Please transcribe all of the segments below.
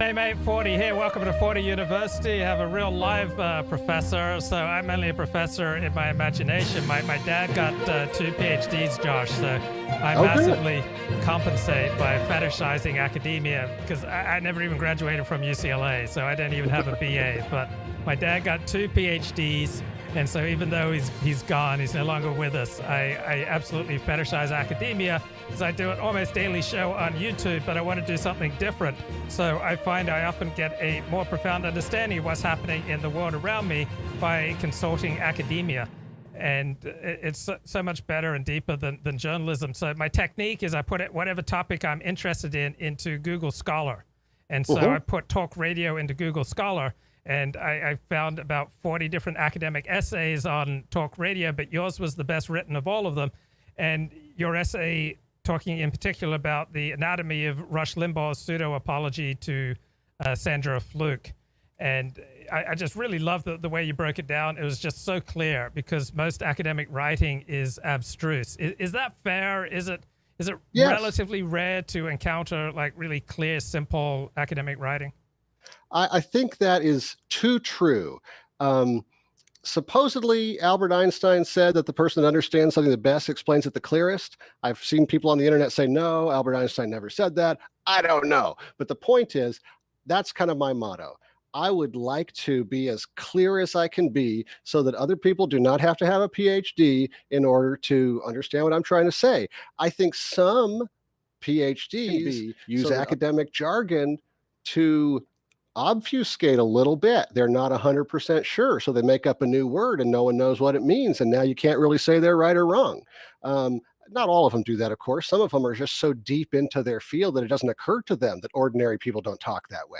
Hey mate, 40 here. Welcome to 40 University. I have a real live professor, so I'm only a professor in my imagination. My dad got 2 PhDs, Josh, so I massively compensate by fetishizing academia because I never even graduated from UCLA, so I don't even have a BA. But my dad got 2 PhDs, and so even though he's gone, he's no longer with us, I absolutely fetishize academia because I do an almost daily show on YouTube, but I want to do something different. So I find I often get a more profound understanding of what's happening in the world around me by consulting academia. And it's so much better and deeper than journalism. So my technique is I put whatever topic I'm interested in into Google Scholar. And so I put talk radio into Google Scholar, and I found about 40 different academic essays on talk radio, but yours was the best written of all of them. And your essay talking in particular about the anatomy of Rush Limbaugh's pseudo-apology to Sandra Fluke. And I just really love the way you broke it down. It was just so clear because most academic writing is abstruse. Is that fair? Is it Yes. relatively rare to encounter like really clear, simple academic writing? I think that is too true. Supposedly, Albert Einstein said that the person that understands something the best explains it the clearest. I've seen people on the internet say, no, Albert Einstein never said that. I don't know. But the point is, that's kind of my motto. I would like to be as clear as I can be so that other people do not have to have a PhD in order to understand what I'm trying to say. I think some PhDs use academic jargon to obfuscate a little bit. They're not 100% sure, so they make up a new word and no one knows what it means, and now you can't really say they're right or wrong. Not all of them do that, of course. Some of them are just so deep into their field that it doesn't occur to them that ordinary people don't talk that way.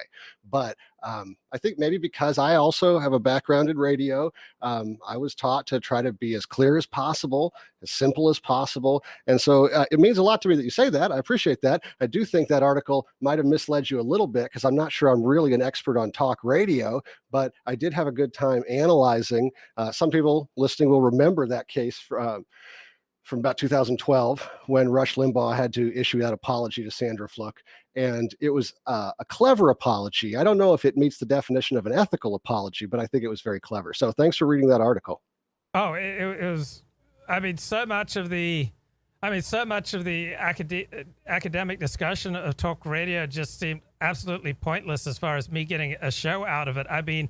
But I think maybe because I also have a background in radio, I was taught to try to be as clear as possible, as simple as possible. And so it means a lot to me that you say that. I appreciate that. I do think that article might have misled you a little bit because I'm not sure I'm really an expert on talk radio, but I did have a good time analyzing. Some people listening will remember that case from about 2012 when Rush Limbaugh had to issue that apology to Sandra Fluke. And it was a clever apology. I don't know if it meets the definition of an ethical apology, but I think it was very clever. So thanks for reading that article. Oh, it was, I mean, so much of the academic discussion of talk radio just seemed absolutely pointless as far as me getting a show out of it. I mean,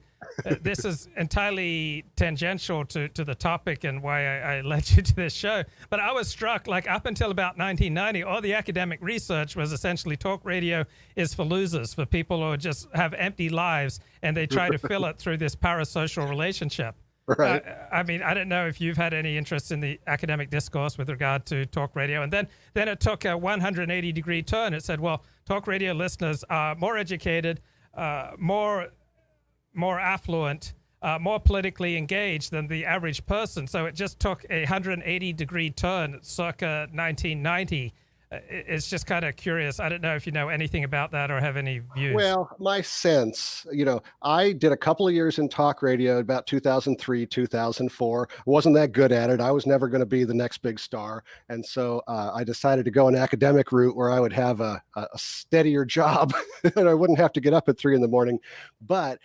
this is entirely tangential to the topic and why I led you to this show. But I was struck, like up until about 1990, all the academic research was essentially talk radio is for losers, for people who just have empty lives and they try to fill it through this parasocial relationship. Right. I mean, I don't know if you've had any interest in the academic discourse with regard to talk radio. And then it took a 180-degree turn. It said, well, talk radio listeners are more educated, more affluent, more politically engaged than the average person. So it just took a 180-degree turn circa 1990. It's just kind of curious. I don't know if you know anything about that or have any views. Well, my sense, I did a couple of years in talk radio about 2003, 2004. Wasn't that good at it. I was never going to be the next big star. And so I decided to go an academic route where I would have a steadier job and I wouldn't have to get up at 3 a.m. But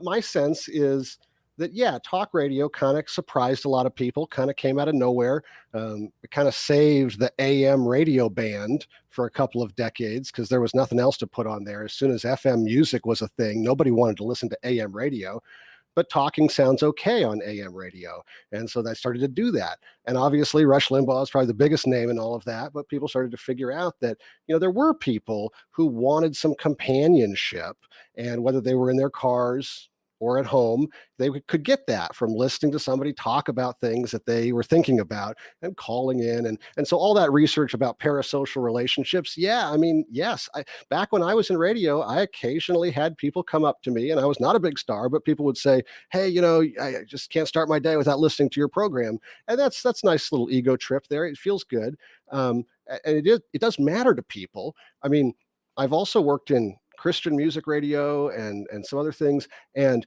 my sense is that, yeah, talk radio kind of surprised a lot of people, kind of came out of nowhere. It kind of saved the AM radio band for a couple of decades because there was nothing else to put on there. As soon as FM music was a thing, nobody wanted to listen to AM radio. But talking sounds okay on AM radio. And so they started to do that. And obviously, Rush Limbaugh is probably the biggest name in all of that. But people started to figure out that, there were people who wanted some companionship. And whether they were in their cars or at home, they could get that from listening to somebody talk about things that they were thinking about and calling in. And so all that research about parasocial relationships, yeah, I mean, yes. Back when I was in radio, I occasionally had people come up to me, and I was not a big star, but people would say, hey, I just can't start my day without listening to your program. And that's a nice little ego trip there. It feels good. And it does matter to people. I mean, I've also worked in Christian music radio and some other things. And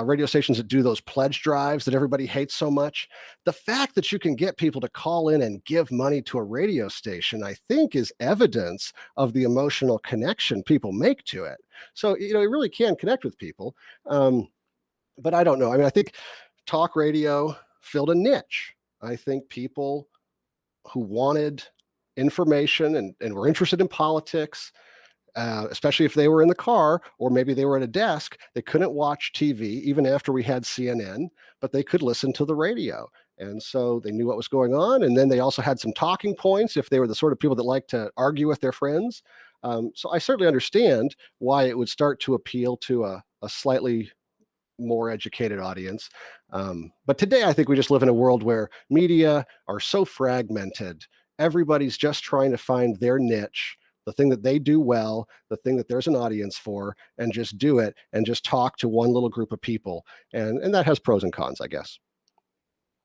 radio stations that do those pledge drives that everybody hates so much. The fact that you can get people to call in and give money to a radio station, I think, is evidence of the emotional connection people make to it. So, it really can connect with people. But I don't know. I mean, I think talk radio filled a niche. I think people who wanted information and were interested in politics, especially if they were in the car or maybe they were at a desk. They couldn't watch TV even after we had CNN, but they could listen to the radio. And so they knew what was going on. And then they also had some talking points if they were the sort of people that like to argue with their friends. So I certainly understand why it would start to appeal to a slightly more educated audience. But today, I think we just live in a world where media are so fragmented. Everybody's just trying to find their niche, the thing that they do well, the thing that there's an audience for, and just do it and just talk to one little group of people. And that has pros and cons, I guess.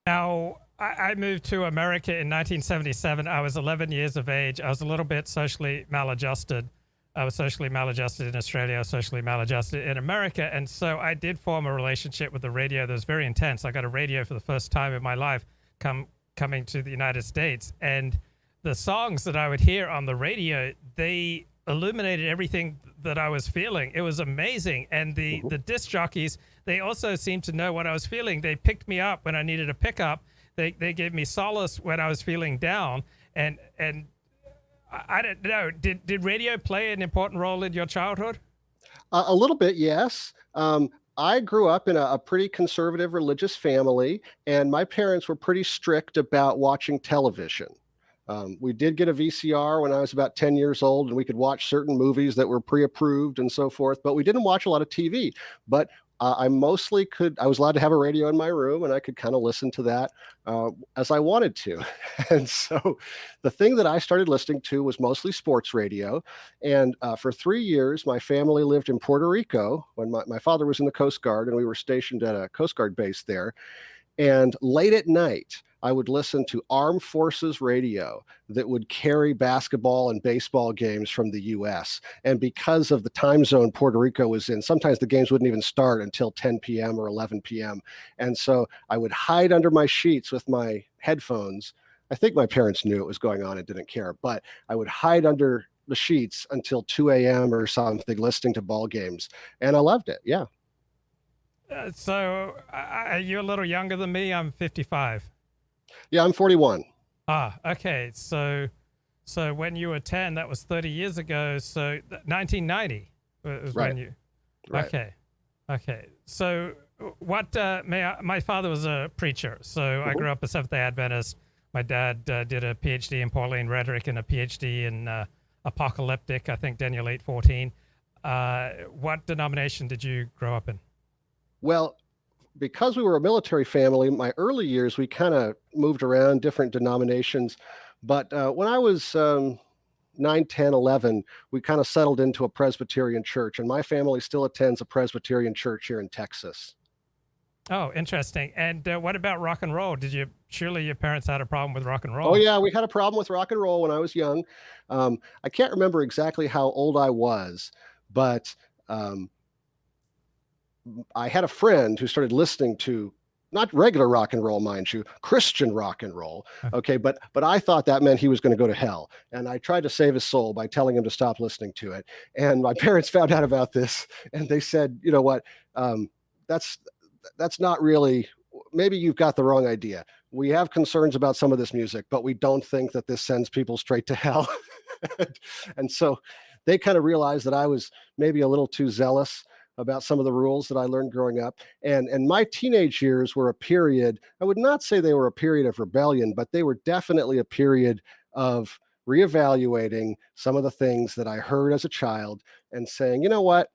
Now, I moved to America in 1977. I was 11 years of age. I was a little bit socially maladjusted. I was socially maladjusted in Australia, I was socially maladjusted in America. And so I did form a relationship with the radio that was very intense. I got a radio for the first time in my life coming to the United States. And the songs that I would hear on the radio, they illuminated everything that I was feeling. It was amazing. And the disc jockeys, they also seemed to know what I was feeling. They picked me up when I needed a pickup. They gave me solace when I was feeling down. And I don't know, did radio play an important role in your childhood? A little bit, yes. I grew up in a pretty conservative religious family, and my parents were pretty strict about watching television. We did get a VCR when I was about 10 years old, and we could watch certain movies that were pre-approved and so forth, but we didn't watch a lot of TV. But I was allowed to have a radio in my room, and I could kind of listen to that as I wanted to. And so the thing that I started listening to was mostly sports radio. And for 3 years, my family lived in Puerto Rico when my father was in the Coast Guard, and we were stationed at a Coast Guard base there. And late at night, I would listen to Armed Forces radio that would carry basketball and baseball games from the US. And because of the time zone Puerto Rico was in, sometimes the games wouldn't even start until 10 p.m. or 11 p.m. And so I would hide under my sheets with my headphones. I think my parents knew what was going on and didn't care, but I would hide under the sheets until 2 a.m. or something, listening to ball games. And I loved it. Yeah. So you're a little younger than me. I'm 55. Yeah, I'm 41. Okay. So when you were 10, that was 30 years ago. So 1990 was Right. when you. Right. Okay. So my father was a preacher. So I grew up a Seventh-day Adventist. My dad did a PhD in Pauline rhetoric and a PhD in apocalyptic, I think Daniel 8:14. What denomination did you grow up in? Well, because we were a military family, my early years, we kind of moved around different denominations. But when I was 9, 10, 11, we kind of settled into a Presbyterian church. And my family still attends a Presbyterian church here in Texas. Oh, interesting. And what about rock and roll? Surely your parents had a problem with rock and roll? Oh, yeah, we had a problem with rock and roll when I was young. I can't remember exactly how old I was, but I had a friend who started listening to not regular rock and roll, mind you, Christian rock and roll. Okay, but I thought that meant he was going to go to hell, and I tried to save his soul by telling him to stop listening to it. And my parents found out about this, and they said, "You know what? That's not really. Maybe you've got the wrong idea. We have concerns about some of this music, but we don't think that this sends people straight to hell." And so they kind of realized that I was maybe a little too zealous about some of the rules that I learned growing up. And my teenage years were a period, I would not say they were a period of rebellion, but they were definitely a period of reevaluating some of the things that I heard as a child and saying, you know what,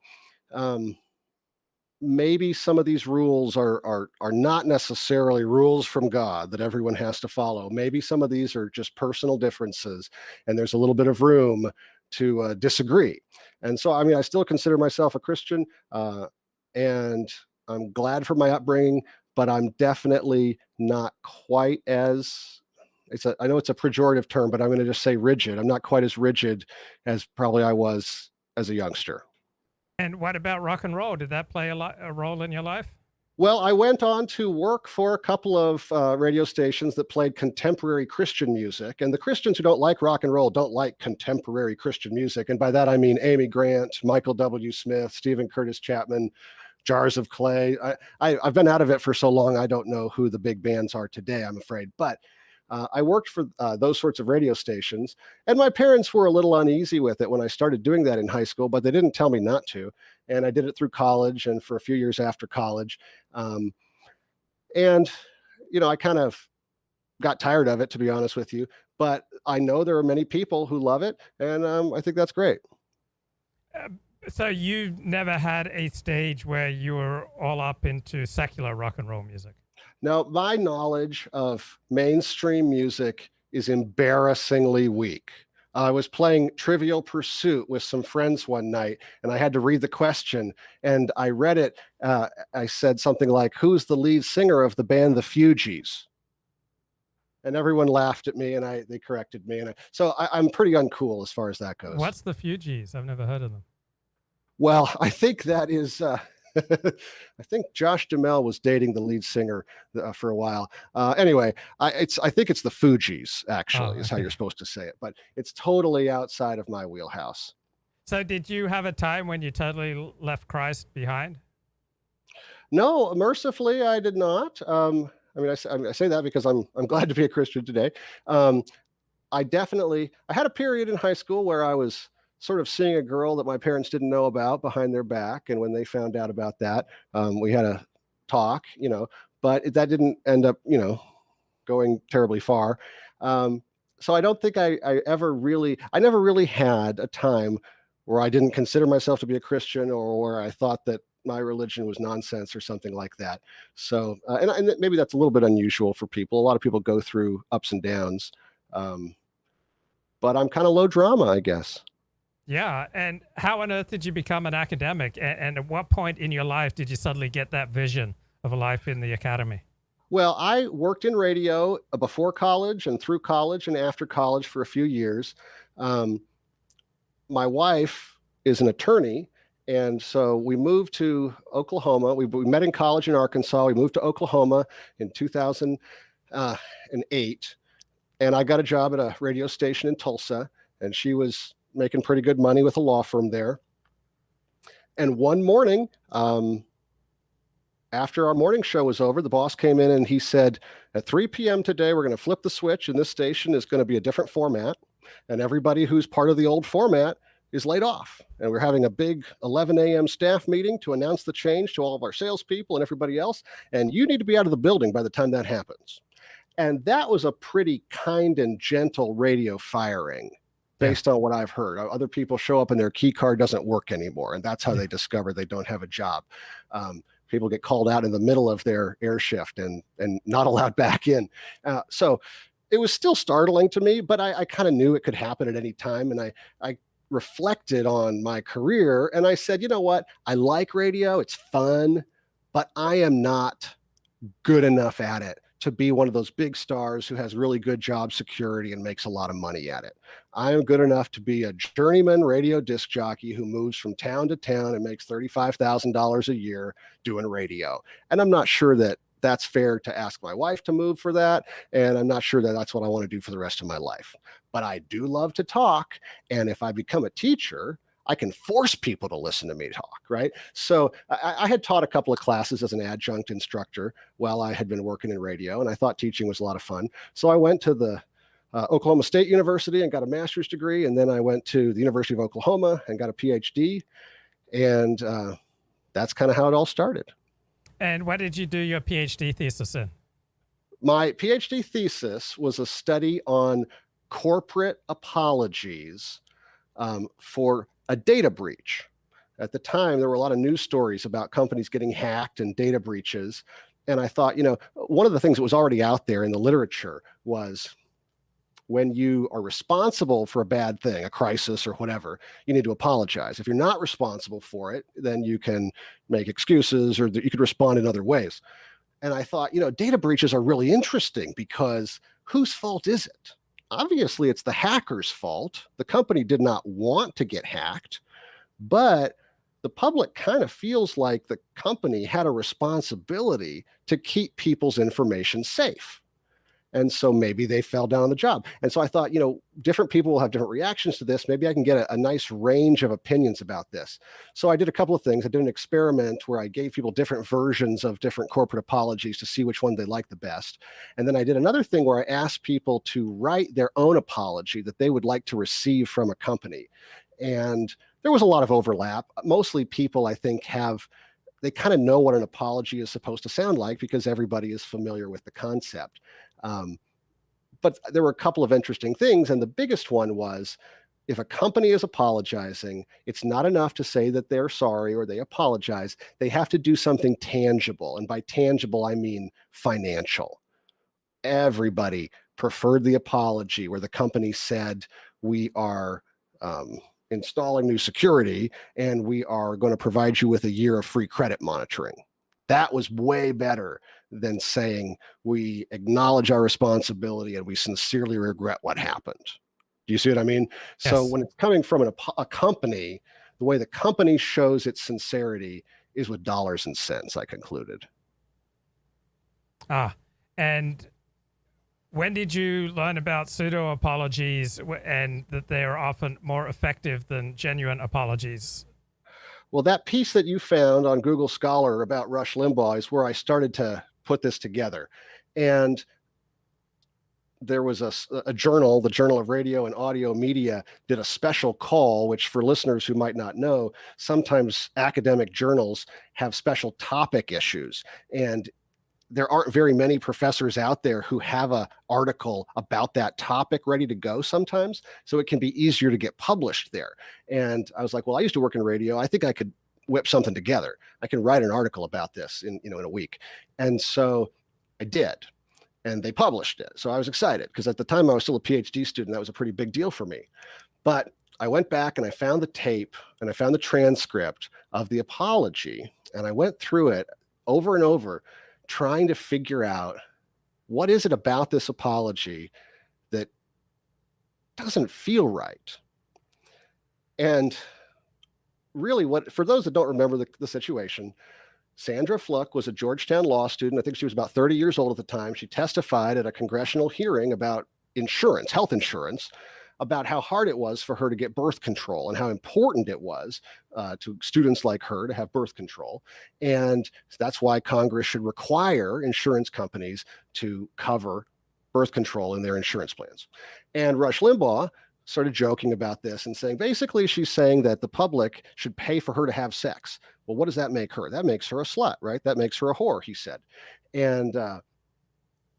maybe some of these rules are not necessarily rules from God that everyone has to follow. Maybe some of these are just personal differences, and there's a little bit of room to disagree. And so, I mean, I still consider myself a Christian, and I'm glad for my upbringing, but I'm definitely not quite as, I know it's a pejorative term, but I'm going to just say rigid. I'm not quite as rigid as probably I was as a youngster. And what about rock and roll? Did that play a role in your life? Well, I went on to work for a couple of radio stations that played contemporary Christian music. And the Christians who don't like rock and roll don't like contemporary Christian music. And by that, I mean Amy Grant, Michael W. Smith, Stephen Curtis Chapman, Jars of Clay. I've been out of it for so long, I don't know who the big bands are today, I'm afraid. But I worked for those sorts of radio stations, and my parents were a little uneasy with it when I started doing that in high school, but they didn't tell me not to. And I did it through college and for a few years after college. And, I kind of got tired of it, to be honest with you, but I know there are many people who love it, and I think that's great. So you never had a stage where you were all up into secular rock and roll music? Now, my knowledge of mainstream music is embarrassingly weak. I was playing Trivial Pursuit with some friends one night, and I had to read the question, and I read it. I said something like, "Who's the lead singer of the band The Fugees?" And everyone laughed at me, and they corrected me. So I'm pretty uncool as far as that goes. What's The Fugees? I've never heard of them. Well, I think that is... I think Josh Duhamel was dating the lead singer for a while. Anyway, I think it's the Fugees, actually, is how you're supposed to say it. But it's totally outside of my wheelhouse. So did you have a time when you totally left Christ behind? No, mercifully, I did not. I say that because I'm glad to be a Christian today. I had a period in high school where I was sort of seeing a girl that my parents didn't know about behind their back. And when they found out about that, we had a talk, but that didn't end up, going terribly far. So I don't think I never really had a time where I didn't consider myself to be a Christian or where I thought that my religion was nonsense or something like that. So, and maybe that's a little bit unusual for people. A lot of people go through ups and downs. But I'm kind of low drama, I guess. Yeah. And how on earth did you become an academic? And at what point in your life did you suddenly get that vision of a life in the academy? Well, I worked in radio before college and through college and after college for a few years. My wife is an attorney, and so we moved to Oklahoma. We met in college in Arkansas. We moved to Oklahoma in 2008, and I got a job at a radio station in Tulsa, and she was making pretty good money with a law firm there. And one morning, after our morning show was over, the boss came in and he said, at 3 p.m. today, we're going to flip the switch, and this station is going to be a different format. And everybody who's part of the old format is laid off. And we're having a big 11 a.m. staff meeting to announce the change to all of our salespeople and everybody else. And you need to be out of the building by the time that happens. And that was a pretty kind and gentle radio firing. Based on what I've heard. Other people show up and their key card doesn't work anymore, and that's how they discover they don't have a job. People get called out in the middle of their air shift and not allowed back in. So it was still startling to me, but I kind of knew it could happen at any time. And I reflected on my career, and I said, you know what? I like radio. It's fun, but I am not good enough at it to be one of those big stars who has really good job security and makes a lot of money at it. I am good enough to be a journeyman radio disc jockey who moves from town to town and makes $35,000 a year doing radio. And I'm not sure that that's fair to ask my wife to move for that. And I'm not sure that that's what I want to do for the rest of my life. But I do love to talk. And if I become a teacher, I can force people to listen to me talk, right? So I had taught a couple of classes as an adjunct instructor while I had been working in radio, and I thought teaching was a lot of fun. So I went to the Oklahoma State University and got a master's degree, and then I went to the University of Oklahoma and got a PhD, and that's kind of how it all started. And what did you do your PhD thesis in? My PhD thesis was a study on corporate apologies for a data breach. At the time, there were a lot of news stories about companies getting hacked and data breaches. And I thought, one of the things that was already out there in the literature was when you are responsible for a bad thing, a crisis or whatever, you need to apologize. If you're not responsible for it, then you can make excuses or you could respond in other ways. And I thought, data breaches are really interesting because whose fault is it? Obviously, it's the hacker's fault. The company did not want to get hacked, but the the public kind of feels like the company had a responsibility to keep people's information safe. And so maybe they fell down on the job. And so I thought, different people will have different reactions to this. Maybe I can get a nice range of opinions about this. So I did a couple of things. I did an experiment where I gave people different versions of different corporate apologies to see which one they liked the best. And then I did another thing where I asked people to write their own apology that they would like to receive from a company. And there was a lot of overlap. Mostly people, I think, they kind of know what an apology is supposed to sound like because everybody is familiar with the concept. But there were a couple of interesting things. And the biggest one was, if a company is apologizing, it's not enough to say that they're sorry or they apologize. They have to do something tangible. And by tangible, I mean financial. Everybody preferred the apology where the company said, we are installing new security and we are going to provide you with a year of free credit monitoring. That was way better than saying we acknowledge our responsibility and we sincerely regret what happened. Do you see what I mean? Yes. So when it's coming from a company, the way the company shows its sincerity is with dollars and cents, I concluded. And when did you learn about pseudo-apologies and that they are often more effective than genuine apologies? Well, that piece that you found on Google Scholar about Rush Limbaugh is where I started to put this together. And there was a journal, the Journal of Radio and Audio Media, did a special call, which for listeners who might not know, sometimes academic journals have special topic issues. And there aren't very many professors out there who have an article about that topic ready to go sometimes. So it can be easier to get published there. And I was like, well, I used to work in radio. I think I could whip something together. I can write an article about this in a week. And so I did. And they published it. So I was excited because at the time I was still a PhD student. That was a pretty big deal for me. But I went back and I found the tape and I found the transcript of the apology. And I went through it over and over, trying to figure out what is it about this apology that doesn't feel right. And really, for those that don't remember the situation, Sandra Fluke was a Georgetown law student. I think she was about 30 years old at the time. She testified at a congressional hearing about insurance, health insurance, about how hard it was for her to get birth control and how important it was to students like her to have birth control. And that's why Congress should require insurance companies to cover birth control in their insurance plans. And Rush Limbaugh started joking about this and saying, basically, she's saying that the public should pay for her to have sex. Well, what does that make her? That makes her a slut, right? That makes her a whore, he said.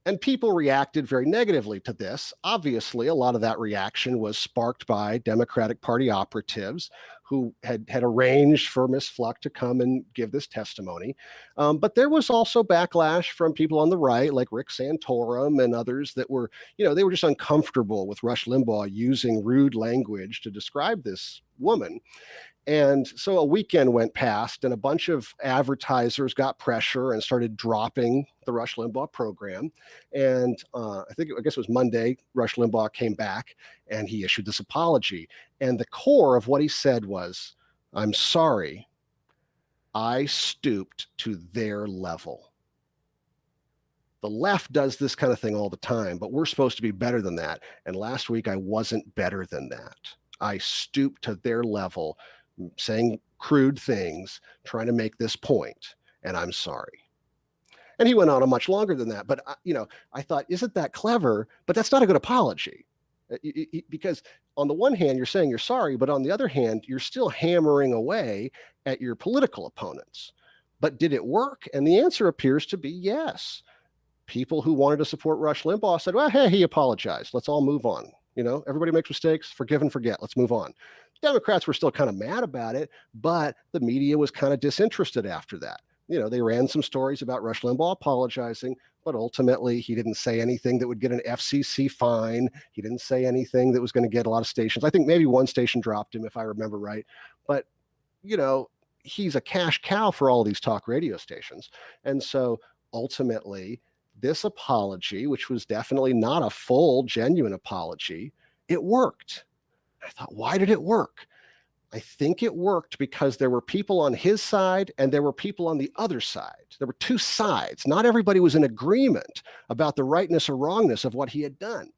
And people reacted very negatively to this. Obviously, a lot of that reaction was sparked by Democratic Party operatives who had arranged for Ms. Fluke to come and give this testimony. But there was also backlash from people on the right, like Rick Santorum and others that were, they were just uncomfortable with Rush Limbaugh using rude language to describe this woman. And so a weekend went past and a bunch of advertisers got pressure and started dropping the Rush Limbaugh program. And I guess it was Monday, Rush Limbaugh came back and he issued this apology. And the core of what he said was, I'm sorry, I stooped to their level. The left does this kind of thing all the time, but we're supposed to be better than that. And last week I wasn't better than that. I stooped to their level, saying crude things, trying to make this point, and I'm sorry. And he went on a much longer than that. But, I thought, isn't that clever? But that's not a good apology. Because on the one hand, you're saying you're sorry, but on the other hand, you're still hammering away at your political opponents. But did it work? And the answer appears to be yes. People who wanted to support Rush Limbaugh said, well, hey, he apologized. Let's all move on. Everybody makes mistakes, forgive and forget. Let's move on. Democrats were still kind of mad about it, but the media was kind of disinterested after that. They ran some stories about Rush Limbaugh apologizing, but ultimately he didn't say anything that would get an FCC fine. He didn't say anything that was going to get a lot of stations. I think maybe one station dropped him, if I remember right. But, he's a cash cow for all these talk radio stations. And so ultimately, this apology, which was definitely not a full, genuine apology, it worked. I thought, why did it work? I think it worked because there were people on his side and there were people on the other side. There were two sides. Not everybody was in agreement about the rightness or wrongness of what he had done.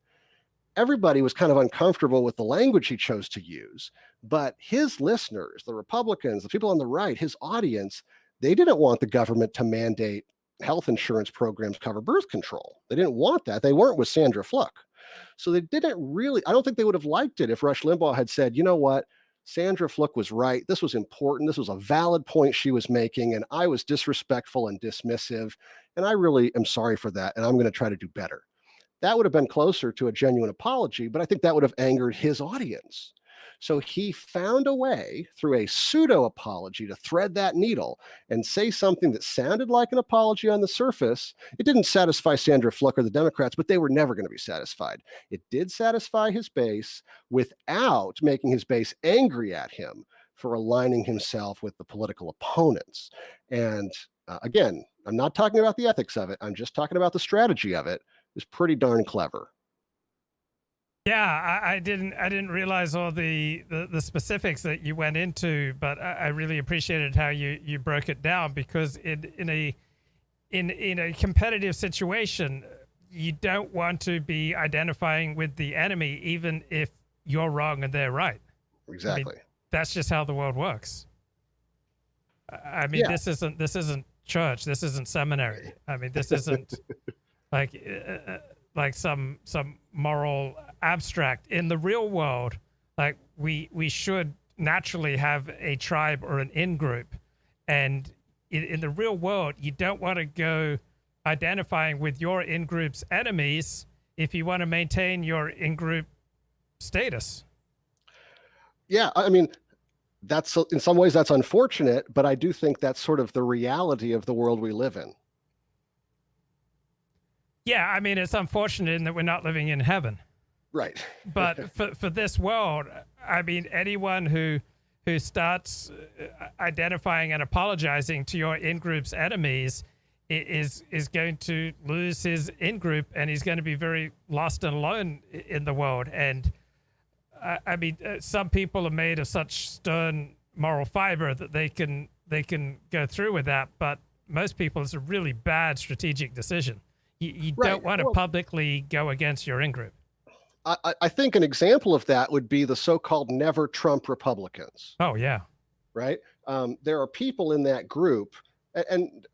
Everybody was kind of uncomfortable with the language he chose to use, but his listeners, the Republicans, the people on the right, his audience, they didn't want the government to mandate health insurance programs cover birth control. They didn't want that. They weren't with Sandra Fluke. So they didn't really, I don't think they would have liked it if Rush Limbaugh had said, you know what, Sandra Fluke was right. This was important. This was a valid point she was making, and I was disrespectful and dismissive. And I really am sorry for that, and I'm going to try to do better. That would have been closer to a genuine apology, but I think that would have angered his audience. So he found a way through a pseudo apology to thread that needle and say something that sounded like an apology on the surface. It didn't satisfy Sandra Fluke or the Democrats, but they were never going to be satisfied. It did satisfy his base without making his base angry at him for aligning himself with the political opponents. And again, I'm not talking about the ethics of it. I'm just talking about the strategy of it. Is pretty darn clever. Yeah, I didn't realize all the specifics that you went into, but I really appreciated how you broke it down, because in a competitive situation, you don't want to be identifying with the enemy, even if you're wrong and they're right. Exactly. I mean, that's just how the world works. I mean, Yeah. this isn't church. This isn't seminary. I mean, this isn't like some moral abstract. In the real world, like we should naturally have a tribe or an in-group, and in the real world, you don't want to go identifying with your in-group's enemies if you want to maintain your in-group status. Yeah, I mean, that's in some ways that's unfortunate, but I do think that's sort of the reality of the world we live in. Yeah, I mean, it's unfortunate in that we're not living in heaven. Right. But for this world, I mean, anyone who starts identifying and apologizing to your in-group's enemies is going to lose his in-group, and he's going to be very lost and alone in the world. And I mean, some people are made of such stern moral fiber that they can go through with that. But most people, it's a really bad strategic decision. You Right. don't want to publicly go against your in-group. I think an example of that would be the so-called never Trump Republicans. Oh, yeah. Right. There are people in that group, and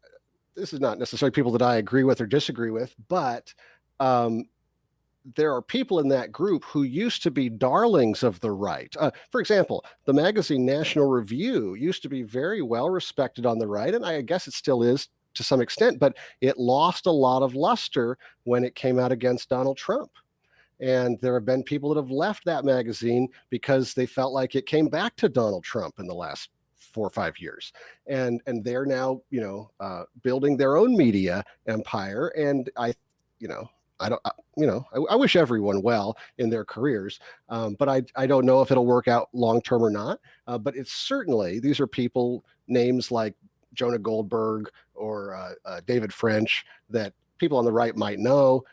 this is not necessarily people that I agree with or disagree with, but there are people in that group who used to be darlings of the right. For example, the magazine National Review used to be very well respected on the right, and I guess it still is to some extent, but it lost a lot of luster when it came out against Donald Trump. And there have been people that have left that magazine because they felt like it came back to Donald Trump in the last 4 or 5 years. And they're now, building their own media empire. And I wish everyone well in their careers, but I don't know if it'll work out long term or not. But it's certainly, these are people, names like Jonah Goldberg or David French, that people on the right might know,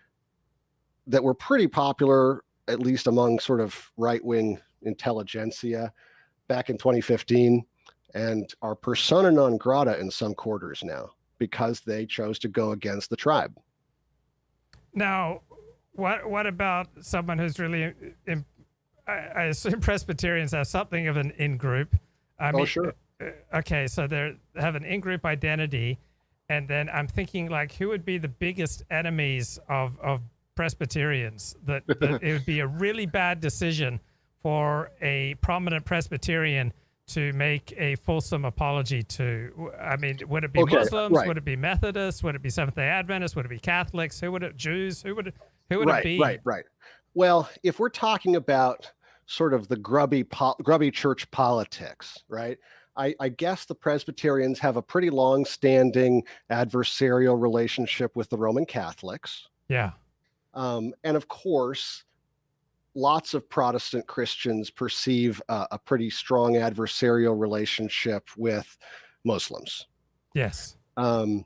that were pretty popular, at least among sort of right-wing intelligentsia back in 2015, and are persona non grata in some quarters now because they chose to go against the tribe. Now, what about someone who's really, I assume Presbyterians have something of an in-group. I mean, sure. Okay, so they have an in-group identity, and then I'm thinking, like, who would be the biggest enemies of Presbyterians? That it would be a really bad decision for a prominent Presbyterian to make a fulsome apology to. I mean, would it be Muslims? Right. Would it be Methodists? Would it be Seventh-day Adventists? Would it be Catholics? Who would it? Jews? Who would it be? Right. Well, if we're talking about sort of the grubby church politics, right? I guess the Presbyterians have a pretty long-standing adversarial relationship with the Roman Catholics. Yeah. And of course, lots of Protestant Christians perceive a pretty strong adversarial relationship with Muslims. Yes. I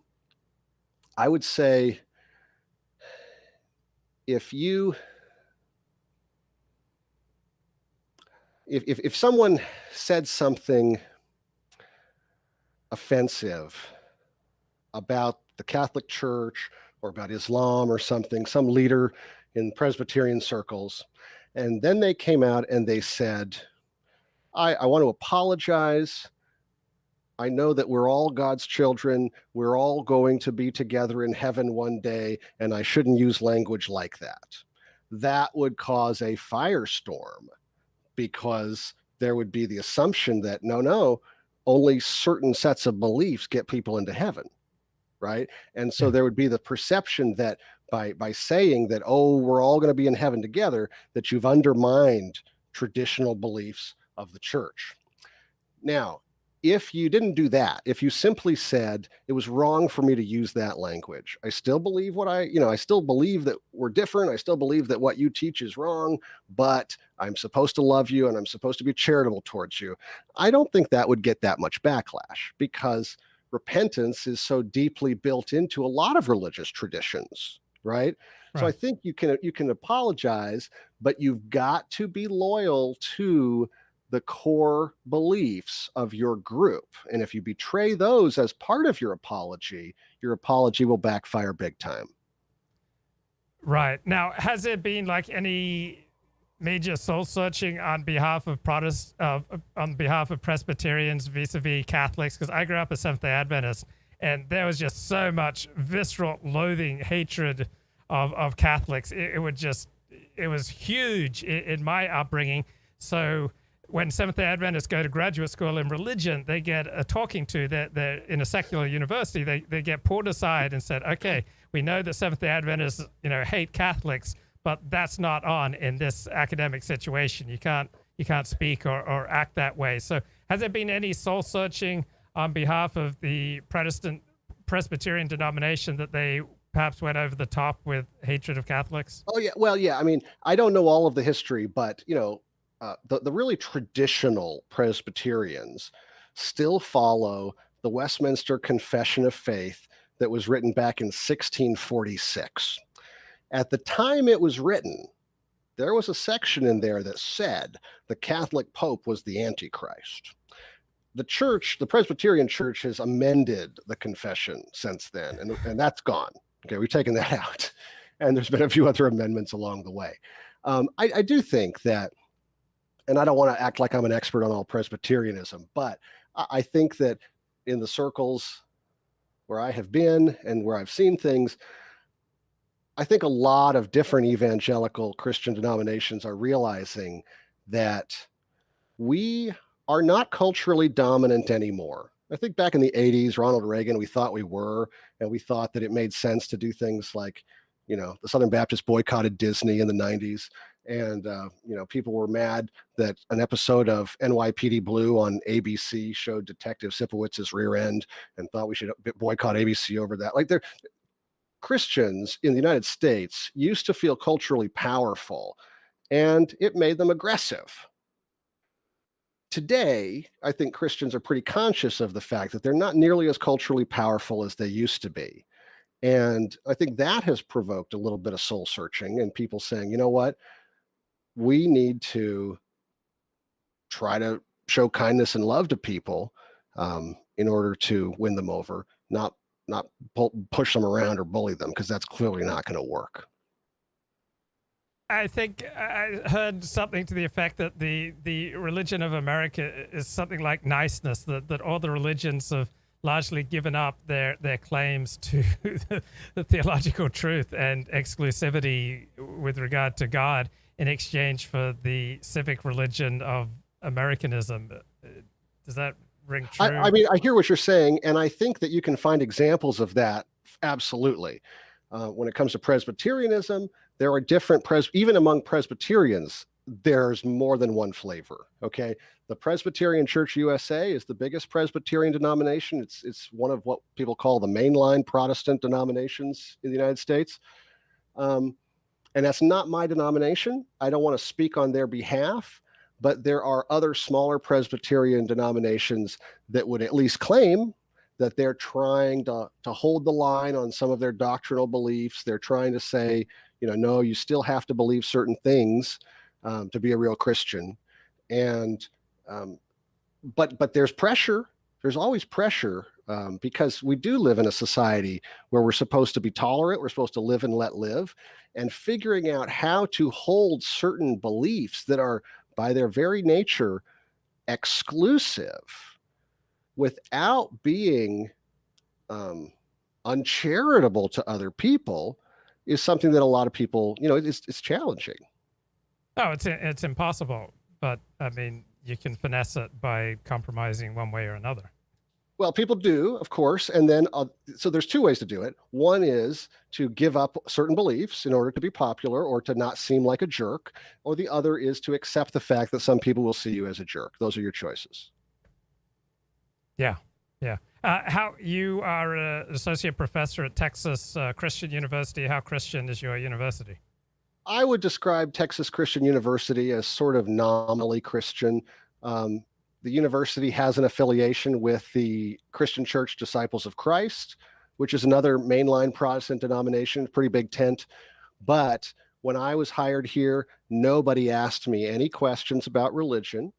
would say if you if someone said something offensive about the Catholic Church or about Islam or something, some leader in Presbyterian circles, and then they came out and they said, I want to apologize. I know that we're all God's children. We're all going to be together in heaven one day, and I shouldn't use language like that. That would cause a firestorm, because there would be the assumption that no, only certain sets of beliefs get people into heaven, right? And so there would be the perception that by saying that, oh, we're all going to be in heaven together, that you've undermined traditional beliefs of the church. Now, if you didn't do that, if you simply said it was wrong for me to use that language, I still believe I still believe that we're different. I still believe that what you teach is wrong, but I'm supposed to love you and I'm supposed to be charitable towards you. I don't think that would get that much backlash, because repentance is so deeply built into a lot of religious traditions, right? So I think you can apologize, but you've got to be loyal to the core beliefs of your group. And if you betray those as part of your apology will backfire big time. Right. Now, has there been like any major soul searching on behalf of on behalf of Presbyterians vis-a-vis Catholics? Because I grew up a Seventh-day Adventist, and there was just so much visceral loathing, hatred of Catholics. It was huge in my upbringing. So when Seventh-day Adventists go to graduate school in religion, they get a talking to. They're in a secular university. They get pulled aside and said, okay, we know that Seventh-day Adventists, hate Catholics, but that's not on in this academic situation. You can't speak or act that way. So has there been any soul searching on behalf of the Protestant Presbyterian denomination that they perhaps went over the top with hatred of Catholics? Oh yeah, well yeah. I mean, I don't know all of the history, but the really traditional Presbyterians still follow the Westminster Confession of Faith that was written back in 1646. At the time it was written, there was a section in there that said the Catholic Pope was the Antichrist. The church, the Presbyterian church, has amended the confession since then, and that's gone. Okay, we've taken that out. And there's been a few other amendments along the way. I do think that, and I don't want to act like I'm an expert on all Presbyterianism, but I think that in the circles where I have been and where I've seen things, I think a lot of different evangelical Christian denominations are realizing that we are not culturally dominant anymore. I think back in the 80s, Ronald Reagan, we thought we were, and we thought that it made sense to do things like, the Southern Baptists boycotted Disney in the 90s. And, people were mad that an episode of NYPD Blue on ABC showed Detective Sipowitz's rear end and thought we should boycott ABC over that. Like, Christians in the United States used to feel culturally powerful, and it made them aggressive. Today, I think Christians are pretty conscious of the fact that they're not nearly as culturally powerful as they used to be. And I think that has provoked a little bit of soul searching and people saying, you know what? We need to try to show kindness and love to people in order to win them over, not push them around or bully them, because that's clearly not going to work. I think I heard something to the effect that the religion of America is something like niceness, that all the religions have largely given up their claims to the theological truth and exclusivity with regard to God in exchange for the civic religion of Americanism. Does that ring true? I mean, I hear what you're saying, and I think that you can find examples of that, absolutely. When it comes to Presbyterianism, there are different even among Presbyterians, there's more than one flavor. Okay, the Presbyterian Church USA is the biggest Presbyterian denomination. It's one of what people call the mainline Protestant denominations in the United States, and that's not my denomination. I don't want to speak on their behalf, but there are other smaller Presbyterian denominations that would at least claim that they're trying to hold the line on some of their doctrinal beliefs. They're trying to say, no, you still have to believe certain things to be a real Christian. And but there's pressure. There's always pressure, because we do live in a society where we're supposed to be tolerant. We're supposed to live and let live, and figuring out how to hold certain beliefs that are by their very nature exclusive without being uncharitable to other people is something that a lot of people, it's challenging. Oh, it's impossible. But I mean, you can finesse it by compromising one way or another. Well, people do, of course. And then, so there's two ways to do it. One is to give up certain beliefs in order to be popular or to not seem like a jerk. Or the other is to accept the fact that some people will see you as a jerk. Those are your choices. Yeah. Yeah. How you are an associate professor at Texas Christian University. How Christian is your university? I would describe Texas Christian University as sort of nominally Christian. The university has an affiliation with the Christian Church Disciples of Christ, which is another mainline Protestant denomination, pretty big tent. But when I was hired here, nobody asked me any questions about religion.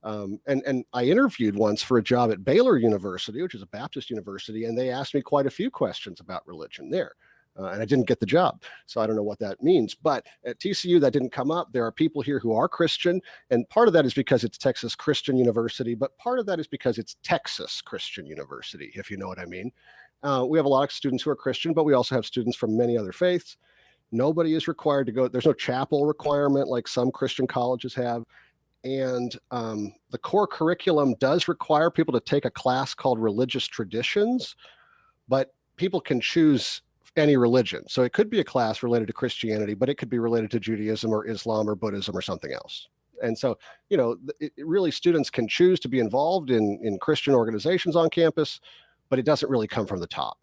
And I interviewed once for a job at Baylor University, which is a Baptist university, and they asked me quite a few questions about religion there. And I didn't get the job, so I don't know what that means. But at TCU, that didn't come up. There are people here who are Christian, and part of that is because it's Texas Christian University, but part of that is because it's Texas Christian University, if you know what I mean. We have a lot of students who are Christian, but we also have students from many other faiths. Nobody is required to go. There's no chapel requirement like some Christian colleges have. And the core curriculum does require people to take a class called Religious Traditions, but people can choose any religion. So it could be a class related to Christianity, but it could be related to Judaism or Islam or Buddhism or something else. And so, really students can choose to be involved in Christian organizations on campus, but it doesn't really come from the top.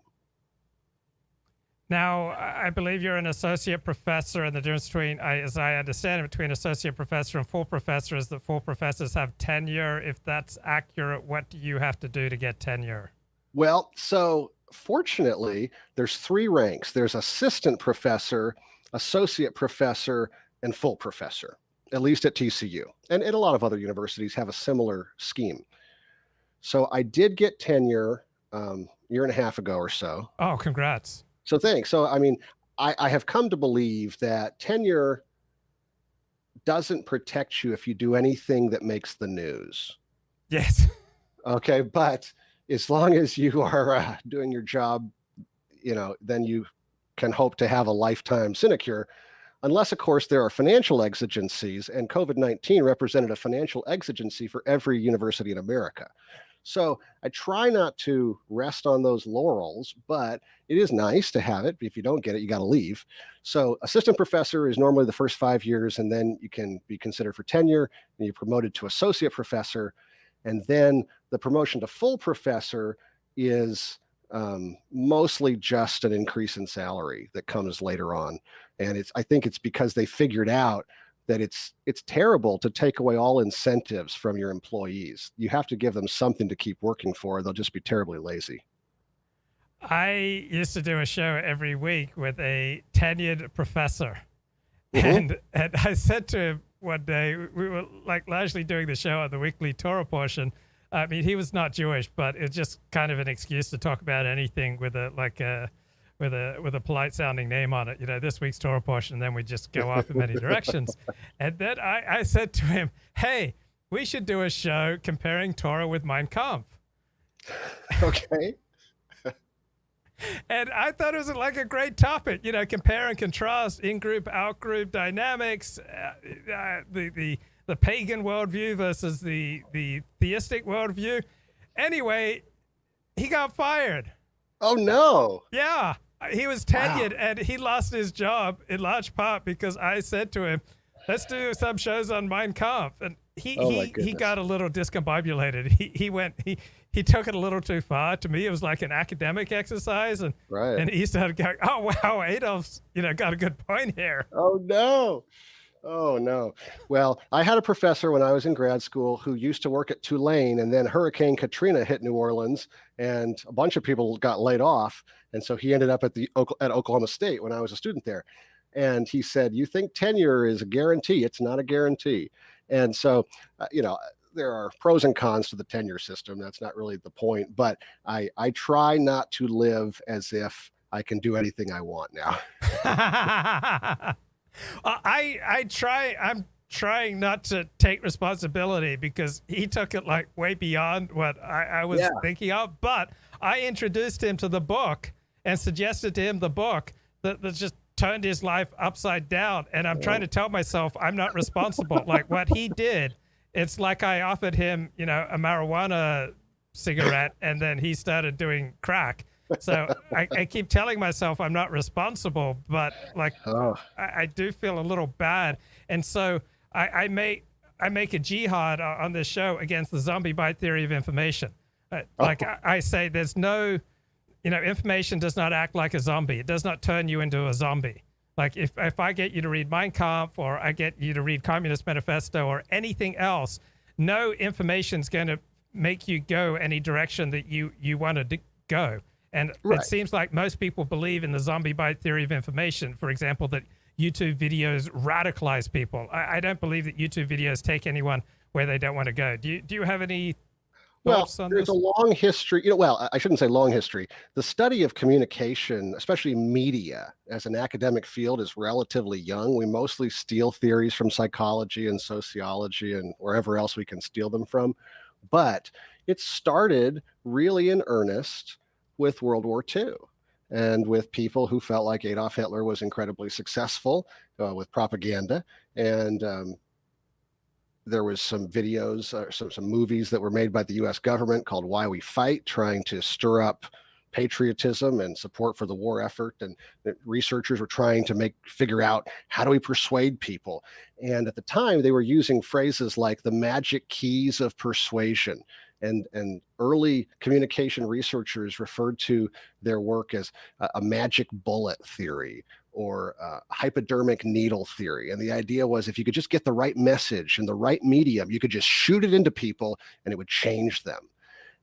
Now, I believe you're an associate professor, and the difference between, as I understand it, between associate professor and full professor is that full professors have tenure. If that's accurate, what do you have to do to get tenure? Well, so fortunately, there's three ranks. There's assistant professor, associate professor, and full professor, at least at TCU. And a lot of other universities have a similar scheme. So I did get tenure year and a half ago or so. Oh, congrats. So thanks. So, I mean, I have come to believe that tenure doesn't protect you if you do anything that makes the news. Yes. Okay. But as long as you are doing your job, then you can hope to have a lifetime sinecure, unless, of course, there are financial exigencies, and COVID-19 represented a financial exigency for every university in America. So I try not to rest on those laurels, but it is nice to have it. If you don't get it, you got to leave. So assistant professor is normally the first 5 years, and then you can be considered for tenure, and you're promoted to associate professor. And then the promotion to full professor is mostly just an increase in salary that comes later on. And I think it's because they figured out that it's terrible to take away all incentives from your employees. You have to give them something to keep working for. They'll just be terribly lazy. I used to do a show every week with a tenured professor. Mm-hmm. And I said to him one day, we were like largely doing the show on the weekly Torah portion. I mean, he was not Jewish, but it's just kind of an excuse to talk about anything with a polite sounding name on it, this week's Torah portion, and then we just go off in many directions. And then I said to him, hey, we should do a show comparing Torah with Mein Kampf. Okay. And I thought it was like a great topic, compare and contrast in-group, out-group dynamics, the pagan worldview versus the theistic worldview. Anyway, he got fired. Oh, no. Yeah. He was tenured. Wow. And he lost his job in large part because I said to him, let's do some shows on Mein Kampf. And he got a little discombobulated. He took it a little too far. To me, it was like an academic exercise. And, right. And he started going, oh, wow, Adolph's, got a good point here. Oh, no. Oh, no. Well, I had a professor when I was in grad school who used to work at Tulane, and then Hurricane Katrina hit New Orleans, and a bunch of people got laid off. And so he ended up at Oklahoma State when I was a student there. And he said, you think tenure is a guarantee? It's not a guarantee. And so, there are pros and cons to the tenure system. That's not really the point, but I try not to live as if I can do anything I want now. I'm trying not to take responsibility because he took it like way beyond what I was thinking of. But I introduced him to the book and suggested to him the book that just turned his life upside down. And I'm trying to tell myself I'm not responsible. Like what he did, it's like I offered him, a marijuana cigarette and then he started doing crack. So I keep telling myself I'm not responsible, but like I do feel a little bad. And so I make a jihad on this show against the zombie bite theory of information. I say there's no, information does not act like a zombie. It does not turn you into a zombie. Like if I get you to read Mein Kampf or I get you to read Communist Manifesto or anything else, no information's going to make you go any direction that you want to go. And it seems like most people believe in the zombie bite theory of information. For example, that YouTube videos radicalize people. I don't believe that YouTube videos take anyone where they don't want to go. Do you have any thoughts on there's this? a long history. I shouldn't say long history. The study of communication, especially media, as an academic field, is relatively young. We mostly steal theories from psychology and sociology and wherever else we can steal them from. But it started really in earnest with World War II and with people who felt like Adolf Hitler was incredibly successful with propaganda. And there was some videos, some movies that were made by the US government called Why We Fight, trying to stir up patriotism and support for the war effort. And the researchers were trying to figure out how do we persuade people. And at the time, they were using phrases like the magic keys of persuasion. And early communication researchers referred to their work as a magic bullet theory or hypodermic needle theory. And the idea was if you could just get the right message in the right medium, you could just shoot it into people and it would change them.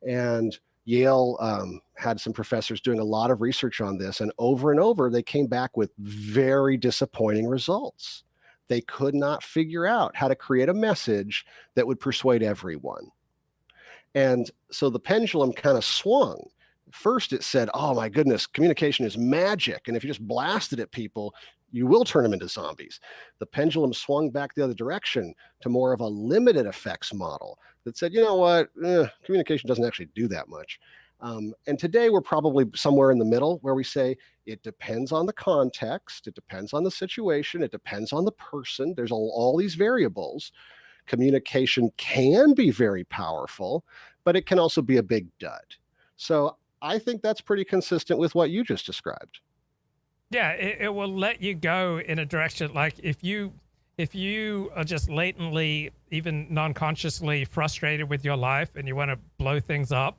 And Yale had some professors doing a lot of research on this, and over they came back with very disappointing results. They could not figure out how to create a message that would persuade everyone. And so the pendulum kind of swung. First, it said, oh my goodness, communication is magic. And if you just blast it at people, you will turn them into zombies. The pendulum swung back the other direction to more of a limited effects model that said, you know what, communication doesn't actually do that much. And today we're probably somewhere in the middle where we say it depends on the context, it depends on the situation, it depends on the person. There's all these variables. Communication can be very powerful, but it can also be a big dud. So I think that's pretty consistent with what you just described. Yeah, it will let you go in a direction. Like if you are just latently, even non-consciously frustrated with your life and you want to blow things up,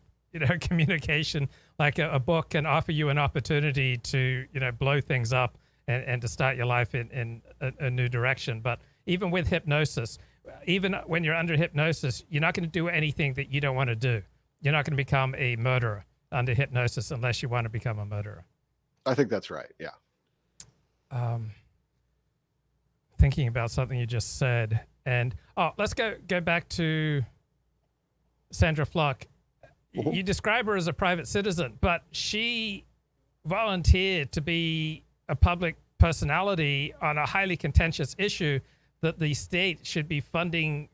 communication, like a book can offer you an opportunity to, blow things up and to start your life in a new direction. But even with hypnosis, even when you're under hypnosis, you're not going to do anything that you don't want to do. You're not going to become a murderer under hypnosis unless you want to become a murderer. I think that's right. Yeah. Thinking about something you just said, and let's go back to Sandra Fluke. Mm-hmm. You describe her as a private citizen, but she volunteered to be a public personality on a highly contentious issue that the state should be funding,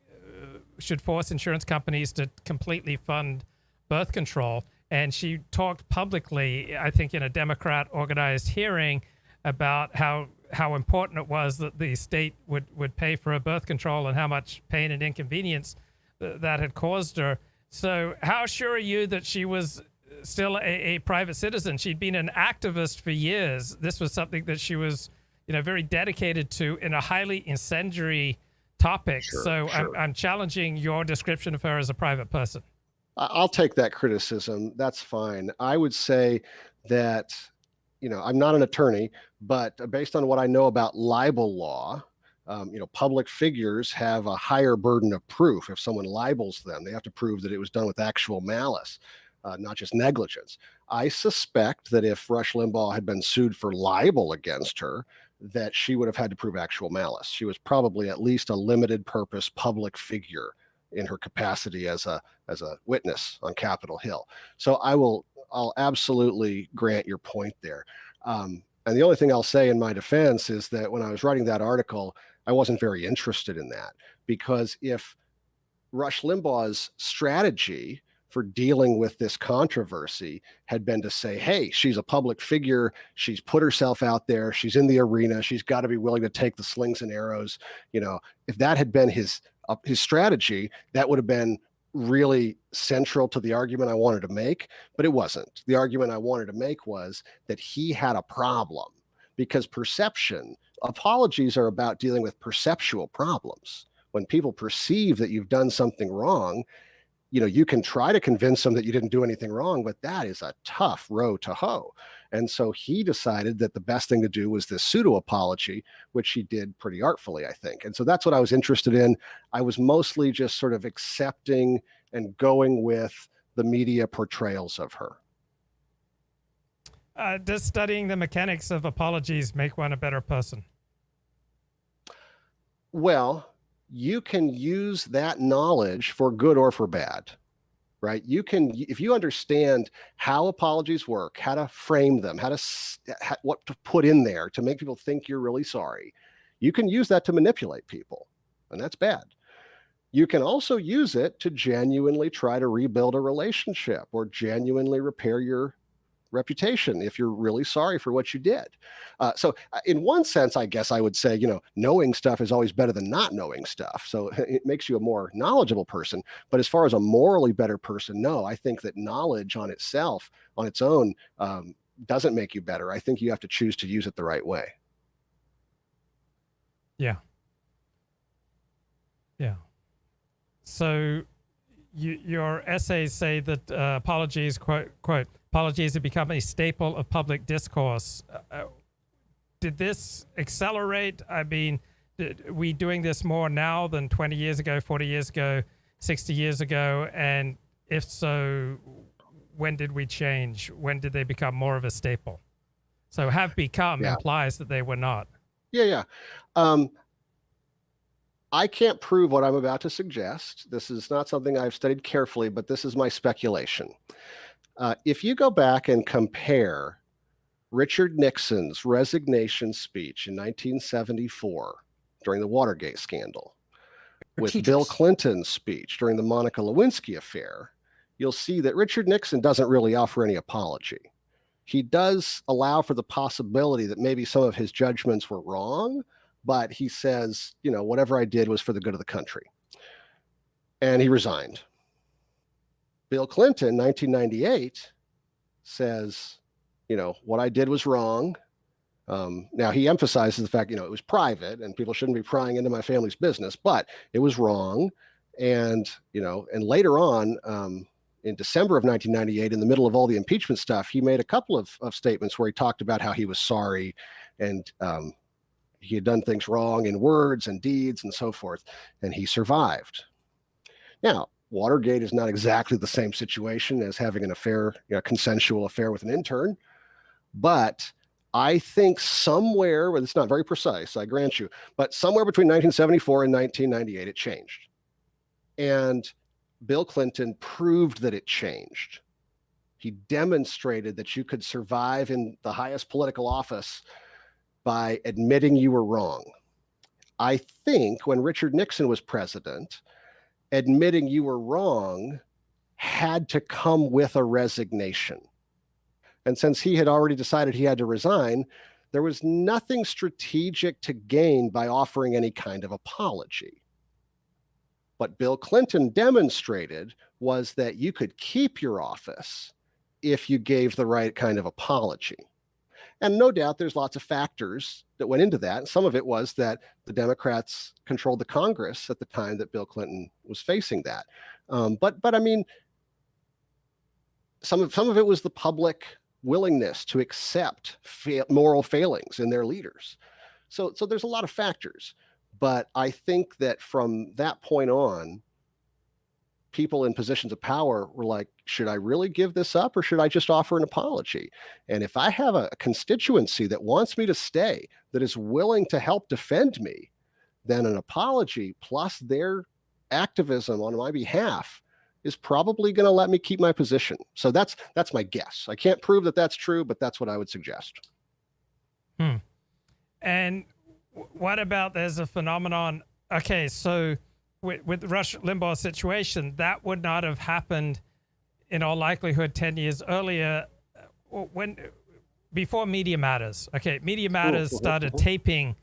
should force insurance companies to completely fund birth control. And she talked publicly, I think in a Democrat organized hearing, about how important it was that the state would pay for her birth control and how much pain and inconvenience that had caused her. So how sure are you that she was still a private citizen? She'd been an activist for years. This was something that she was, very dedicated to in a highly incendiary topic. Sure. I'm challenging your description of her as a private person. I'll take that criticism. That's fine. I would say that, I'm not an attorney, but based on what I know about libel law, public figures have a higher burden of proof. If someone libels them, they have to prove that it was done with actual malice, not just negligence. I suspect that if Rush Limbaugh had been sued for libel against her, that she would have had to prove actual malice. She was probably at least a limited purpose public figure in her capacity as a witness on Capitol Hill. So I'll absolutely grant your point there. And the only thing I'll say in my defense is that when I was writing that article, I wasn't very interested in that, because if Rush Limbaugh's strategy for dealing with this controversy had been to say, hey, she's a public figure, she's put herself out there, she's in the arena, she's got to be willing to take the slings and arrows. If that had been his strategy, that would have been really central to the argument I wanted to make, but it wasn't. The argument I wanted to make was that he had a problem, because apologies are about dealing with perceptual problems. When people perceive that you've done something wrong, you can try to convince them that you didn't do anything wrong, but that is a tough row to hoe. And so he decided that the best thing to do was this pseudo-apology, which he did pretty artfully, I think. And so that's what I was interested in. I was mostly just sort of accepting and going with the media portrayals of her. Does studying the mechanics of apologies make one a better person? Well, you can use that knowledge for good or for bad, right? If you understand how apologies work, how to frame them, what to put in there to make people think you're really sorry, you can use that to manipulate people, and that's bad. You can also use it to genuinely try to rebuild a relationship or genuinely repair your reputation if you're really sorry for what you did. So in one sense, I guess I would say, knowing stuff is always better than not knowing stuff. So it makes you a more knowledgeable person. But as far as a morally better person, no, I think that knowledge on itself, on its own, doesn't make you better. I think you have to choose to use it the right way. Yeah. So your essays say that apologies, quote, apologies have become a staple of public discourse. Did this accelerate? I mean, are we doing this more now than 20 years ago, 40 years ago, 60 years ago? And if so, when did we change? When did they become more of a staple? So have become implies that they were not. Yeah. I can't prove what I'm about to suggest. This is not something I've studied carefully, but this is my speculation. If you go back and compare Richard Nixon's resignation speech in 1974 during the Watergate scandal with Bill Clinton's speech during the Monica Lewinsky affair, you'll see that Richard Nixon doesn't really offer any apology. He does allow for the possibility that maybe some of his judgments were wrong, but he says, whatever I did was for the good of the country. And he resigned. Bill Clinton, 1998, says, what I did was wrong. Now he emphasizes the fact, it was private and people shouldn't be prying into my family's business, but it was wrong. And, and later on, in December of 1998, in the middle of all the impeachment stuff, he made a couple of statements where he talked about how he was sorry and he had done things wrong in words and deeds and so forth, and he survived. Now, Watergate is not exactly the same situation as having an affair, consensual affair with an intern, but I think somewhere, well, it's not very precise, I grant you, but somewhere between 1974 and 1998, it changed. And Bill Clinton proved that it changed. He demonstrated that you could survive in the highest political office by admitting you were wrong. I think when Richard Nixon was president, admitting you were wrong had to come with a resignation. And since he had already decided he had to resign, there was nothing strategic to gain by offering any kind of apology. What Bill Clinton demonstrated was that you could keep your office if you gave the right kind of apology. And no doubt there's lots of factors that went into that. Some of it was that the Democrats controlled the Congress at the time that Bill Clinton was facing that. But I mean, some of it was the public willingness to accept moral failings in their leaders. So there's a lot of factors. But I think that from that point on, people in positions of power were like, should I really give this up or should I just offer an apology? And if I have a constituency that wants me to stay, that is willing to help defend me, then an apology plus their activism on my behalf is probably going to let me keep my position. So that's my guess. I can't prove that that's true, but that's what I would suggest. And what about, there's a phenomenon, okay, so with Rush Limbaugh's situation, that would not have happened in all likelihood 10 years earlier, before Media Matters. Okay, Media Matters started taping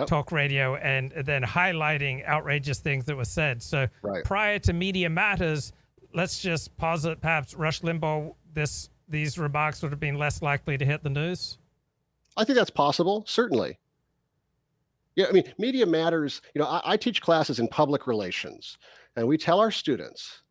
talk radio and then highlighting outrageous things that were said. So prior to Media Matters, let's just posit perhaps Rush Limbaugh, these remarks would have been less likely to hit the news? I think that's possible, certainly. Yeah, I mean, Media Matters, I teach classes in public relations, and we tell our students,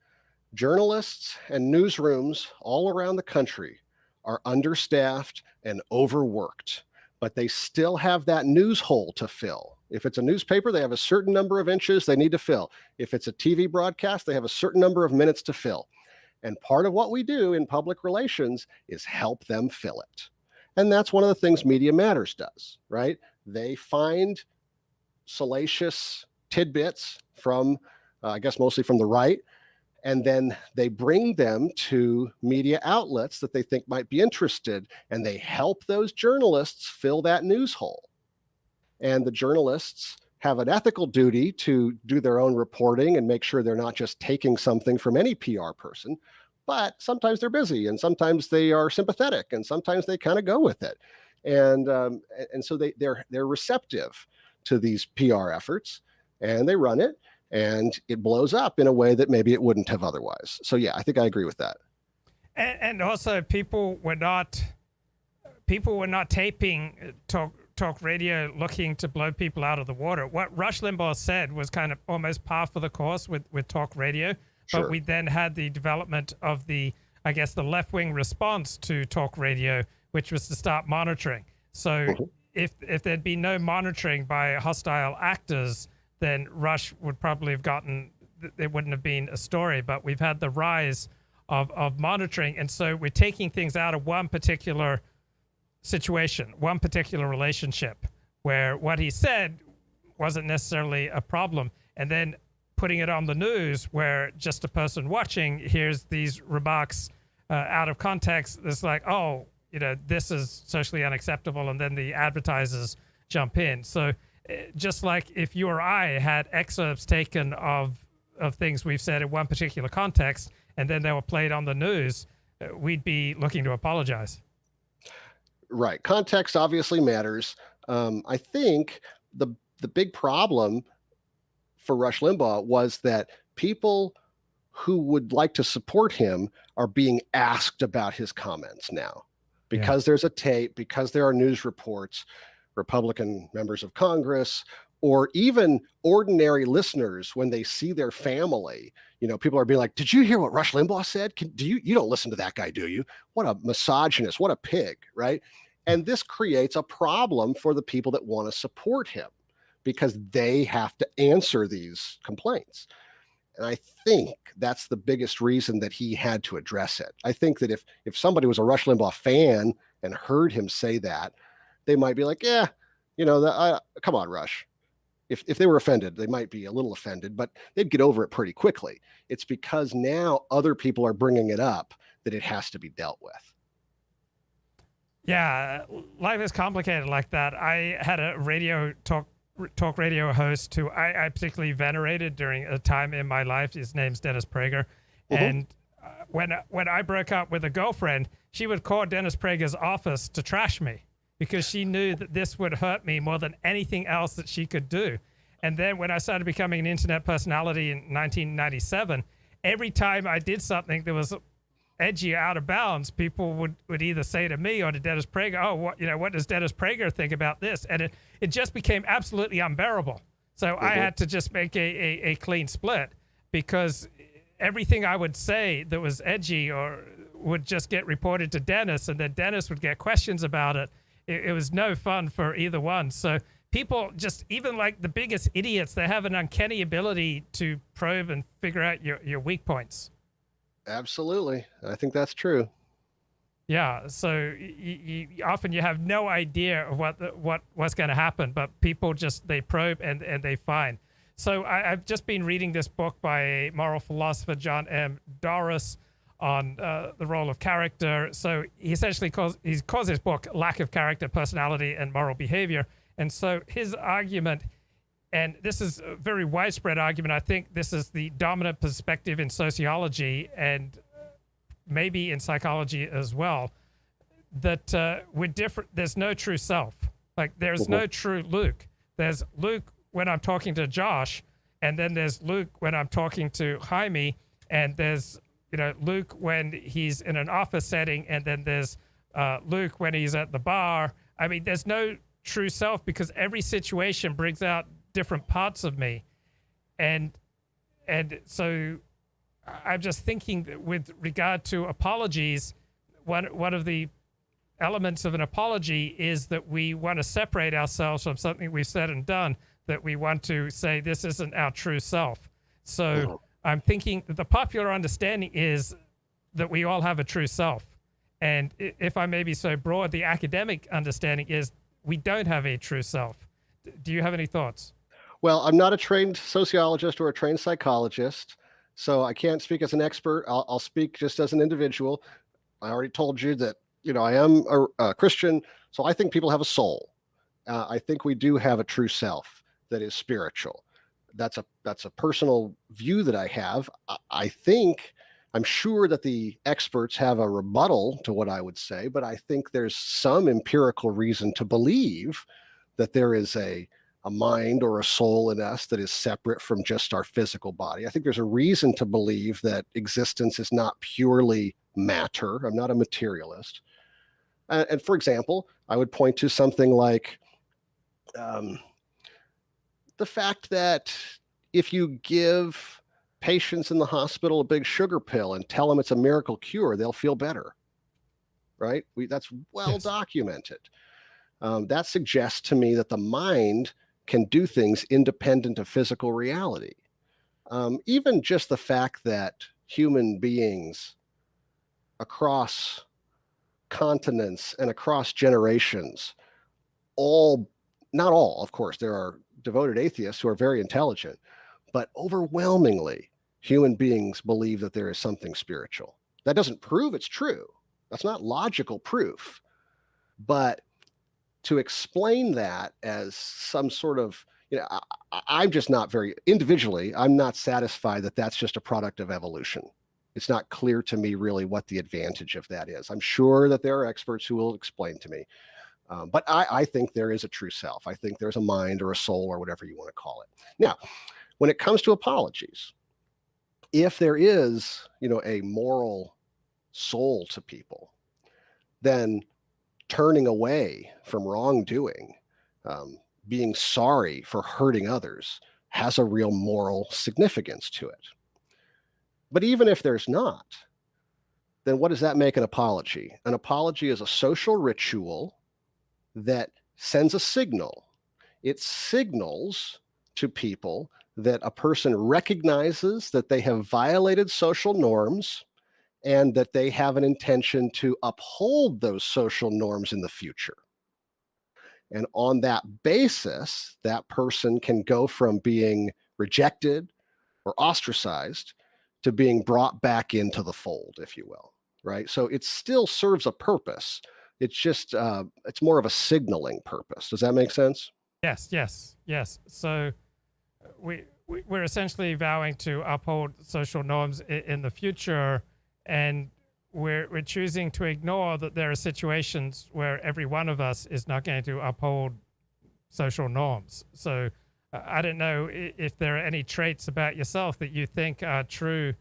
journalists and newsrooms all around the country are understaffed and overworked, but they still have that news hole to fill. If it's a newspaper, they have a certain number of inches they need to fill. If it's a TV broadcast, they have a certain number of minutes to fill. And part of what we do in public relations is help them fill it. And that's one of the things Media Matters does, right? They find salacious tidbits from, I guess, mostly from the right, and then they bring them to media outlets that they think might be interested, and they help those journalists fill that news hole. And the journalists have an ethical duty to do their own reporting and make sure they're not just taking something from any PR person, but sometimes they're busy, and sometimes they are sympathetic, and sometimes they kind of go with it. And so they're receptive to these PR efforts, and they run it, and it blows up in a way that maybe it wouldn't have otherwise. So yeah, I think I agree with that. And also people were not taping talk radio looking to blow people out of the water. What Rush Limbaugh said was kind of almost par for the course with talk radio. Sure. But we then had the development of the left-wing response to talk radio, which was to start monitoring. So if there'd been no monitoring by hostile actors, then Rush would probably have it wouldn't have been a story. But we've had the rise of monitoring. And so we're taking things out of one particular situation, one particular relationship, where what he said wasn't necessarily a problem. And then putting it on the news where just a person watching hears these remarks out of context. It's like, oh, this is socially unacceptable. And then the advertisers jump in. So just like if you or I had excerpts taken of things we've said in one particular context, and then they were played on the news, we'd be looking to apologize. Right. Context obviously matters. I think the big problem for Rush Limbaugh was that people who would like to support him are being asked about his comments now because there's a tape, because there are news reports, Republican members of Congress, or even ordinary listeners when they see their family, people are being like, did you hear what Rush Limbaugh said? You don't listen to that guy, do you? What a misogynist, what a pig, right? And this creates a problem for the people that want to support him, because they have to answer these complaints. And I think that's the biggest reason that he had to address it. I think that if somebody was a Rush Limbaugh fan and heard him say that, they might be like, yeah, come on, Rush. If they were offended, they might be a little offended, but they'd get over it pretty quickly. It's because now other people are bringing it up that it has to be dealt with. Yeah, life is complicated like that. I had a talk radio host who I particularly venerated during a time in my life. His name's Dennis Prager. And when I broke up with a girlfriend, she would call Dennis Prager's office to trash me because she knew that this would hurt me more than anything else that she could do. And then when I started becoming an internet personality in 1997, every time I did something that was edgy or out of bounds, people would either say to me or to Dennis Prager, oh, what does Dennis Prager think about this? And it just became absolutely unbearable. So I had to just make a clean split, because everything I would say that was edgy or would just get reported to Dennis, and then Dennis would get questions about it. It was no fun for either one. So people just, even like the biggest idiots, they have an uncanny ability to probe and figure out your weak points. Absolutely. I think that's true. Yeah, so often you have no idea of what's going to happen, but people just, they probe and they find. So I've just been reading this book by a moral philosopher, John M. Doris, on the role of character. So he essentially calls his book Lack of Character, Personality, and Moral Behavior. And so his argument, and this is a very widespread argument, I think this is the dominant perspective in sociology and maybe in psychology as well, that we're different. There's no true self. Like there's no true Luke. There's Luke when I'm talking to Josh, and then there's Luke when I'm talking to Jaime, and there's, you know, Luke when he's in an office setting, and then there's Luke when he's at the bar. I mean, there's no true self because every situation brings out different parts of me. And so I'm just thinking that with regard to apologies, one of the elements of an apology is that we want to separate ourselves from something we've said and done, that we want to say this isn't our true self. So I'm thinking that the popular understanding is that we all have a true self. And if I may be so broad, the academic understanding is we don't have a true self. Do you have any thoughts? Well, I'm not a trained sociologist or a trained psychologist, so I can't speak as an expert. I'll speak just as an individual. I already told you that, you know, I am a Christian, so I think people have a soul. I think we do have a true self that is spiritual. That's a personal view that I have. I'm sure that the experts have a rebuttal to what I would say, but I think there's some empirical reason to believe that there is a mind or a soul in us that is separate from just our physical body. I think there's a reason to believe that existence is not purely matter. I'm not a materialist. And for example, I would point to something like the fact that if you give patients in the hospital a big sugar pill and tell them it's a miracle cure, they'll feel better, right? That's well documented. That suggests to me that the mind can do things independent of physical reality. Even just the fact that human beings across continents and across generations, not all, of course, there are devoted atheists who are very intelligent, but overwhelmingly, human beings believe that there is something spiritual. That doesn't prove it's true. That's not logical proof. But to explain that as some sort of, you know, I'm just not individually, I'm not satisfied that that's just a product of evolution. It's not clear to me really what the advantage of that is. I'm sure that there are experts who will explain to me. But I think there is a true self. I think there's a mind or a soul or whatever you want to call it. Now, when it comes to apologies, if there is, you know, a moral soul to people, then turning away from wrongdoing, being sorry for hurting others, has a real moral significance to it. But even if there's not, then what does that make an apology? An apology is a social ritual that sends a signal. It signals to people that a person recognizes that they have violated social norms and that they have an intention to uphold those social norms in the future. And on that basis, that person can go from being rejected or ostracized to being brought back into the fold, if you will, right? So it still serves a purpose. It's just, it's more of a signaling purpose. Does that make sense? Yes. So we're essentially vowing to uphold social norms in the future, and we're choosing to ignore that there are situations where every one of us is not going to uphold social norms. So I don't know if there are any traits about yourself that you think are true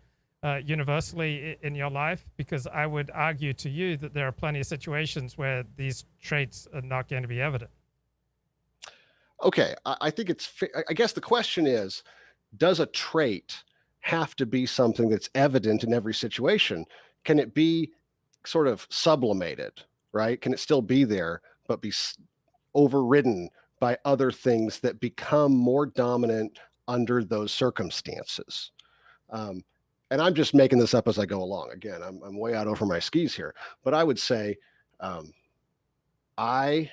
universally in your life, because I would argue to you that there are plenty of situations where these traits are not going to be evident. Okay, I think I guess the question is, does a trait have to be something that's evident in every situation? Can it be sort of sublimated, right? Can it still be there, but be overridden by other things that become more dominant under those circumstances. And I'm just making this up as I go along. Again, I'm way out over my skis here, but I would say I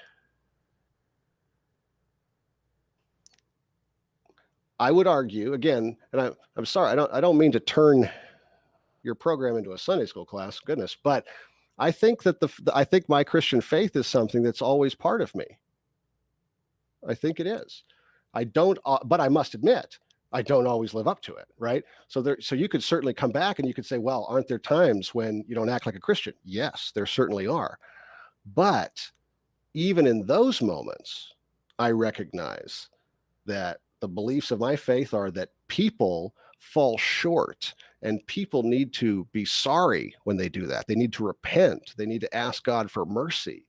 would argue again, and I'm sorry, I don't mean to turn your program into a Sunday school class, goodness, but I think that I think my Christian faith is something that's always part of me. I think it is. I don't, but I must admit, I don't always live up to it, right? So you could certainly come back and you could say, well, aren't there times when you don't act like a Christian? Yes, there certainly are. But even in those moments, I recognize that the beliefs of my faith are that people fall short and people need to be sorry when they do that. They need to repent. They need to ask God for mercy.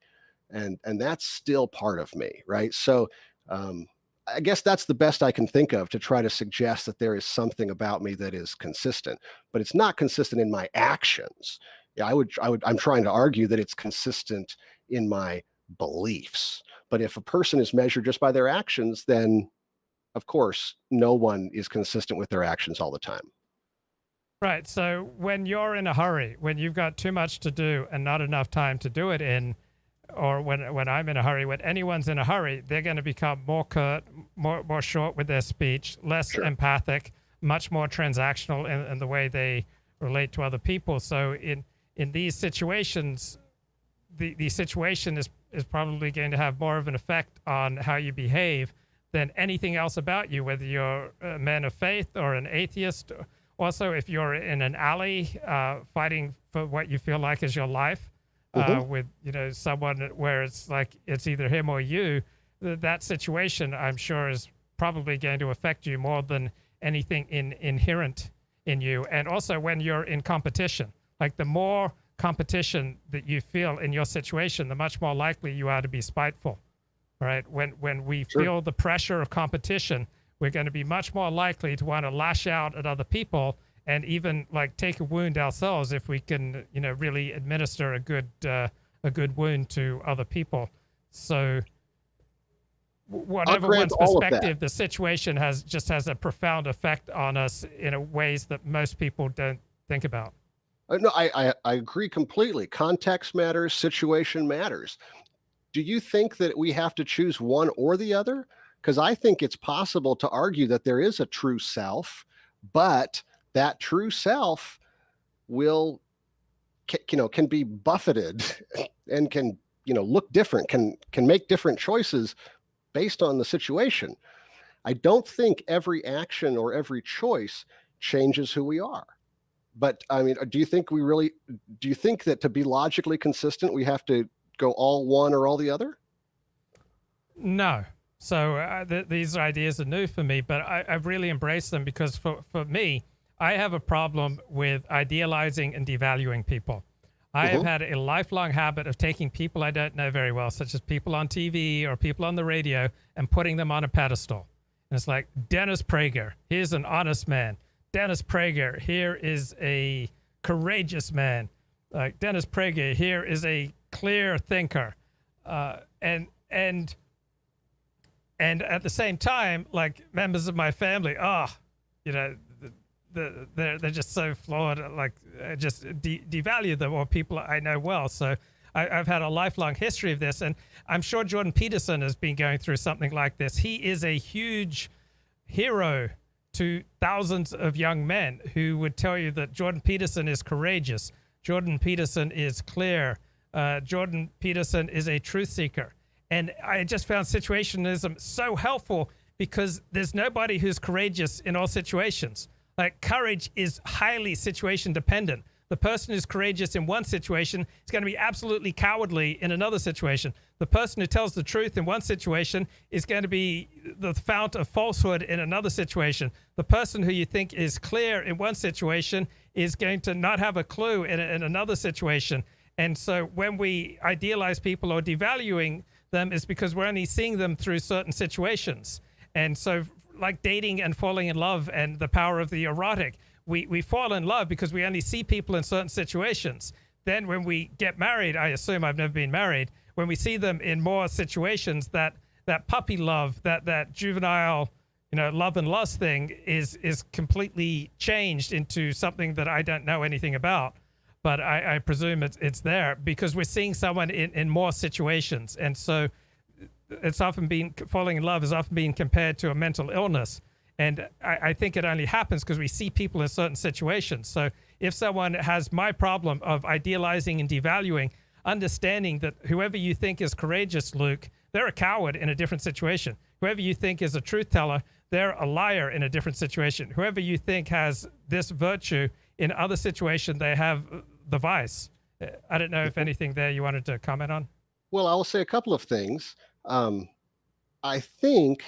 And that's still part of me, right? So I guess that's the best I can think of to try to suggest that there is something about me that is consistent, but it's not consistent in my actions. Yeah, I'm trying to argue that it's consistent in my beliefs. But if a person is measured just by their actions, then of course, no one is consistent with their actions all the time. Right. So when you're in a hurry, when you've got too much to do and not enough time to do it in, or when I'm in a hurry, when anyone's in a hurry, they're going to become more curt, more short with their speech, less empathic, much more transactional in the way they relate to other people. So in these situations, the situation is probably going to have more of an effect on how you behave than anything else about you, whether you're a man of faith or an atheist. Also, if you're in an alley fighting for what you feel like is your life, with someone where it's like it's either him or you, that situation I'm sure is probably going to affect you more than anything inherent in you. And also when you're in competition, like the more competition that you feel in your situation, the much more likely you are to be spiteful. Right? When we feel the pressure of competition, we're going to be much more likely to want to lash out at other people and even like take a wound ourselves if we can, really administer a good wound to other people. So whatever one's perspective, the situation has a profound effect on us in ways that most people don't think about. No, I agree completely. Context matters, situation matters. Do you think that we have to choose one or the other? Because I think it's possible to argue that there is a true self, but that true self can be buffeted and can look different, can make different choices based on the situation. I don't think every action or every choice changes who we are. But I mean, do you think that to be logically consistent, we have to go all one or all the other? No. So these ideas are new for me, but I've really embraced them because for me, I have a problem with idealizing and devaluing people. I have had a lifelong habit of taking people I don't know very well, such as people on TV or people on the radio, and putting them on a pedestal. And it's like, Dennis Prager, here's an honest man. Dennis Prager, here is a courageous man. Dennis Prager, here is a clear thinker. And at the same time, like members of my family, they're just so flawed, like I just devalue them, or people I know well. So I've had a lifelong history of this, and I'm sure Jordan Peterson has been going through something like this. He is a huge hero to thousands of young men who would tell you that Jordan Peterson is courageous, Jordan Peterson is clear, Jordan Peterson is a truth seeker. And I just found situationism so helpful because there's nobody who's courageous in all situations. Like, courage is highly situation dependent. The person who's courageous in one situation is going to be absolutely cowardly in another situation. The person who tells the truth in one situation is going to be the fount of falsehood in another situation. The person who you think is clear in one situation is going to not have a clue in another situation. And so when we idealize people or devaluing them, is because we're only seeing them through certain situations. And so like dating and falling in love and the power of the erotic, we fall in love because we only see people in certain situations. Then when we get married, I assume I've never been married, when we see them in more situations that that puppy love, that juvenile, love and lust thing is completely changed into something that I don't know anything about. But I presume it's there because we're seeing someone in more situations. And so it's often falling in love is often being compared to a mental illness. And I think it only happens because we see people in certain situations. So if someone has my problem of idealizing and devaluing, understanding that whoever you think is courageous, Luke, they're a coward in a different situation. Whoever you think is a truth teller, they're a liar in a different situation. Whoever you think has this virtue, in other situation, they have the vice. I don't know if anything there you wanted to comment on. Well, I'll say a couple of things. I think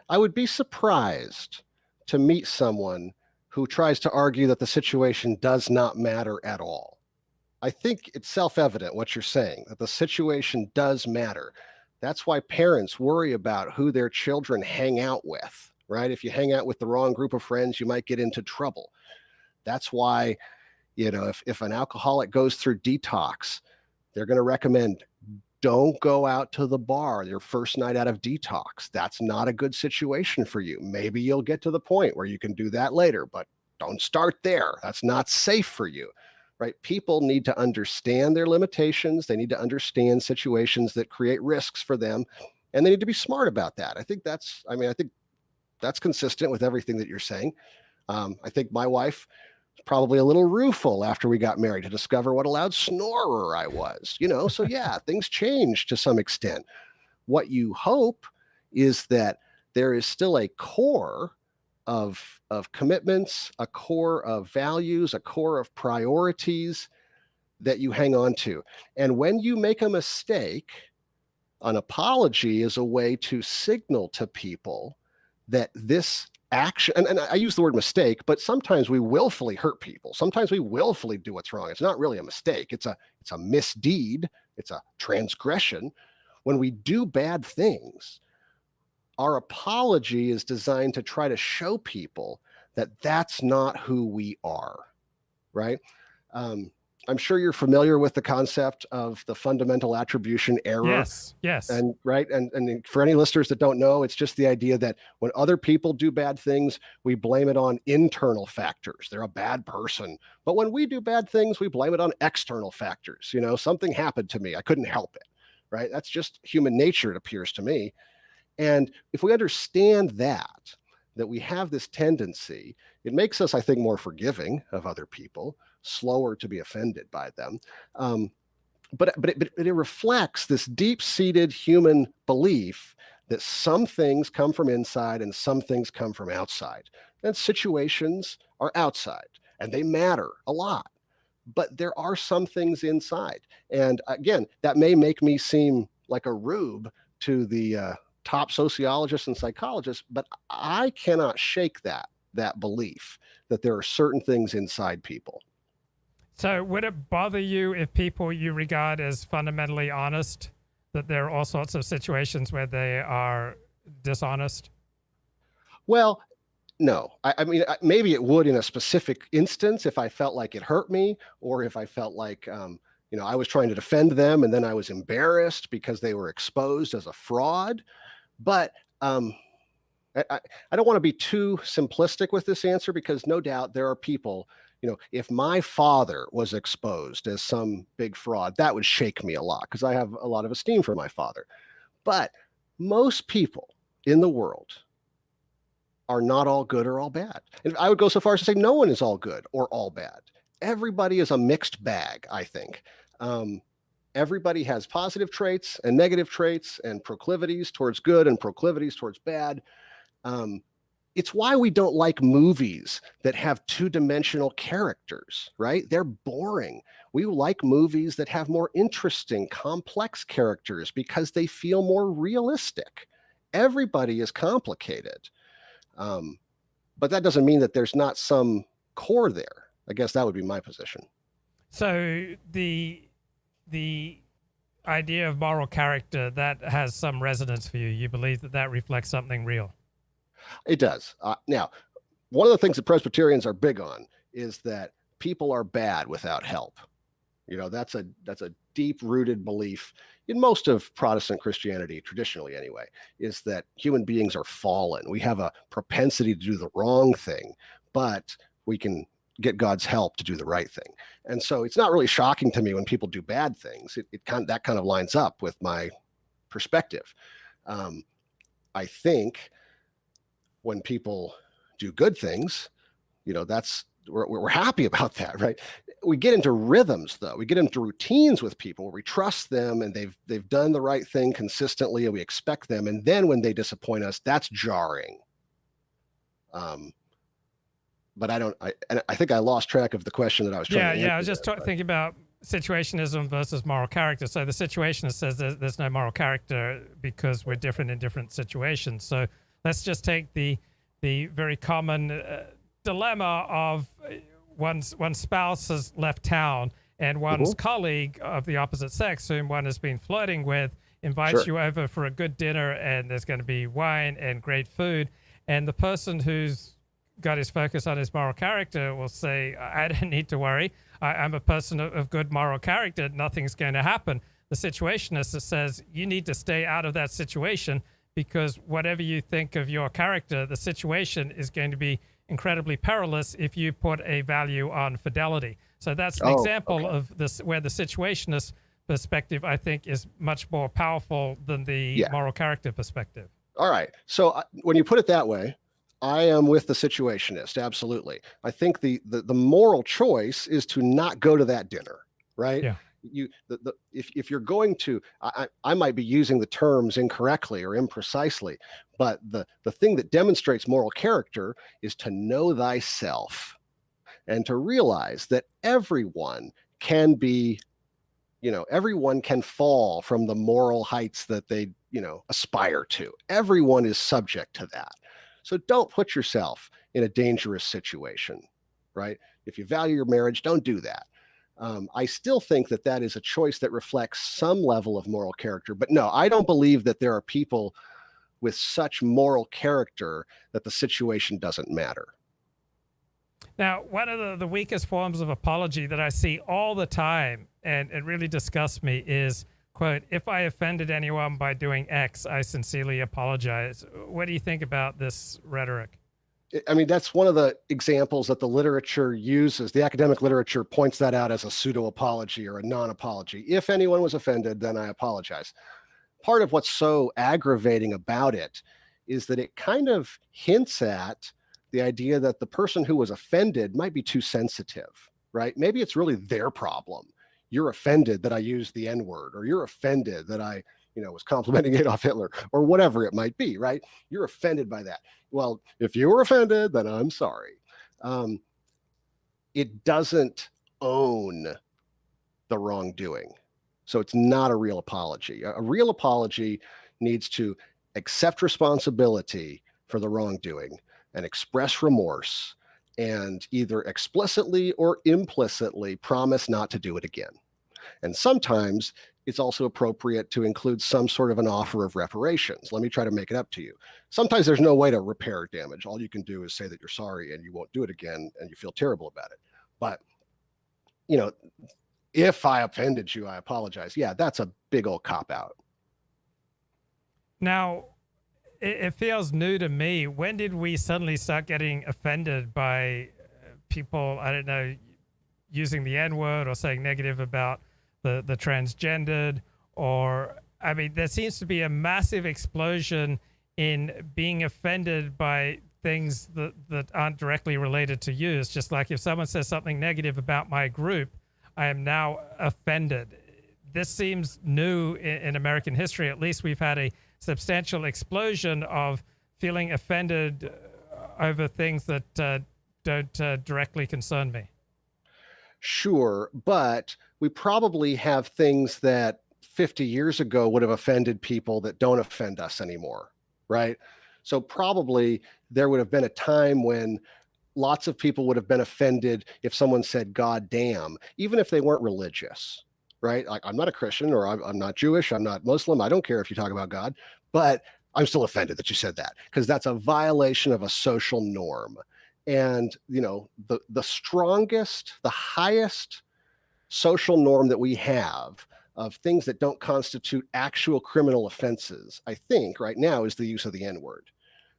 I would be surprised to meet someone who tries to argue that the situation does not matter at all. I think it's self-evident what you're saying, that the situation does matter. That's why parents worry about who their children hang out with, right? If you hang out with the wrong group of friends, you might get into trouble. That's why, if an alcoholic goes through detox, they're going to recommend don't go out to the bar your first night out of detox. That's not a good situation for you. Maybe you'll get to the point where you can do that later, but don't start there. That's not safe for you, right? People need to understand their limitations. They need to understand situations that create risks for them, and they need to be smart about that. I think that's consistent with everything that you're saying. I think my wife probably a little rueful after we got married to discover what a loud snorer I was, so yeah, things changed to some extent. What you hope is that there is still a core of commitments, a core of values, a core of priorities that you hang on to. And when you make a mistake, an apology is a way to signal to people that this action, and I use the word mistake, but sometimes we willfully hurt people. Sometimes we willfully do what's wrong. It's not really a mistake. It's a misdeed. It's a transgression. When we do bad things, our apology is designed to try to show people that that's not who we are, right? I'm sure you're familiar with the concept of the fundamental attribution error. Yes. And right. And for any listeners that don't know, it's just the idea that when other people do bad things, we blame it on internal factors. They're a bad person. But when we do bad things, we blame it on external factors. Something happened to me. I couldn't help it. Right. That's just human nature, it appears to me. And if we understand that we have this tendency, it makes us, I think, more forgiving of other people, slower to be offended by them. But it reflects this deep-seated human belief that some things come from inside and some things come from outside. And situations are outside, and they matter a lot. But there are some things inside. And again, that may make me seem like a rube to the top sociologists and psychologists, but I cannot shake that belief that there are certain things inside people. So would it bother you if people you regard as fundamentally honest, that there are all sorts of situations where they are dishonest? Well, no. I mean, maybe it would in a specific instance if I felt like it hurt me, or if I felt like, I was trying to defend them and then I was embarrassed because they were exposed as a fraud. But I don't want to be too simplistic with this answer, because no doubt there are people, if my father was exposed as some big fraud, that would shake me a lot, because I have a lot of esteem for my father. But most people in the world are not all good or all bad. And I would go so far as to say no one is all good or all bad. Everybody is a mixed bag, I think. Everybody has positive traits and negative traits and proclivities towards good and proclivities towards bad. It's why we don't like movies that have two-dimensional characters, right? They're boring. We like movies that have more interesting, complex characters because they feel more realistic. Everybody is complicated. But that doesn't mean that there's not some core there. I guess that would be my position. So the idea of moral character, that has some resonance for you. You believe that reflects something real. It does. Now, one of the things that Presbyterians are big on is that people are bad without help. That's a deep-rooted belief in most of Protestant Christianity, traditionally anyway, is that human beings are fallen. We have a propensity to do the wrong thing, but we can get God's help to do the right thing. And so it's not really shocking to me when people do bad things. That kind of lines up with my perspective. I think when people do good things, we're happy about that, right? We get into rhythms, though. We get into routines with people where we trust them and they've done the right thing consistently, and we expect them. And then when they disappoint us, that's jarring. But I think I lost track of the question that I was trying to answer. Yeah, I was just thinking about situationism versus moral character. So the situationist says there's no moral character because we're different in different situations. So let's just take the very common dilemma of one's spouse has left town and one's colleague of the opposite sex, whom one has been flirting with, invites you over for a good dinner, and there's going to be wine and great food. And the person who's got his focus on his moral character will say, I don't need to worry. I'm a person of good moral character. Nothing's going to happen. The situationist says, you need to stay out of that situation, because whatever you think of your character, the situation is going to be incredibly perilous if you put a value on fidelity. So that's an example of this, where the situationist perspective, I think, is much more powerful than the moral character perspective. All right. So when you put it that way, I am with the situationist. Absolutely. I think the moral choice is to not go to that dinner, right? Yeah. If you're going to, I might be using the terms incorrectly or imprecisely, but the thing that demonstrates moral character is to know thyself and to realize that everyone can be, everyone can fall from the moral heights that they, aspire to. Everyone is subject to that. So don't put yourself in a dangerous situation, right? If you value your marriage, don't do that. I still think that is a choice that reflects some level of moral character. But no, I don't believe that there are people with such moral character that the situation doesn't matter. Now, one of the weakest forms of apology that I see all the time, and it really disgusts me, is, quote, if I offended anyone by doing X, I sincerely apologize. What do you think about this rhetoric? I mean, that's one of the examples that the literature uses. The academic literature points that out as a pseudo-apology or a non-apology. If anyone was offended, then I apologize. Part of what's so aggravating about it is that it kind of hints at the idea that the person who was offended might be too sensitive, right? Maybe it's really their problem. You're offended that I used the N-word, or you're offended that I was complimenting Adolf Hitler, or whatever it might be, right? You're offended by that. Well, if you were offended, then I'm sorry. It doesn't own the wrongdoing. So it's not a real apology. A real apology needs to accept responsibility for the wrongdoing and express remorse, and either explicitly or implicitly promise not to do it again. And sometimes it's also appropriate to include some sort of an offer of reparations. Let me try to make it up to you. Sometimes there's no way to repair damage. All you can do is say that you're sorry and you won't do it again, and you feel terrible about it. But, if I offended you, I apologize. Yeah, that's a big old cop-out. Now, it feels new to me. When did we suddenly start getting offended by people, I don't know, using the N-word or saying negative about the transgendered? Or, I mean, there seems to be a massive explosion in being offended by things that aren't directly related to you. It's just like if someone says something negative about my group, I am now offended. This seems new in American history. At least we've had a substantial explosion of feeling offended over things that don't directly concern me. Sure, but we probably have things that 50 years ago would have offended people that don't offend us anymore, right? So probably there would have been a time when lots of people would have been offended if someone said "God damn," even if they weren't religious, right? Like, I'm not a Christian, or I'm not Jewish, I'm not Muslim, I don't care if you talk about God, but I'm still offended that you said that, because that's a violation of a social norm. And, the strongest, the highest social norm that we have of things that don't constitute actual criminal offenses, I think right now, is the use of the N-word,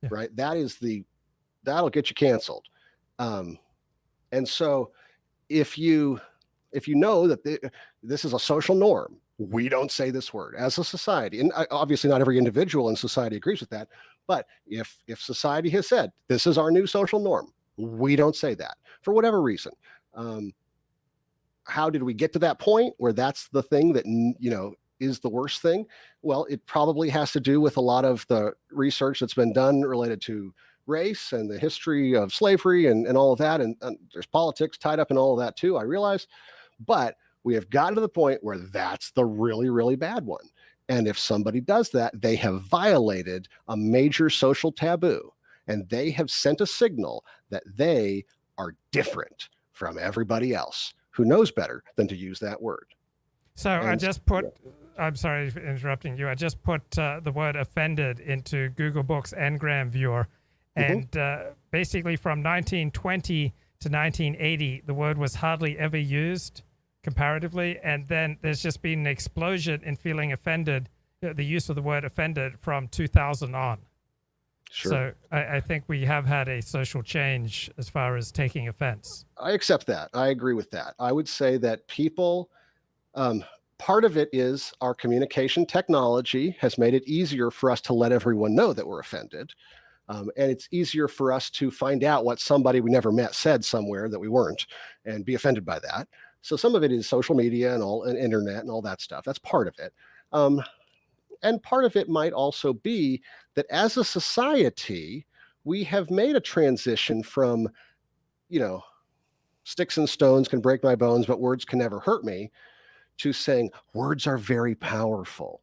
right? That'll get you canceled. And so if you know that this is a social norm, we don't say this word as a society, and obviously not every individual in society agrees with that, but if society has said this is our new social norm, we don't say that for whatever reason. How did we get to that point where that's the thing that is the worst thing? Well, it probably has to do with a lot of the research that's been done related to race and the history of slavery and all of that, and there's politics tied up in all of that too, I realize. But we have gotten to the point where that's the really, really bad one. And if somebody does that, they have violated a major social taboo, and they have sent a signal that they are different from everybody else who knows better than to use that word. So I just put, I'm sorry for interrupting you, I just put the word offended into Google Books NGram viewer, and basically from 1920 to 1980, the word was hardly ever used comparatively, and then there's just been an explosion in feeling offended, the use of the word offended from 2000 on. Sure. So I think we have had a social change as far as taking offense. I accept that. I agree with that. I would say that people, part of it is our communication technology has made it easier for us to let everyone know that we're offended. And it's easier for us to find out what somebody we never met said somewhere that we weren't and be offended by that. So some of it is social media and internet and all that stuff. That's part of it. And part of it might also be that as a society, we have made a transition from, sticks and stones can break my bones, but words can never hurt me, to saying words are very powerful.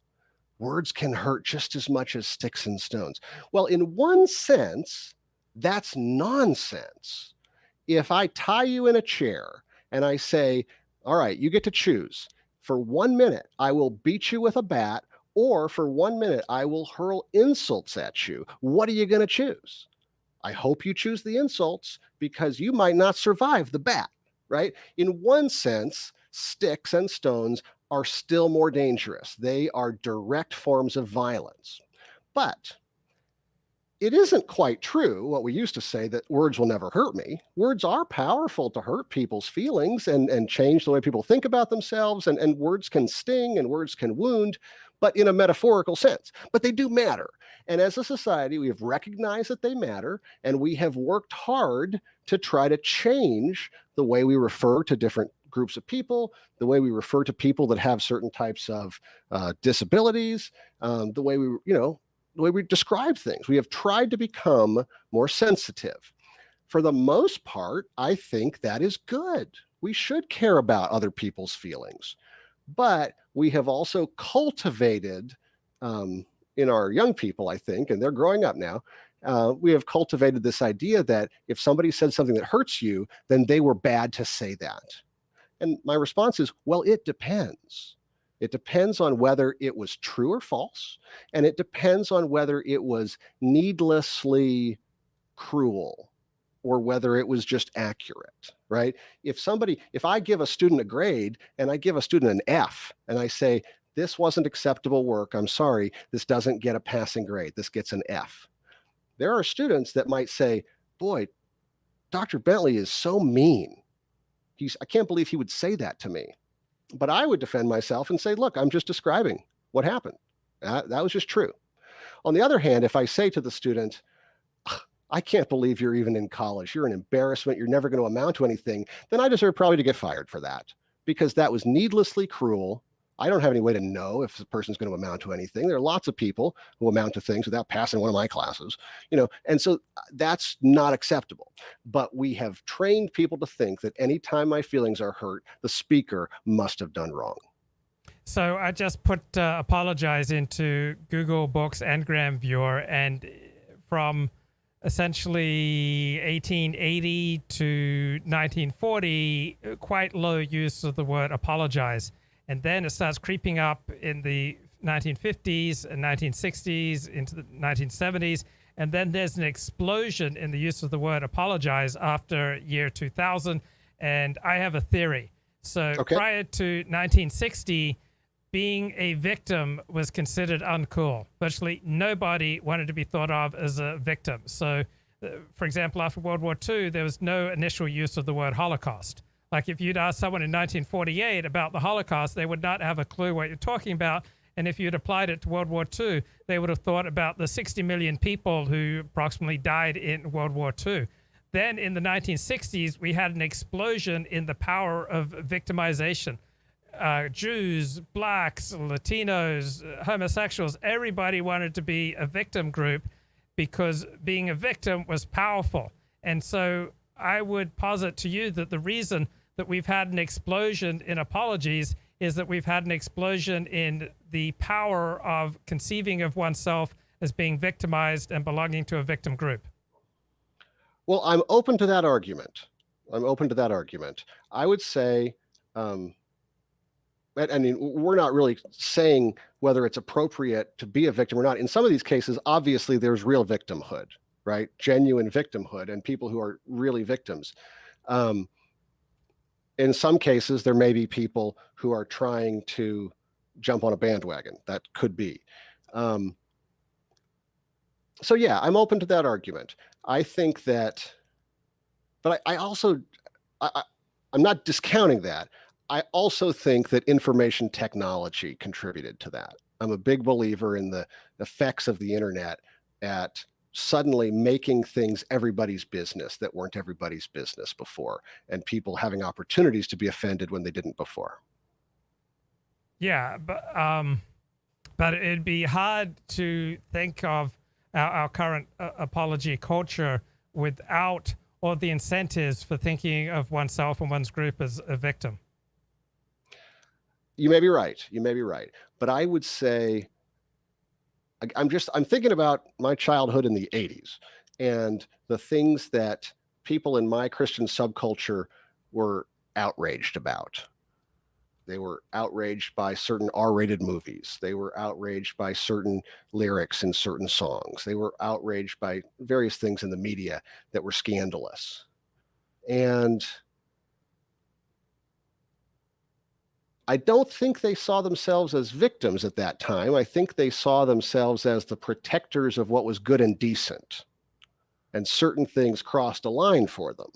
Words can hurt just as much as sticks and stones. Well, in one sense, that's nonsense. If I tie you in a chair and I say, all right, you get to choose. For 1 minute, I will beat you with a bat, or for 1 minute, I will hurl insults at you. What are you going to choose? I hope you choose the insults because you might not survive the bat, right? In one sense, sticks and stones are still more dangerous. They are direct forms of violence. But it isn't quite true what we used to say, that words will never hurt me. Words are powerful to hurt people's feelings and change the way people think about themselves. And words can sting and words can wound, but in a metaphorical sense. But they do matter. And as a society, we have recognized that they matter, and we have worked hard to try to change the way we refer to different groups of people, the way we refer to people that have certain types of disabilities, the way we describe things. We have tried to become more sensitive. For the most part, I think that is good. We should care about other people's feelings. But we have also cultivated, in our young people, I think, and they're growing up now, we have cultivated this idea that if somebody said something that hurts you, then they were bad to say that. And my response is, well, it depends. It depends on whether it was true or false, and it depends on whether it was needlessly cruel or whether it was just accurate, right? If I give a student a grade and I give a student an F and I say, this wasn't acceptable work, I'm sorry, this doesn't get a passing grade, this gets an F. There are students that might say, boy, Dr. Bentley is so mean. I can't believe he would say that to me. But I would defend myself and say, look, I'm just describing what happened. That was just true. On the other hand, if I say to the student, I can't believe you're even in college, you're an embarrassment, you're never going to amount to anything, then I deserve probably to get fired for that, because that was needlessly cruel. I don't have any way to know if the person's going to amount to anything. There are lots of people who amount to things without passing one of my classes, and so that's not acceptable. But we have trained people to think that anytime my feelings are hurt, the speaker must have done wrong. So I just put apologize into Google Books NGram viewer, and from essentially 1880 to 1940, quite low use of the word apologize. And then it starts creeping up in the 1950s and 1960s into the 1970s. And then there's an explosion in the use of the word apologize after year 2000. And I have a theory. So prior to 1960, being a victim was considered uncool. Virtually nobody wanted to be thought of as a victim. So, for example, after World War II, there was no initial use of the word Holocaust. Like if you'd asked someone in 1948 about the Holocaust, they would not have a clue what you're talking about. And if you'd applied it to World War II, they would have thought about the 60 million people who approximately died in World War II. Then in the 1960s, we had an explosion in the power of victimization. Jews, blacks, Latinos, homosexuals, everybody wanted to be a victim group because being a victim was powerful. And so I would posit to you that the reason that we've had an explosion in apologies is that we've had an explosion in the power of conceiving of oneself as being victimized and belonging to a victim group. Well, I'm open to that argument. I would say, I mean, we're not really saying whether it's appropriate to be a victim or not. In some of these cases, obviously, there's real victimhood, right? Genuine victimhood and people who are really victims. In some cases, there may be people who are trying to jump on a bandwagon. That could be. So yeah, I'm open to that argument. I think that, but I also, I'm not discounting that. I also think that information technology contributed to that. I'm a big believer in the effects of the internet at suddenly making things everybody's business that weren't everybody's business before, and people having opportunities to be offended when they didn't before. Yeah, but it'd be hard to think of our current apology culture without all the incentives for thinking of oneself and one's group as a victim. You may be right. But I would say, I'm thinking about my childhood in the 80s and the things that people in my Christian subculture were outraged about. They were outraged by certain R-rated movies. They were outraged by certain lyrics in certain songs. They were outraged by various things in the media that were scandalous. And I don't think they saw themselves as victims at that time. I think they saw themselves as the protectors of what was good and decent. And certain things crossed a line for them.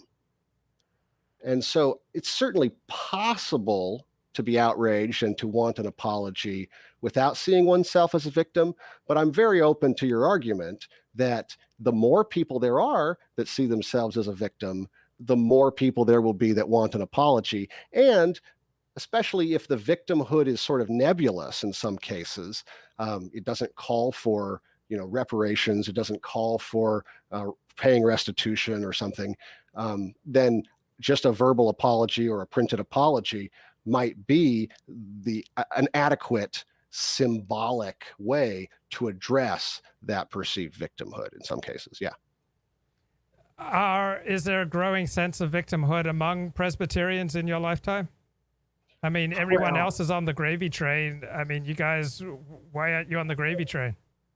And so it's certainly possible to be outraged and to want an apology without seeing oneself as a victim. But I'm very open to your argument that the more people there are that see themselves as a victim, the more people there will be that want an apology. And especially if the victimhood is sort of nebulous in some cases, it doesn't call for, reparations, it doesn't call for paying restitution or something, then just a verbal apology or a printed apology might be an adequate symbolic way to address that perceived victimhood in some cases. Yeah. Is there a growing sense of victimhood among Presbyterians in your lifetime? I mean, everyone else is on the gravy train. I mean, you guys, why aren't you on the gravy train?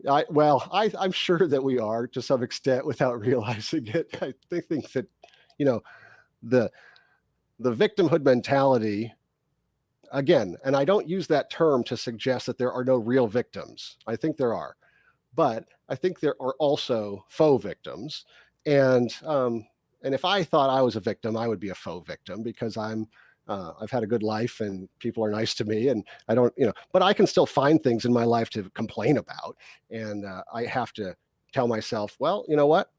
I'm sure that we are to some extent without realizing it. I think that, the victimhood mentality, again, and I don't use that term to suggest that there are no real victims. I think there are, but I think there are also faux victims. And if I thought I was a victim, I would be a faux victim because I've had a good life and people are nice to me, and I don't, but I can still find things in my life to complain about. And I have to tell myself, well, you know what?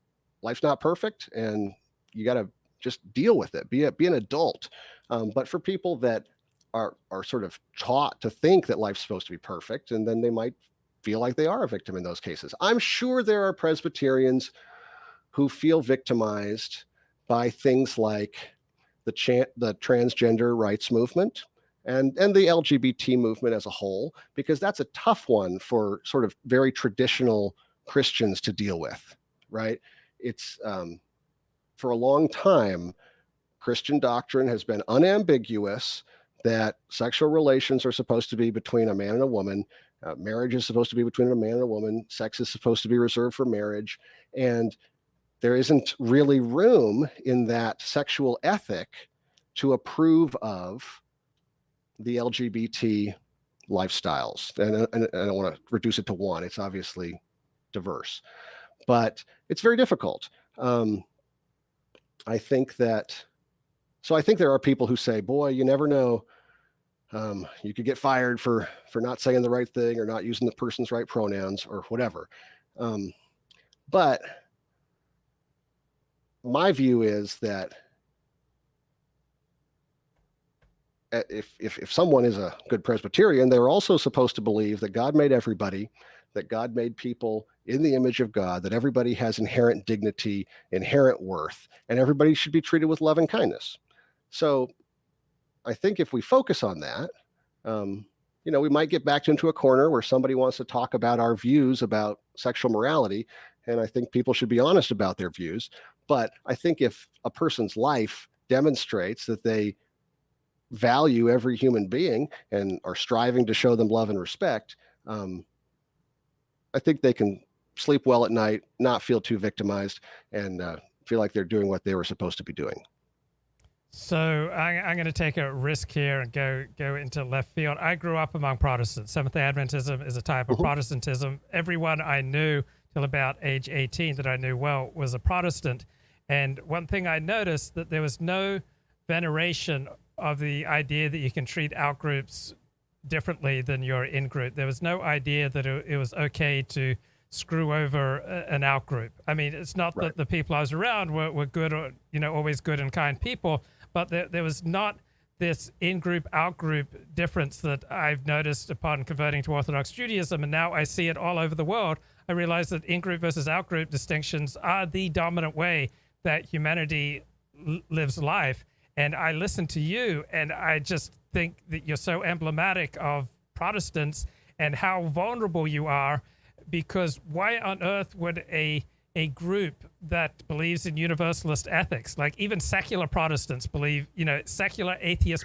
Life's not perfect and you got to just deal with it, be an adult. But for people that are sort of taught to think that life's supposed to be perfect, and then they might feel like they are a victim in those cases. I'm sure there are Presbyterians who feel victimized by things like the transgender rights movement and the LGBT movement as a whole, because that's a tough one for sort of very traditional Christians to deal with, right? It's for a long time, Christian doctrine has been unambiguous that sexual relations are supposed to be between a man and a woman. Marriage is supposed to be between a man and a woman. Sex is supposed to be reserved for marriage. And there isn't really room in that sexual ethic to approve of the LGBT lifestyles. And I don't want to reduce it to one. It's obviously diverse, but it's very difficult. I think there are people who say, boy, you never know. You could get fired for not saying the right thing or not using the person's right pronouns or whatever. But my view is that if someone is a good Presbyterian, they're also supposed to believe that God made everybody, that God made people in the image of God, that everybody has inherent dignity, inherent worth, and everybody should be treated with love and kindness. So I think if we focus on that, we might get backed into a corner where somebody wants to talk about our views about sexual morality. And I think people should be honest about their views. But I think if a person's life demonstrates that they value every human being and are striving to show them love and respect, I think they can sleep well at night, not feel too victimized, and feel like they're doing what they were supposed to be doing. So I'm going to take a risk here and go into left field. I grew up among Protestants. Seventh-day Adventism is a type of Protestantism. Everyone I knew till about age 18 that I knew well was a Protestant. And one thing I noticed, that there was no veneration of the idea that you can treat outgroups differently than your in-group. There was no idea that it was okay to screw over an outgroup. I mean, it's not that the people I was around were good or, always good and kind people, but there was not this in-group, out-group difference that I've noticed upon converting to Orthodox Judaism, and now I see it all over the world. I realize that in-group versus out-group distinctions are the dominant way that humanity lives life. And I listen to you, and I just think that you're so emblematic of Protestants and how vulnerable you are, because why on earth would a group that believes in universalist ethics, like even secular Protestants believe, secular atheist,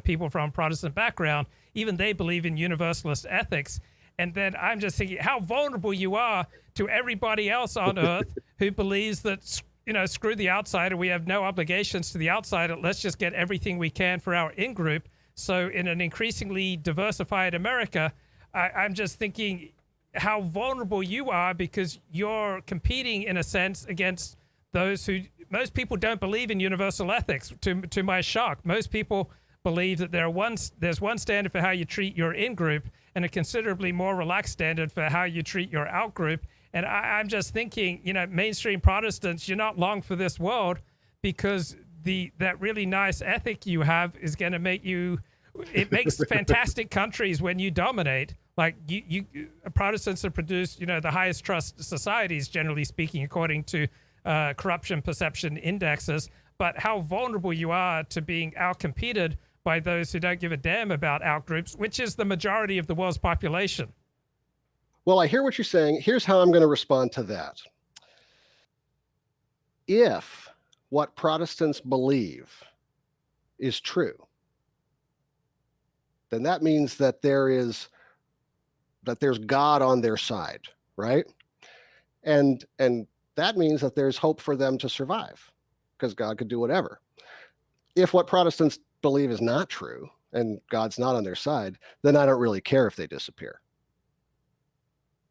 people from Protestant background, even they believe in universalist ethics. And then I'm just thinking how vulnerable you are to everybody else on earth who believes that, screw the outsider. We have no obligations to the outsider. Let's just get everything we can for our in-group. So in an increasingly diversified America, I'm just thinking how vulnerable you are, because you're competing in a sense against those who, most people don't believe in universal ethics, to my shock. Most people believe that there's one standard for how you treat your in-group and a considerably more relaxed standard for how you treat your out-group. And I'm just thinking, mainstream Protestants, you're not long for this world, because that really nice ethic you have is going to make you, it makes fantastic countries when you dominate. Like you Protestants have produced, the highest trust societies, generally speaking, according to corruption perception indexes. But how vulnerable you are to being outcompeted by those who don't give a damn about outgroups, which is the majority of the world's population. Well, I hear what you're saying. Here's how I'm going to respond to that. If what Protestants believe is true, then that means that there's God on their side, right? And that means that there's hope for them to survive, because God could do whatever. If what Protestants believe is not true and God's not on their side, then I don't really care if they disappear.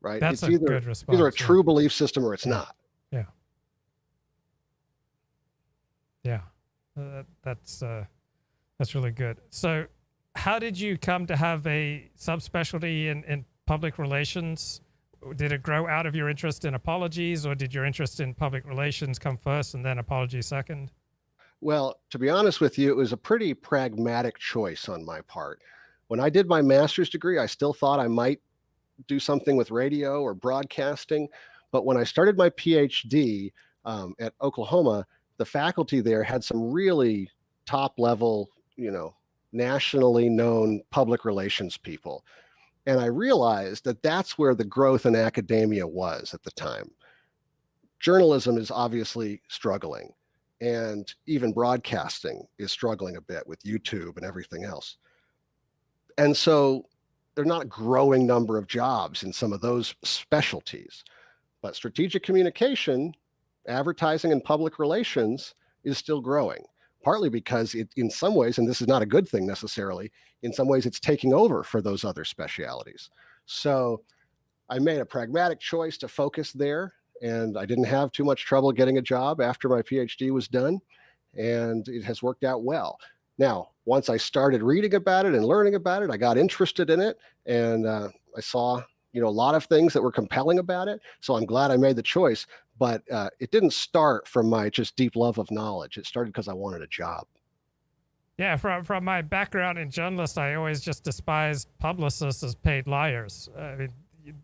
Right? That's it's good response. Either a true belief system or it's not. Yeah. Yeah. That's really good. So how did you come to have a subspecialty in public relations? Did it grow out of your interest in apologies, or did your interest in public relations come first and then apology second? Well, to be honest with you, it was a pretty pragmatic choice on my part. When I did my master's degree, I still thought I might do something with radio or broadcasting. But when I started my PhD at Oklahoma, the faculty there had some really top level, nationally known public relations people. And I realized that that's where the growth in academia was at the time. Journalism is obviously struggling, and even broadcasting is struggling a bit with YouTube and everything else. And so there's not a growing number of jobs in some of those specialties, but strategic communication, advertising, and public relations is still growing. partly because in some ways, and this is not a good thing necessarily, in some ways it's taking over for those other specialities. So I made a pragmatic choice to focus there, and I didn't have too much trouble getting a job after my PhD was done, and it has worked out well. Now, once I started reading about it and learning about it, I got interested in it, and I saw a lot of things that were compelling about it. So I'm glad I made the choice, but it didn't start from my just deep love of knowledge. It started because I wanted a job. Yeah, from my background in journalists, I always just despised publicists as paid liars. I mean,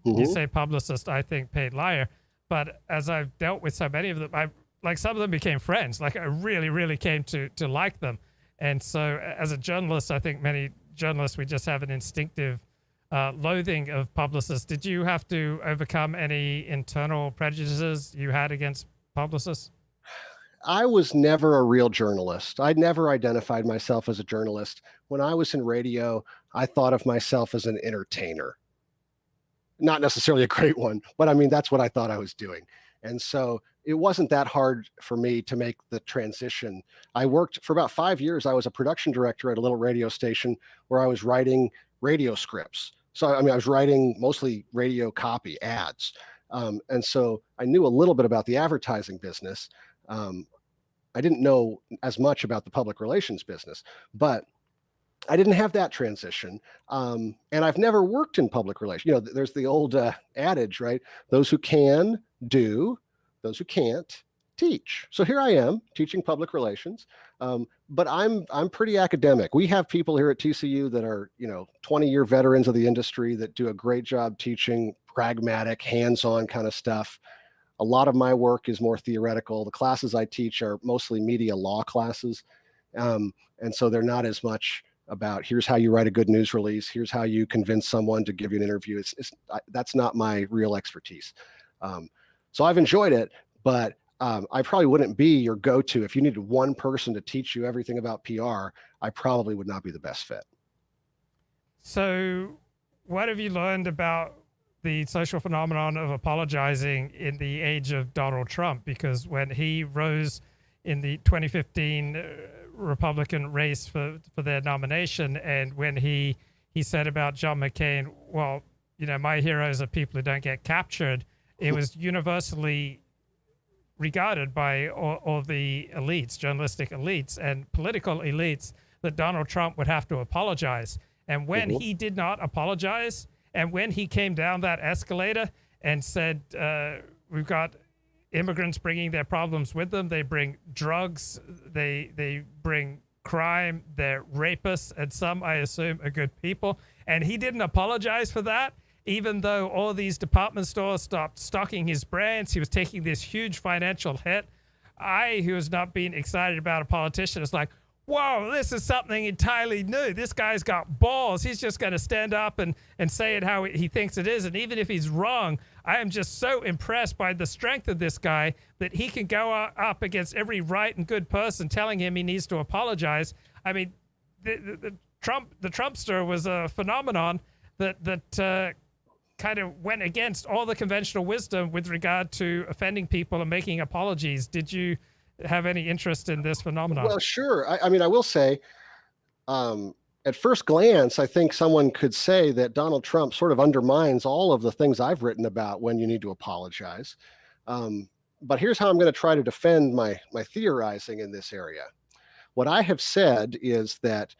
you say publicist, I think paid liar, but as I've dealt with so many of them, some of them became friends. Like I really, really came to like them. And so as a journalist, I think many journalists, we just have an instinctive loathing of publicists. Did you have to overcome any internal prejudices you had against publicists? I was never a real journalist. I never identified myself as a journalist. When I was in radio, I thought of myself as an entertainer. Not necessarily a great one, but I mean, that's what I thought I was doing. And so it wasn't that hard for me to make the transition. I worked for about 5 years. I was a production director at a little radio station where I was writing radio scripts. So, I mean, I was writing mostly radio copy ads. And so I knew a little bit about the advertising business. I didn't know as much about the public relations business, but I didn't have that transition. And I've never worked in public relations. There's the old adage, right? Those who can do, those who can't teach. So here I am teaching public relations, but I'm pretty academic. We have people here at TCU that are 20-year veterans of the industry that do a great job teaching pragmatic, hands-on kind of stuff. A lot of my work is more theoretical. The classes I teach are mostly media law classes, and so they're not as much about here's how you write a good news release, here's how you convince someone to give you an interview. That's not my real expertise. So I've enjoyed it, but I probably wouldn't be your go-to. If you needed one person to teach you everything about PR, I probably would not be the best fit. So what have you learned about the social phenomenon of apologizing in the age of Donald Trump? Because when he rose in the 2015 Republican race for their nomination, and when he said about John McCain, well, my heroes are people who don't get captured, it was universally regarded by all the elites, journalistic elites and political elites, that Donald Trump would have to apologize. And when he did not apologize, and when he came down that escalator and said, we've got immigrants bringing their problems with them, they bring drugs, they bring crime, they're rapists, and some, I assume, are good people. And he didn't apologize for that, even though all these department stores stopped stocking his brands. He was taking this huge financial hit. I, who has not been excited about a politician, is like, whoa, this is something entirely new. This guy's got balls. He's just going to stand up and say it how he thinks it is. And even if he's wrong, I am just so impressed by the strength of this guy that he can go up against every right and good person telling him he needs to apologize. I mean, the Trumpster was a phenomenon that kind of went against all the conventional wisdom with regard to offending people and making apologies. Did you have any interest in this phenomenon? Well, sure. I mean, I will say, at first glance, I think someone could say that Donald Trump sort of undermines all of the things I've written about when you need to apologize. But here's how I'm going to try to defend my theorizing in this area. What I have said is that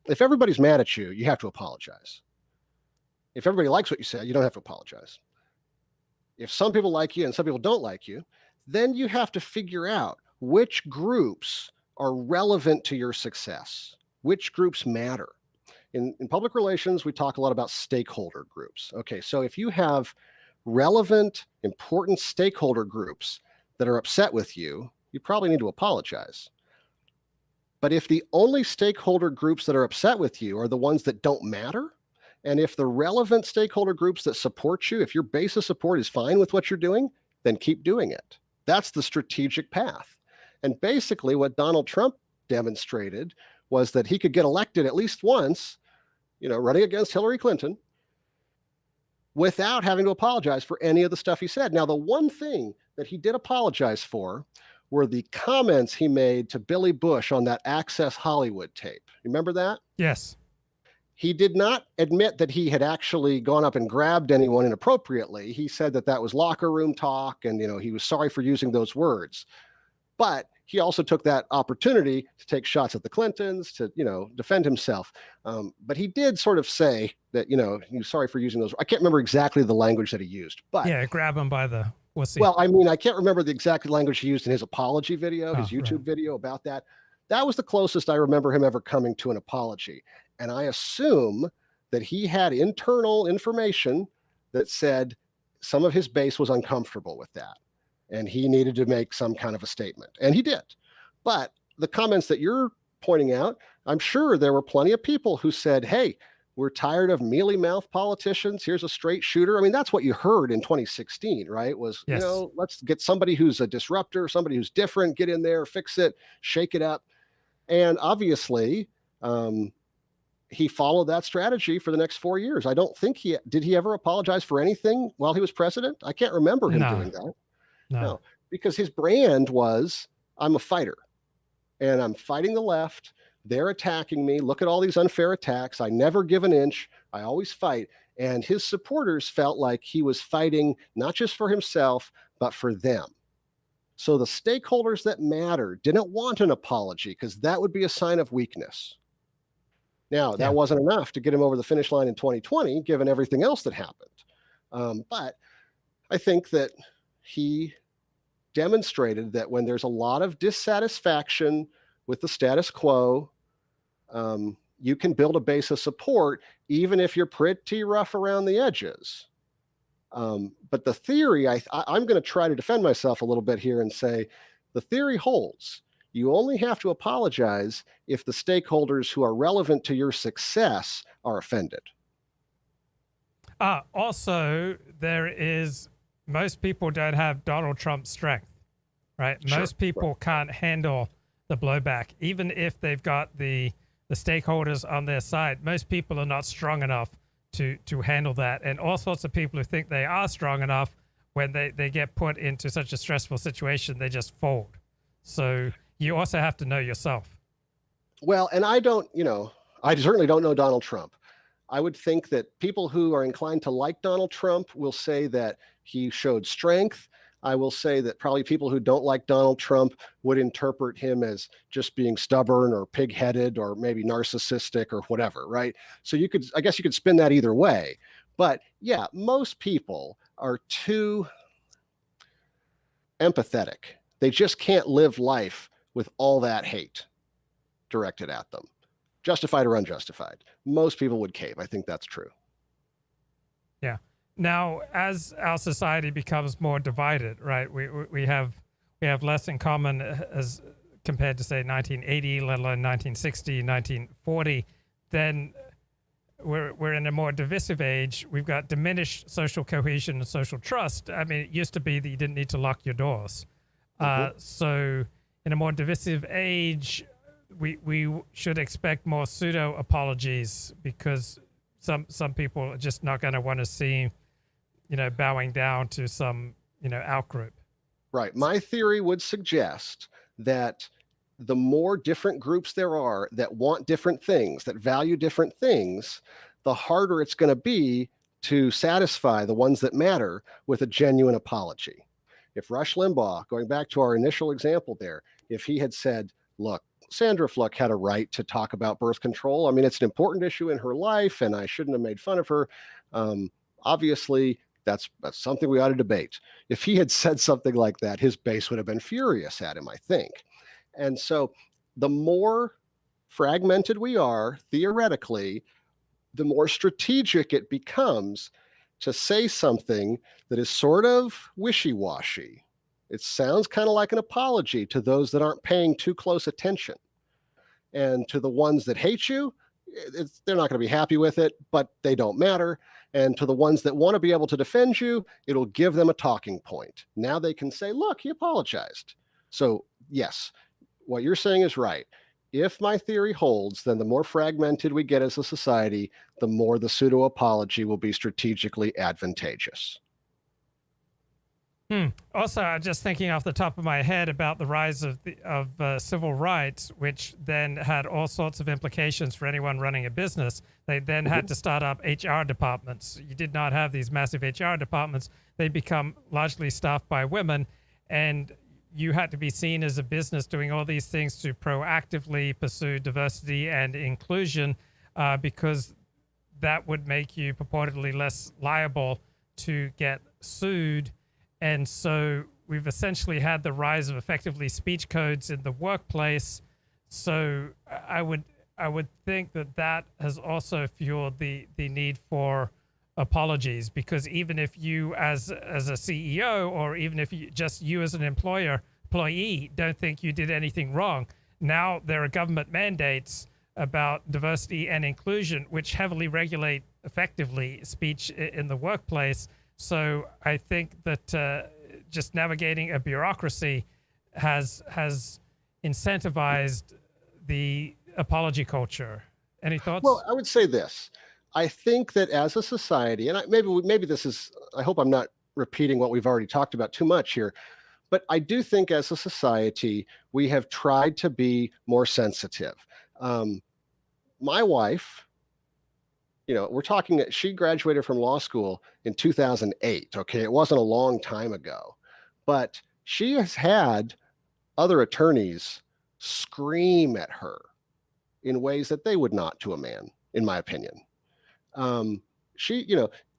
if everybody's mad at you, you have to apologize. If everybody likes what you said, you don't have to apologize. If some people like you and some people don't like you, then you have to figure out which groups are relevant to your success, which groups matter. In public relations, we talk a lot about stakeholder groups. Okay, so if you have relevant, important stakeholder groups that are upset with you, you probably need to apologize. But if the only stakeholder groups that are upset with you are the ones that don't matter, and if the relevant stakeholder groups that support you, if your base of support is fine with what you're doing, then keep doing it. That's the strategic path. And basically what Donald Trump demonstrated was that he could get elected at least once, running against Hillary Clinton, without having to apologize for any of the stuff he said. Now, the one thing that he did apologize for were the comments he made to Billy Bush on that Access Hollywood tape. Remember that? Yes. He did not admit that he had actually gone up and grabbed anyone inappropriately. He said that that was locker room talk, and he was sorry for using those words. But he also took that opportunity to take shots at the Clintons, to defend himself. But he did sort of say that he was sorry for using those. I can't remember exactly the language that he used, but yeah, grab him by the wussy. Well, I mean, I can't remember the exact language he used in his apology video, his YouTube video about that. That was the closest I remember him ever coming to an apology. And I assume that he had internal information that said some of his base was uncomfortable with that, and he needed to make some kind of a statement. And he did. But the comments that you're pointing out, I'm sure there were plenty of people who said, hey, we're tired of mealy-mouthed politicians. Here's a straight shooter. I mean, that's what you heard in 2016, right? Was, yes. Let's get somebody who's a disruptor, somebody who's different, get in there, fix it, shake it up. And obviously, he followed that strategy for the next 4 years. I don't think did he ever apologize for anything while he was president? I can't remember him doing that. No, because his brand was, I'm a fighter and I'm fighting the left. They're attacking me. Look at all these unfair attacks. I never give an inch. I always fight. And his supporters felt like he was fighting not just for himself, but for them. So the stakeholders that matter didn't want an apology because that would be a sign of weakness. Now, that wasn't enough to get him over the finish line in 2020, given everything else that happened. But I think that he demonstrated that when there's a lot of dissatisfaction with the status quo, you can build a base of support, even if you're pretty rough around the edges. But the theory, I'm going to try to defend myself a little bit here and say the theory holds. You only have to apologize if the stakeholders who are relevant to your success are offended. Also, most people don't have Donald Trump's strength, right? Sure, most people can't handle the blowback, even if they've got the stakeholders on their side. Most people are not strong enough to handle that. And all sorts of people who think they are strong enough, when they get put into such a stressful situation, they just fold. So you also have to know yourself. Well, and I certainly don't know Donald Trump. I would think that people who are inclined to like Donald Trump will say that he showed strength. I will say that probably people who don't like Donald Trump would interpret him as just being stubborn or pig-headed or maybe narcissistic or whatever, right? So I guess you could spin that either way. But yeah, most people are too empathetic. They just can't live life with all that hate directed at them, justified or unjustified. Most people would cave. I think that's true. Yeah. Now, as our society becomes more divided, right, we have less in common as compared to, say, 1980, let alone 1960, 1940, then we're in a more divisive age. We've got diminished social cohesion and social trust. I mean, it used to be that you didn't need to lock your doors. So in a more divisive age, we should expect more pseudo-apologies, because some people are just not going to want to see, bowing down to some, outgroup. Right. My theory would suggest that the more different groups there are that want different things, that value different things, the harder it's going to be to satisfy the ones that matter with a genuine apology. If Rush Limbaugh, going back to our initial example there, if he had said, look, Sandra Fluke had a right to talk about birth control. I mean, it's an important issue in her life, and I shouldn't have made fun of her. Obviously, that's something we ought to debate. If he had said something like that, his base would have been furious at him, I think. And so the more fragmented we are, theoretically, the more strategic it becomes to say something that is sort of wishy-washy. It sounds kind of like an apology to those that aren't paying too close attention. And to the ones that hate you, they're not going to be happy with it, but they don't matter. And to the ones that want to be able to defend you, it'll give them a talking point. Now they can say, look, he apologized. So yes, what you're saying is right. If my theory holds, then the more fragmented we get as a society, the more the pseudo-apology will be strategically advantageous. Also, I'm just thinking off the top of my head about the rise of civil rights, which then had all sorts of implications for anyone running a business. They then had to start up HR departments. You did not have these massive HR departments. They become largely staffed by women, and you had to be seen as a business doing all these things to proactively pursue diversity and inclusion, because that would make you purportedly less liable to get sued. And so we've essentially had the rise of effectively speech codes in the workplace. So I would think that has also fueled the need for apologies, because even if you as a CEO, or even if you as an employee don't think you did anything wrong, now there are government mandates about diversity and inclusion which heavily regulate effectively speech in the workplace. So I think that just navigating a bureaucracy has incentivized the apology culture. Any thoughts? Well, I would say this. I think that as a society, and maybe this is, I hope I'm not repeating what we've already talked about too much here, but I do think as a society, we have tried to be more sensitive. My wife, we're talking, she graduated from law school in 2008. Okay. It wasn't a long time ago, but she has had other attorneys scream at her in ways that they would not to a man, in my opinion. She,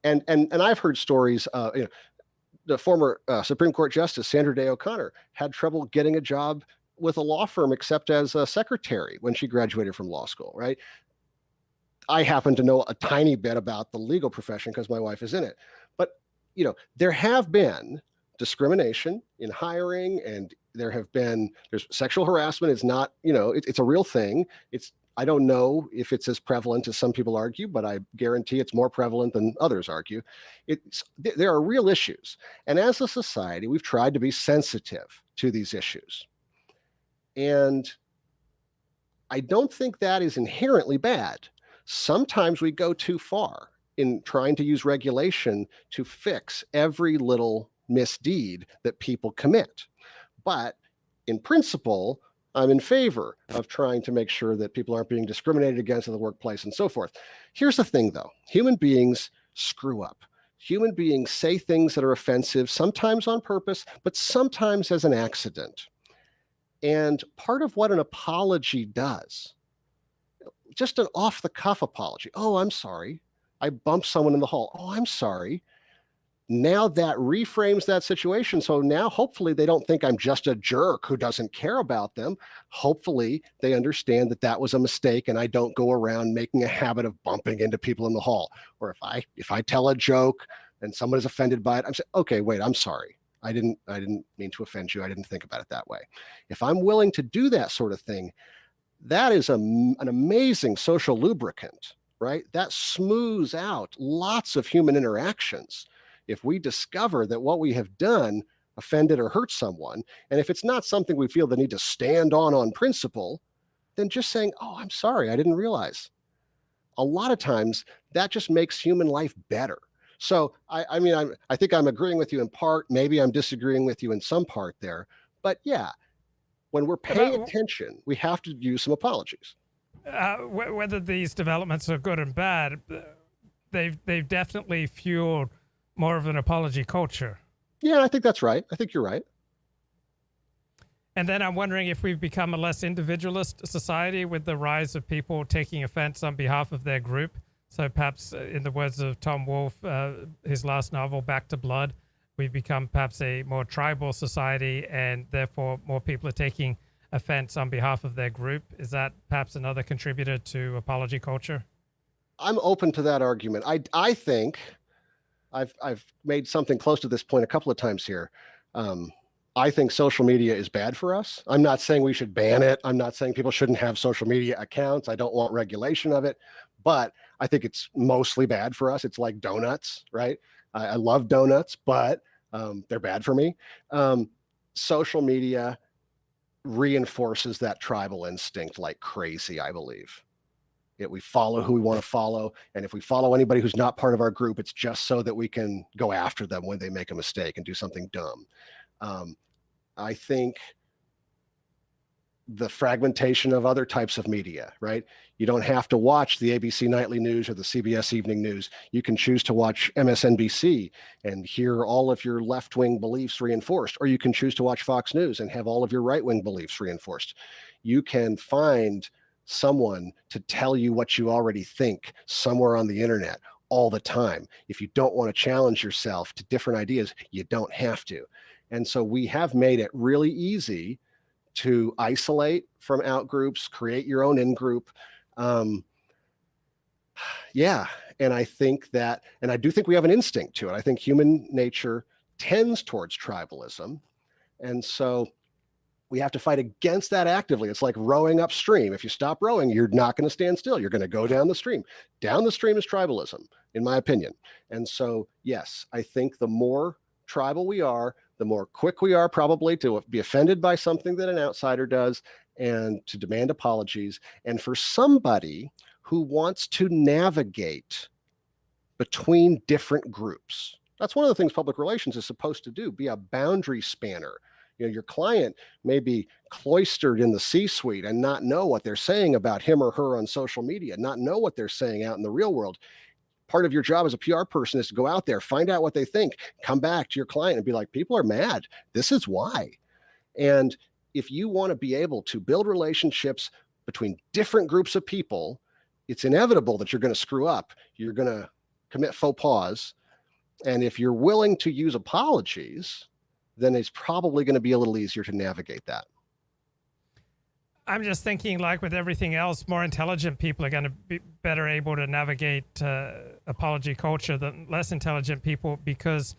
and I've heard stories, the former Supreme Court Justice, Sandra Day O'Connor, had trouble getting a job with a law firm except as a secretary when she graduated from law school, right? I happen to know a tiny bit about the legal profession because my wife is in it. But, there have been discrimination in hiring, and there's sexual harassment. It's not, it's a real thing. I don't know if it's as prevalent as some people argue, but I guarantee it's more prevalent than others argue. There are real issues. And as a society, we've tried to be sensitive to these issues. And I don't think that is inherently bad. Sometimes we go too far in trying to use regulation to fix every little misdeed that people commit. But in principle, I'm in favor of trying to make sure that people aren't being discriminated against in the workplace and so forth. Here's the thing, though. Human beings screw up. Human beings say things that are offensive, sometimes on purpose, but sometimes as an accident. And part of what an apology does, just an off-the-cuff apology. Oh, I'm sorry. I bumped someone in the hall. Oh, I'm sorry. Now that reframes that situation. So now hopefully they don't think I'm just a jerk who doesn't care about them. Hopefully they understand that that was a mistake, and I don't go around making a habit of bumping into people in the hall. Or if I tell a joke and someone is offended by it, I'm saying, okay, wait, I'm sorry. I didn't mean to offend you. I didn't think about it that way. If I'm willing to do that sort of thing, that is an amazing social lubricant, right? That smooths out lots of human interactions. If we discover that what we have done offended or hurt someone, and if it's not something we feel the need to stand on principle, then just saying, oh, I'm sorry, I didn't realize. A lot of times that just makes human life better. So I think I'm agreeing with you in part. Maybe I'm disagreeing with you in some part there. But yeah, when we're paying attention, we have to use some apologies. Whether these developments are good and bad, they've definitely fueled more of an apology culture. Yeah, I think that's right. I think you're right. And then I'm wondering if we've become a less individualist society with the rise of people taking offense on behalf of their group. So perhaps, in the words of Tom Wolfe, his last novel, Back to Blood, we've become perhaps a more tribal society, and therefore more people are taking offense on behalf of their group. Is that perhaps another contributor to apology culture? I'm open to that argument. I think I've made something close to this point a couple of times here. I think social media is bad for us. I'm not saying we should ban it. I'm not saying people shouldn't have social media accounts. I don't want regulation of it, but I think it's mostly bad for us. It's like donuts, right? I love donuts, but they're bad for me. Social media reinforces that tribal instinct like crazy, I believe. We follow who we want to follow. And if we follow anybody who's not part of our group, it's just so that we can go after them when they make a mistake and do something dumb. I think the fragmentation of other types of media, right? You don't have to watch the ABC Nightly News or the CBS Evening News. You can choose to watch MSNBC and hear all of your left-wing beliefs reinforced, or you can choose to watch Fox News and have all of your right-wing beliefs reinforced. You can find someone to tell you what you already think somewhere on the internet all the time. If you don't want to challenge yourself to different ideas, you don't have to. And so we have made it really easy to isolate from out groups, create your own in group. Yeah. And I think that, and I do think we have an instinct to it. I think human nature tends towards tribalism. And so we have to fight against that actively. It's like rowing upstream. If you stop rowing, you're not going to stand still. You're going to go down the stream. Down the stream is tribalism, in my opinion. And so, yes, I think the more tribal we are, the more quick we are probably to be offended by something that an outsider does and to demand apologies. And for somebody who wants to navigate between different groups, that's one of the things public relations is supposed to do, be a boundary spanner. You know, your client may be cloistered in the C-suite and not know what they're saying about him or her on social media, not know what they're saying out in the real world. Part of your job as a PR person is to go out there, find out what they think, come back to your client and be like, people are mad. This is why. And if you want to be able to build relationships between different groups of people, it's inevitable that you're going to screw up. You're going to commit faux pas. And if you're willing to use apologies, then it's probably going to be a little easier to navigate that. I'm just thinking, like with everything else, more intelligent people are going to be better able to navigate apology culture than less intelligent people, because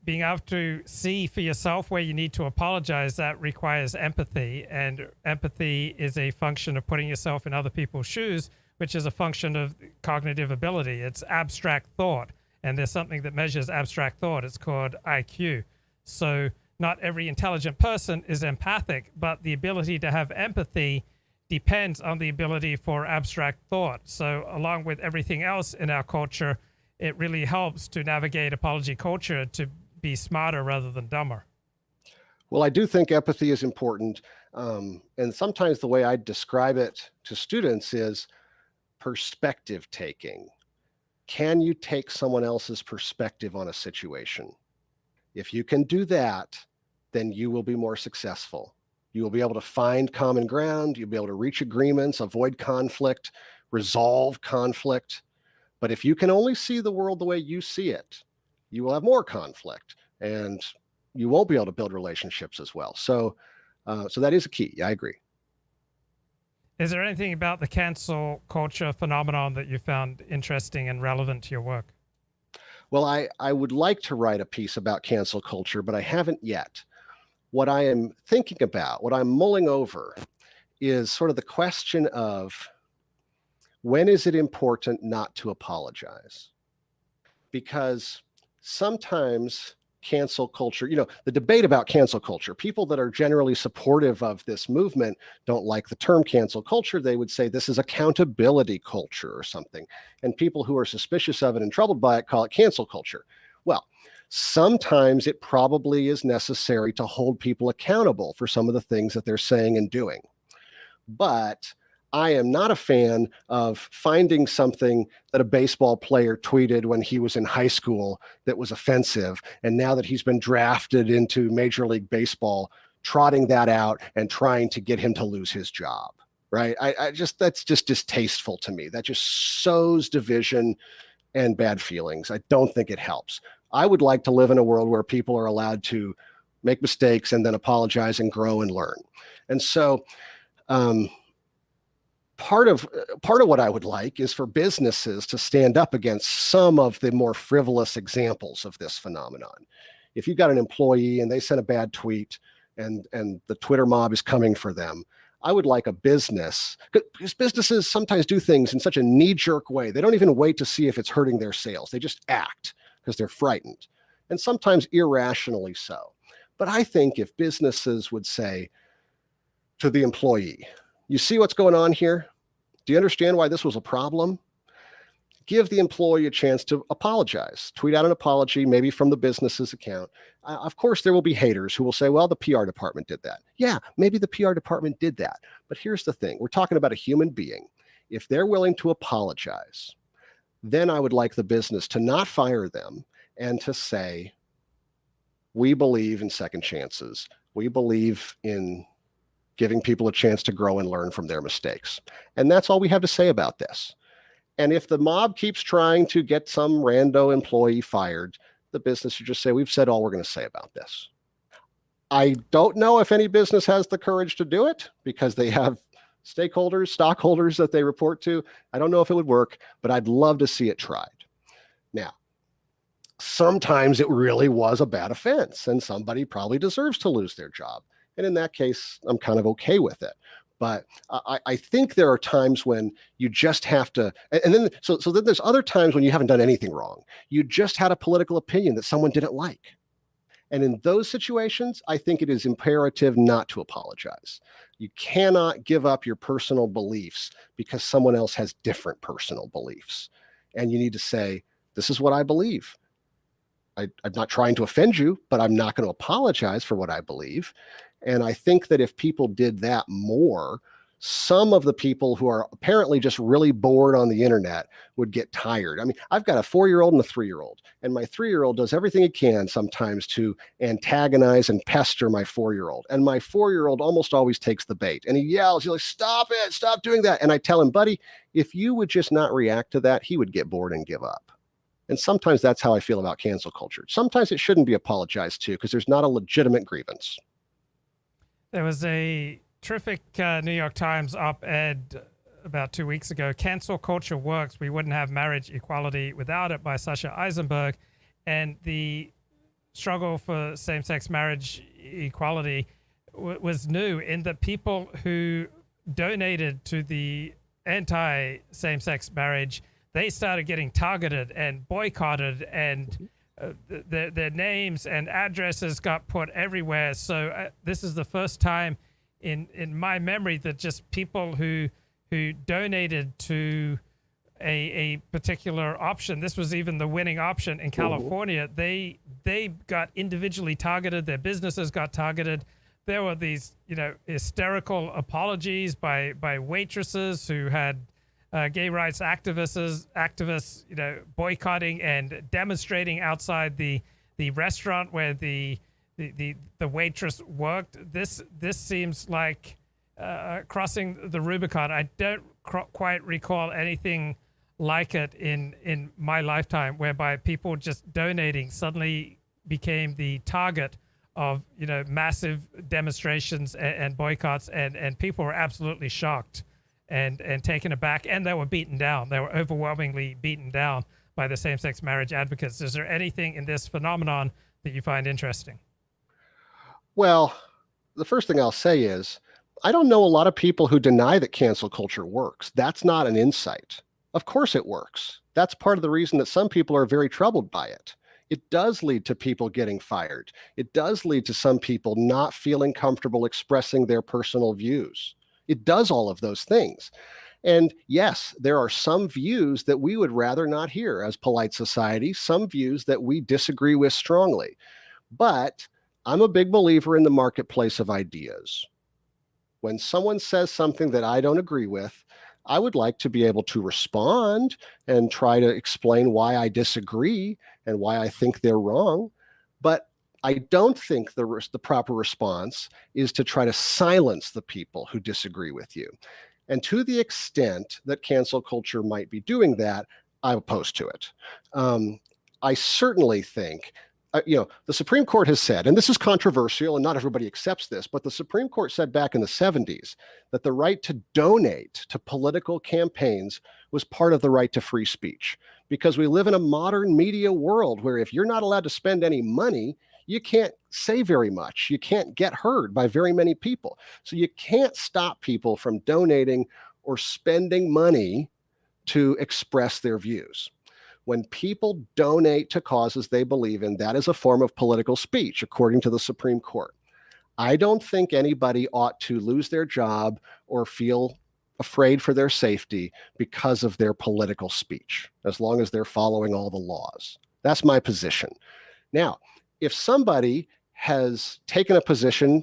being able to see for yourself where you need to apologize, that requires empathy. And empathy is a function of putting yourself in other people's shoes, which is a function of cognitive ability. It's abstract thought. And there's something that measures abstract thought. It's called IQ. So not every intelligent person is empathic, but the ability to have empathy depends on the ability for abstract thought. So along with everything else in our culture, it really helps to navigate apology culture to be smarter rather than dumber. Well, I do think empathy is important. And sometimes the way I describe it to students is perspective taking. Can you take someone else's perspective on a situation? If you can do that, then you will be more successful. You will be able to find common ground. You'll be able to reach agreements, avoid conflict, resolve conflict. But if you can only see the world the way you see it, you will have more conflict and you won't be able to build relationships as well. So that is a key. I agree. Is there anything about the cancel culture phenomenon that you found interesting and relevant to your work? Well, I would like to write a piece about cancel culture, but I haven't yet. What I am thinking about, what I'm mulling over, is sort of the question of when is it important not to apologize? Because sometimes cancel culture, you know, the debate about cancel culture, people that are generally supportive of this movement don't like the term cancel culture. They would say this is accountability culture or something. And people who are suspicious of it and troubled by it call it cancel culture. Well, sometimes it probably is necessary to hold people accountable for some of the things that they're saying and doing. But I am not a fan of finding something that a baseball player tweeted when he was in high school that was offensive. And now that he's been drafted into Major League Baseball, trotting that out and trying to get him to lose his job, right? That's just distasteful to me. That just sows division and bad feelings. I don't think it helps. I would like to live in a world where people are allowed to make mistakes and then apologize and grow and learn. And so, part of what I would like is for businesses to stand up against some of the more frivolous examples of this phenomenon. If you've got an employee and they sent a bad tweet and the Twitter mob is coming for them, I would like a business, because businesses sometimes do things in such a knee-jerk way. They don't even wait to see if it's hurting their sales. They just act because they're frightened, and sometimes irrationally so. But I think if businesses would say to the employee, you see what's going on here? Do you understand why this was a problem? Give the employee a chance to apologize. Tweet out an apology, maybe from the business's account. Of course, there will be haters who will say, well, the PR department did that. Yeah, maybe the PR department did that. But here's the thing. We're talking about a human being. If they're willing to apologize, then I would like the business to not fire them and to say, we believe in second chances. We believe in giving people a chance to grow and learn from their mistakes. And that's all we have to say about this. And if the mob keeps trying to get some rando employee fired, the business should just say, we've said all we're going to say about this. I don't know if any business has the courage to do it because they have stakeholders, stockholders that they report to. I don't know if it would work, but I'd love to see it tried. Now, sometimes it really was a bad offense and somebody probably deserves to lose their job. And in that case, I'm kind of okay with it. But I think there are times when you just have to, and then so then there's other times when you haven't done anything wrong. You just had a political opinion that someone didn't like. And in those situations, I think it is imperative not to apologize. You cannot give up your personal beliefs because someone else has different personal beliefs. And you need to say, this is what I believe. I'm not trying to offend you, but I'm not going to apologize for what I believe. And I think that if people did that more, some of the people who are apparently just really bored on the internet would get tired. I mean, I've got a 4-year-old and a 3-year-old, and my 3-year-old does everything he can sometimes to antagonize and pester my 4-year-old. And my 4-year-old almost always takes the bait and he yells, he's like, stop it, stop doing that. And I tell him, buddy, if you would just not react to that, he would get bored and give up. And sometimes that's how I feel about cancel culture. Sometimes it shouldn't be apologized to because there's not a legitimate grievance. There was a terrific New York Times op-ed about 2 weeks ago, Cancel Culture Works, We Wouldn't Have Marriage Equality Without It, by Sasha Eisenberg. And the struggle for same-sex marriage equality was new in that people who donated to the anti-same-sex marriage, they started getting targeted and boycotted, and their names and addresses got put everywhere. So this is the first time in my memory that just people who donated to a particular option, this was even the winning option in California, they got individually targeted, their businesses got targeted. There were these, hysterical apologies by waitresses who had gay rights activists, boycotting and demonstrating outside the restaurant where the waitress worked. This seems like crossing the Rubicon. I don't quite recall anything like it in my lifetime, whereby people just donating suddenly became the target of massive demonstrations and boycotts, and people were absolutely shocked and taken aback, and they were beaten down. They were overwhelmingly beaten down by the same-sex marriage advocates. Is there anything in this phenomenon that you find interesting? Well, the first thing I'll say is, I don't know a lot of people who deny that cancel culture works. That's not an insight. Of course it works. That's part of the reason that some people are very troubled by it. It does lead to people getting fired. It does lead to some people not feeling comfortable expressing their personal views. It does all of those things. And yes, there are some views that we would rather not hear as polite society, some views that we disagree with strongly. But I'm a big believer in the marketplace of ideas. When someone says something that I don't agree with, I would like to be able to respond and try to explain why I disagree and why I think they're wrong. But I don't think the proper response is to try to silence the people who disagree with you. And to the extent that cancel culture might be doing that, I'm opposed to it. I certainly think, the Supreme Court has said, and this is controversial and not everybody accepts this, but the Supreme Court said back in the 70s that the right to donate to political campaigns was part of the right to free speech, because we live in a modern media world where if you're not allowed to spend any money, you can't say very much. You can't get heard by very many people. So you can't stop people from donating or spending money to express their views. When people donate to causes they believe in, that is a form of political speech, according to the Supreme Court. I don't think anybody ought to lose their job or feel afraid for their safety because of their political speech, as long as they're following all the laws. That's my position. Now, if somebody has taken a position,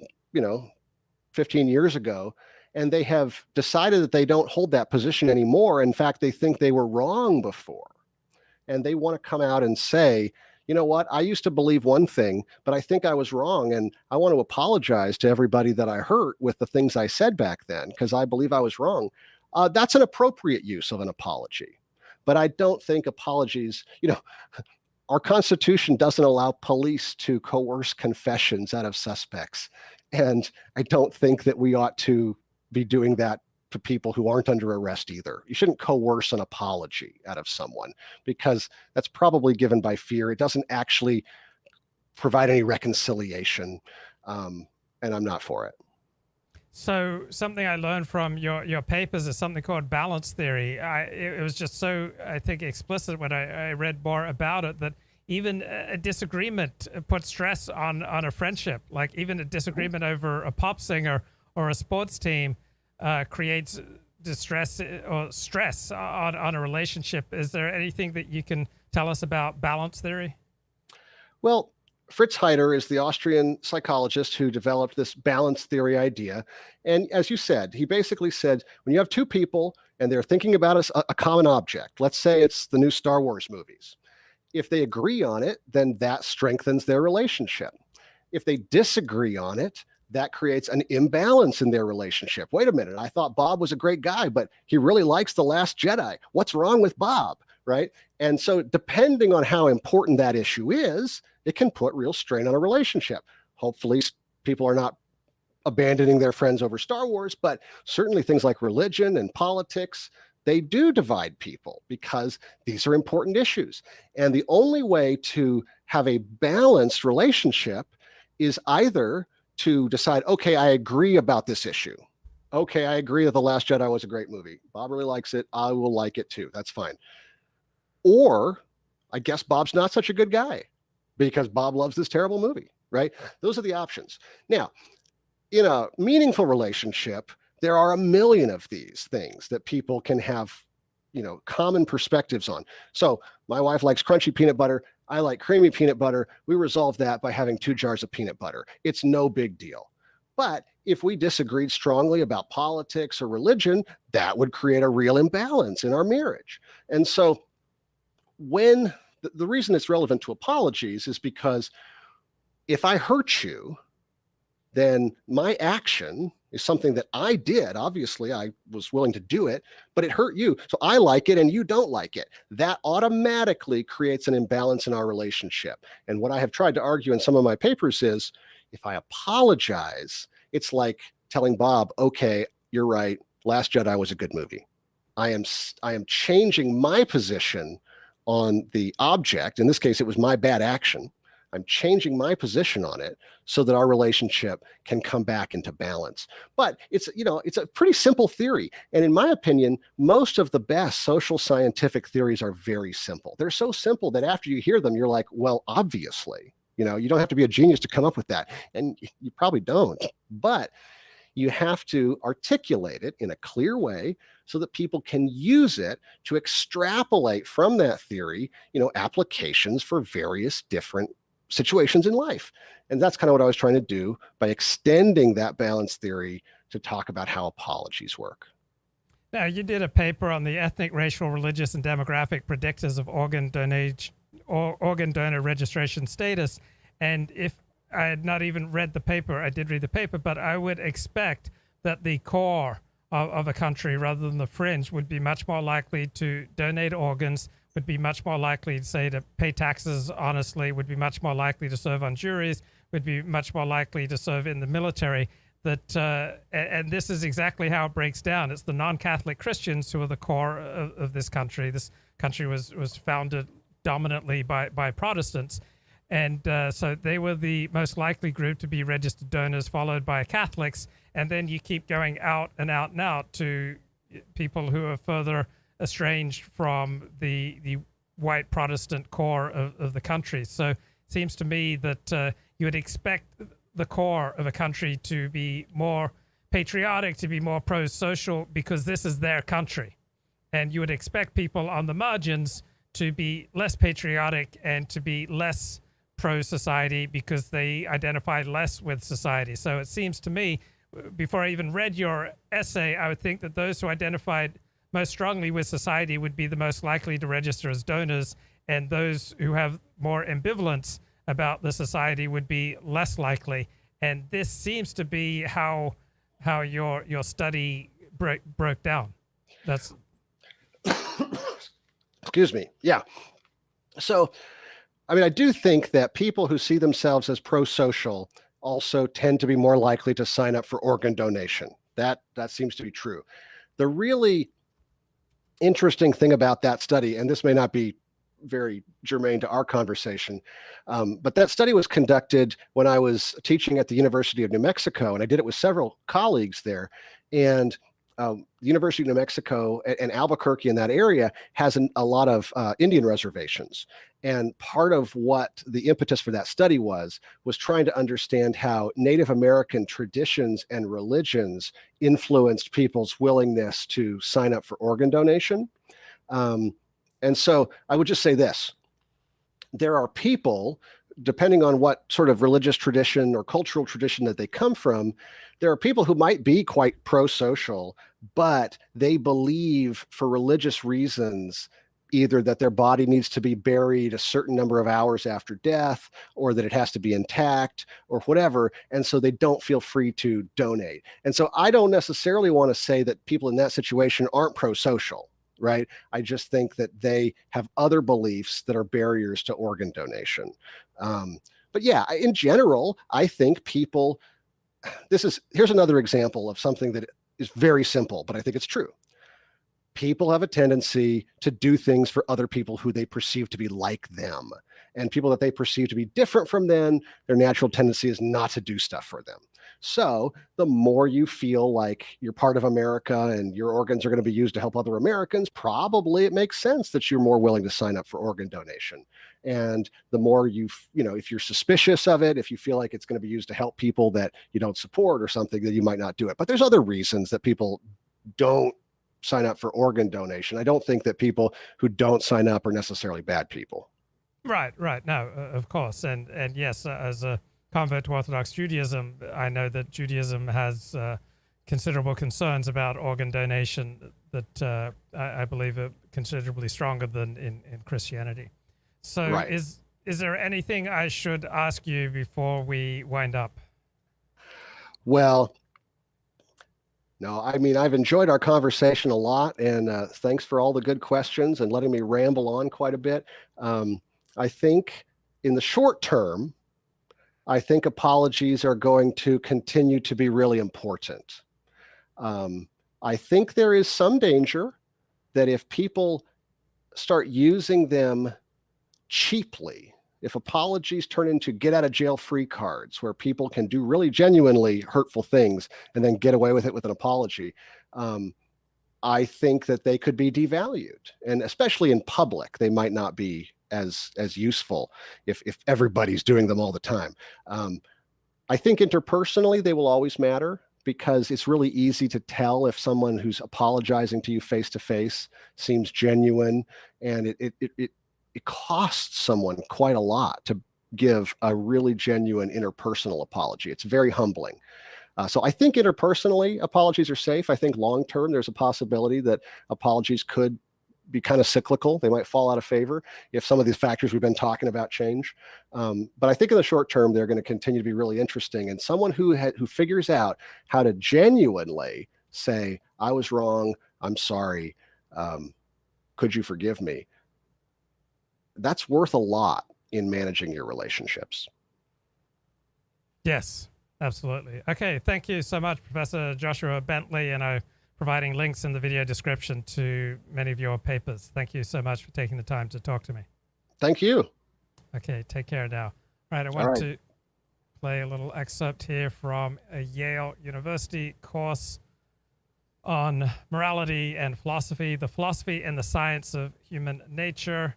15 years ago, and they have decided that they don't hold that position anymore, in fact, they think they were wrong before, and they want to come out and say, you know what, I used to believe one thing, but I think I was wrong, and I want to apologize to everybody that I hurt with the things I said back then, because I believe I was wrong. That's an appropriate use of an apology. But I don't think apologies, our Constitution doesn't allow police to coerce confessions out of suspects. And I don't think that we ought to be doing that to people who aren't under arrest either. You shouldn't coerce an apology out of someone, because that's probably given by fear. It doesn't actually provide any reconciliation, and I'm not for it. So something I learned from your papers is something called balance theory. It was just so, I think, explicit when I read more about it, that even a disagreement puts stress on a friendship. Like even a disagreement over a pop singer or a sports team creates distress or stress on a relationship. Is there anything that you can tell us about balance theory? Well, Fritz Heider is the Austrian psychologist who developed this balance theory idea. And as you said, he basically said, when you have two people and they're thinking about a common object, let's say it's the new Star Wars movies. If they agree on it, then that strengthens their relationship. If they disagree on it, that creates an imbalance in their relationship. Wait a minute, I thought Bob was a great guy, but he really likes The Last Jedi. What's wrong with Bob, right? And so depending on how important that issue is, it can put real strain on a relationship. Hopefully people are not abandoning their friends over Star Wars, but certainly things like religion and politics, they do divide people because these are important issues. And the only way to have a balanced relationship is either to decide, okay, I agree about this issue. Okay, I agree that The Last Jedi was a great movie. Bob really likes it. I will like it too. That's fine. Or I guess Bob's not such a good guy because Bob loves this terrible movie, right? Those are the options. Now, in a meaningful relationship, there are a million of these things that people can have, common perspectives on. So my wife likes crunchy peanut butter. I like creamy peanut butter. We resolve that by having 2 jars of peanut butter. It's no big deal. But if we disagreed strongly about politics or religion, that would create a real imbalance in our marriage. And so when the reason it's relevant to apologies is because if I hurt you, then my action is something that I did. Obviously, I was willing to do it, but it hurt you. So I like it and you don't like it. That automatically creates an imbalance in our relationship. And what I have tried to argue in some of my papers is if I apologize, it's like telling Bob, okay, you're right. Last Jedi was a good movie. I am changing my position on the object. In this case, it was my bad action. I'm changing my position on it so that our relationship can come back into balance. But it's a pretty simple theory. And in my opinion, most of the best social scientific theories are very simple. They're so simple that after you hear them, you're like, well, obviously, you don't have to be a genius to come up with that. And you probably don't. But you have to articulate it in a clear way so that people can use it to extrapolate from that theory, applications for various different situations in life. And that's kind of what I was trying to do by extending that balance theory to talk about how apologies work. Now, you did a paper on the ethnic, racial, religious, and demographic predictors of organ donor registration status. And if I had not even read the paper, I did read the paper, but I would expect that the core of a country rather than the fringe would be much more likely to donate organs, would be much more likely, say, to pay taxes honestly, would be much more likely to serve on juries, would be much more likely to serve in the military. And this is exactly how it breaks down. It's the non-Catholic Christians who are the core of this country. This country was founded dominantly by Protestants. And so they were the most likely group to be registered donors, followed by Catholics. And then you keep going out and out and out to people who are further estranged from the white Protestant core of the country. So it seems to me that you would expect the core of a country to be more patriotic, to be more pro-social, because this is their country. And you would expect people on the margins to be less patriotic and to be less pro-society because they identify less with society. So it seems to me, before I even read your essay, I would think that those who identified most strongly with society would be the most likely to register as donors, and those who have more ambivalence about the society would be less likely. And this seems to be how your study broke down. That's excuse me. Yeah. So, I mean, I do think that people who see themselves as pro-social also tend to be more likely to sign up for organ donation. That seems to be true. The really interesting thing about that study, and this may not be very germane to our conversation, but that study was conducted when I was teaching at the University of New Mexico, and I did it with several colleagues there. And the University of New Mexico and Albuquerque in that area has a lot of Indian reservations. And part of what the impetus for that study was trying to understand how Native American traditions and religions influenced people's willingness to sign up for organ donation. And so I would just say this: there are people, depending on what sort of religious tradition or cultural tradition that they come from, there are people who might be quite pro-social, but they believe for religious reasons either that their body needs to be buried a certain number of hours after death, or that it has to be intact, or whatever, and so they don't feel free to donate. And so I don't necessarily want to say that people in that situation aren't pro-social, right? I just think that they have other beliefs that are barriers to organ donation. But yeah, in general, I think people, here's another example of something that is very simple, but I think it's true. People have a tendency to do things for other people who they perceive to be like them. And people that they perceive to be different from them, their natural tendency is not to do stuff for them. So the more you feel like you're part of America and your organs are going to be used to help other Americans, probably it makes sense that you're more willing to sign up for organ donation. And the more if you're suspicious of it, if you feel like it's going to be used to help people that you don't support or something, that you might not do it. But there's other reasons that people don't sign up for organ donation. I don't think that people who don't sign up are necessarily bad people. Right. No, of course. And yes, as a convert to Orthodox Judaism, I know that Judaism has considerable concerns about organ donation that I believe are considerably stronger than in Christianity. So right. Is there anything I should ask you before we wind up? Well, no, I mean, I've enjoyed our conversation a lot, and thanks for all the good questions and letting me ramble on quite a bit. I think in the short term, I think apologies are going to continue to be really important. I think there is some danger that if people start using them cheaply, if apologies turn into get out of jail free cards where people can do really genuinely hurtful things and then get away with it with an apology, I think that they could be devalued. And especially in public, they might not be as useful if everybody's doing them all the time. I think interpersonally, they will always matter, because it's really easy to tell if someone who's apologizing to you face to face seems genuine, and it costs someone quite a lot to give a really genuine interpersonal apology. It's very humbling. So I think interpersonally, apologies are safe. I think long-term, there's a possibility that apologies could be kind of cyclical. They might fall out of favor if some of these factors we've been talking about change. But I think in the short term, they're going to continue to be really interesting. And someone who figures out how to genuinely say, I was wrong, I'm sorry, could you forgive me? That's worth a lot in managing your relationships. Yes, absolutely. Okay, thank you so much, Professor Joshua Bentley, and providing links in the video description to many of your papers. Thank you so much for taking the time to talk to me. Thank you. Okay, take care now. All right, I want to play a little excerpt here from a Yale University course on morality and philosophy, the philosophy and the science of human nature,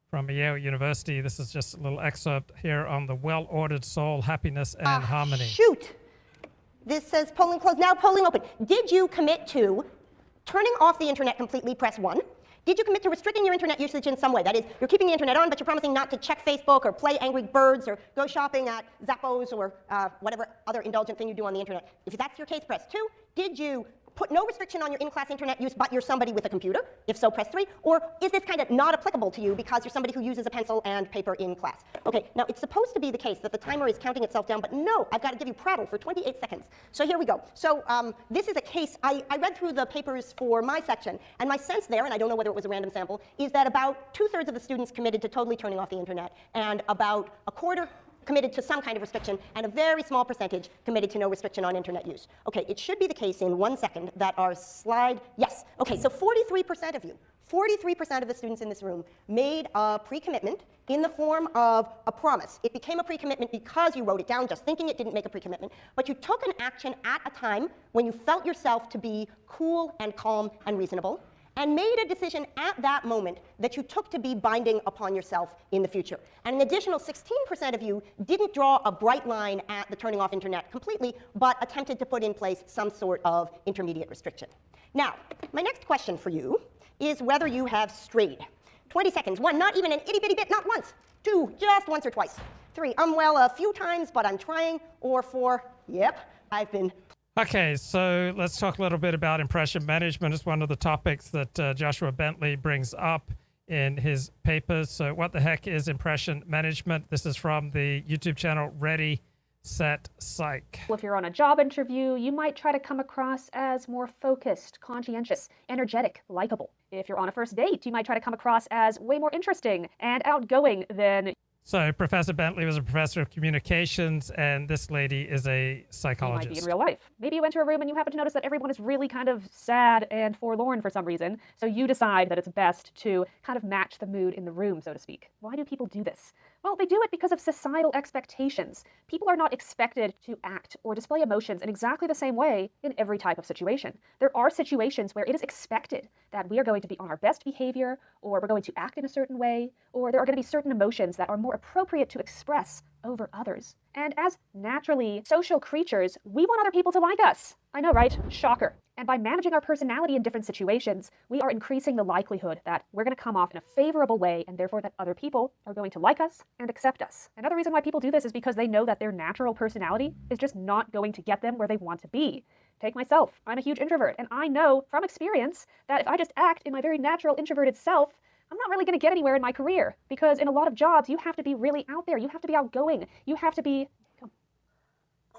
from Yale University. This is just a little excerpt here on the well-ordered soul, happiness, and harmony. Shoot! This says polling closed, now polling open. Did you commit to turning off the internet completely? Press 1. Did you commit to restricting your internet usage in some way? That is, you're keeping the internet on, but you're promising not to check Facebook or play Angry Birds or go shopping at Zappos or whatever other indulgent thing you do on the internet. If that's your case, press 2. Did you put no restriction on your in-class internet use, but you're somebody with a computer? If so, press 3. Or is this kind of not applicable to you because you're somebody who uses a pencil and paper in class? Okay, now it's supposed to be the case that the timer is counting itself down, but no, I've got to give you prattle for 28 seconds. So here we go. So this is a case, I read through the papers for my section, and my sense there, and I don't know whether it was a random sample, is that about 2/3 of the students committed to totally turning off the internet, and about a quarter committed to some kind of restriction, and a very small percentage committed to no restriction on internet use. Okay, it should be the case in 1 second that our slide, yes. Okay, so 43% of you, 43% of the students in this room made a pre-commitment in the form of a promise. It became a pre-commitment because you wrote it down, just thinking it didn't make a pre-commitment, but you took an action at a time when you felt yourself to be cool and calm and reasonable, and made a decision at that moment that you took to be binding upon yourself in the future. And an additional 16% of you didn't draw a bright line at the turning off internet completely, but attempted to put in place some sort of intermediate restriction. Now, my next question for you is whether you have strayed. 20 seconds. 1, not even an itty-bitty bit, not once. 2, just once or twice. 3, well, a few times, but I'm trying. Or 4, yep, I've been. Okay, so let's talk a little bit about impression management. It's one of the topics that Joshua Bentley brings up in his papers. So what the heck is impression management? This is from the YouTube channel Ready, Set, Psych. If you're on a job interview, you might try to come across as more focused, conscientious, energetic, likable. If you're on a first date, you might try to come across as way more interesting and outgoing than. So Professor Bentley was a professor of communications, and this lady is a psychologist. You might be in real life. Maybe you enter a room and you happen to notice that everyone is really kind of sad and forlorn for some reason, so you decide that it's best to kind of match the mood in the room, so to speak. Why do people do this? Well, they do it because of societal expectations. People are not expected to act or display emotions in exactly the same way in every type of situation. There are situations where it is expected that we are going to be on our best behavior, or we're going to act in a certain way, or there are going to be certain emotions that are more appropriate to express over others. And as naturally social creatures, we want other people to like us. I know, right? Shocker. And by managing our personality in different situations, we are increasing the likelihood that we're going to come off in a favorable way, and therefore that other people are going to like us and accept us. Another reason why people do this is because they know that their natural personality is just not going to get them where they want to be. Take myself. I'm a huge introvert, and I know from experience that if I just act in my very natural introverted self, I'm not really going to get anywhere in my career, because in a lot of jobs, you have to be really out there. You have to be outgoing. You have to be,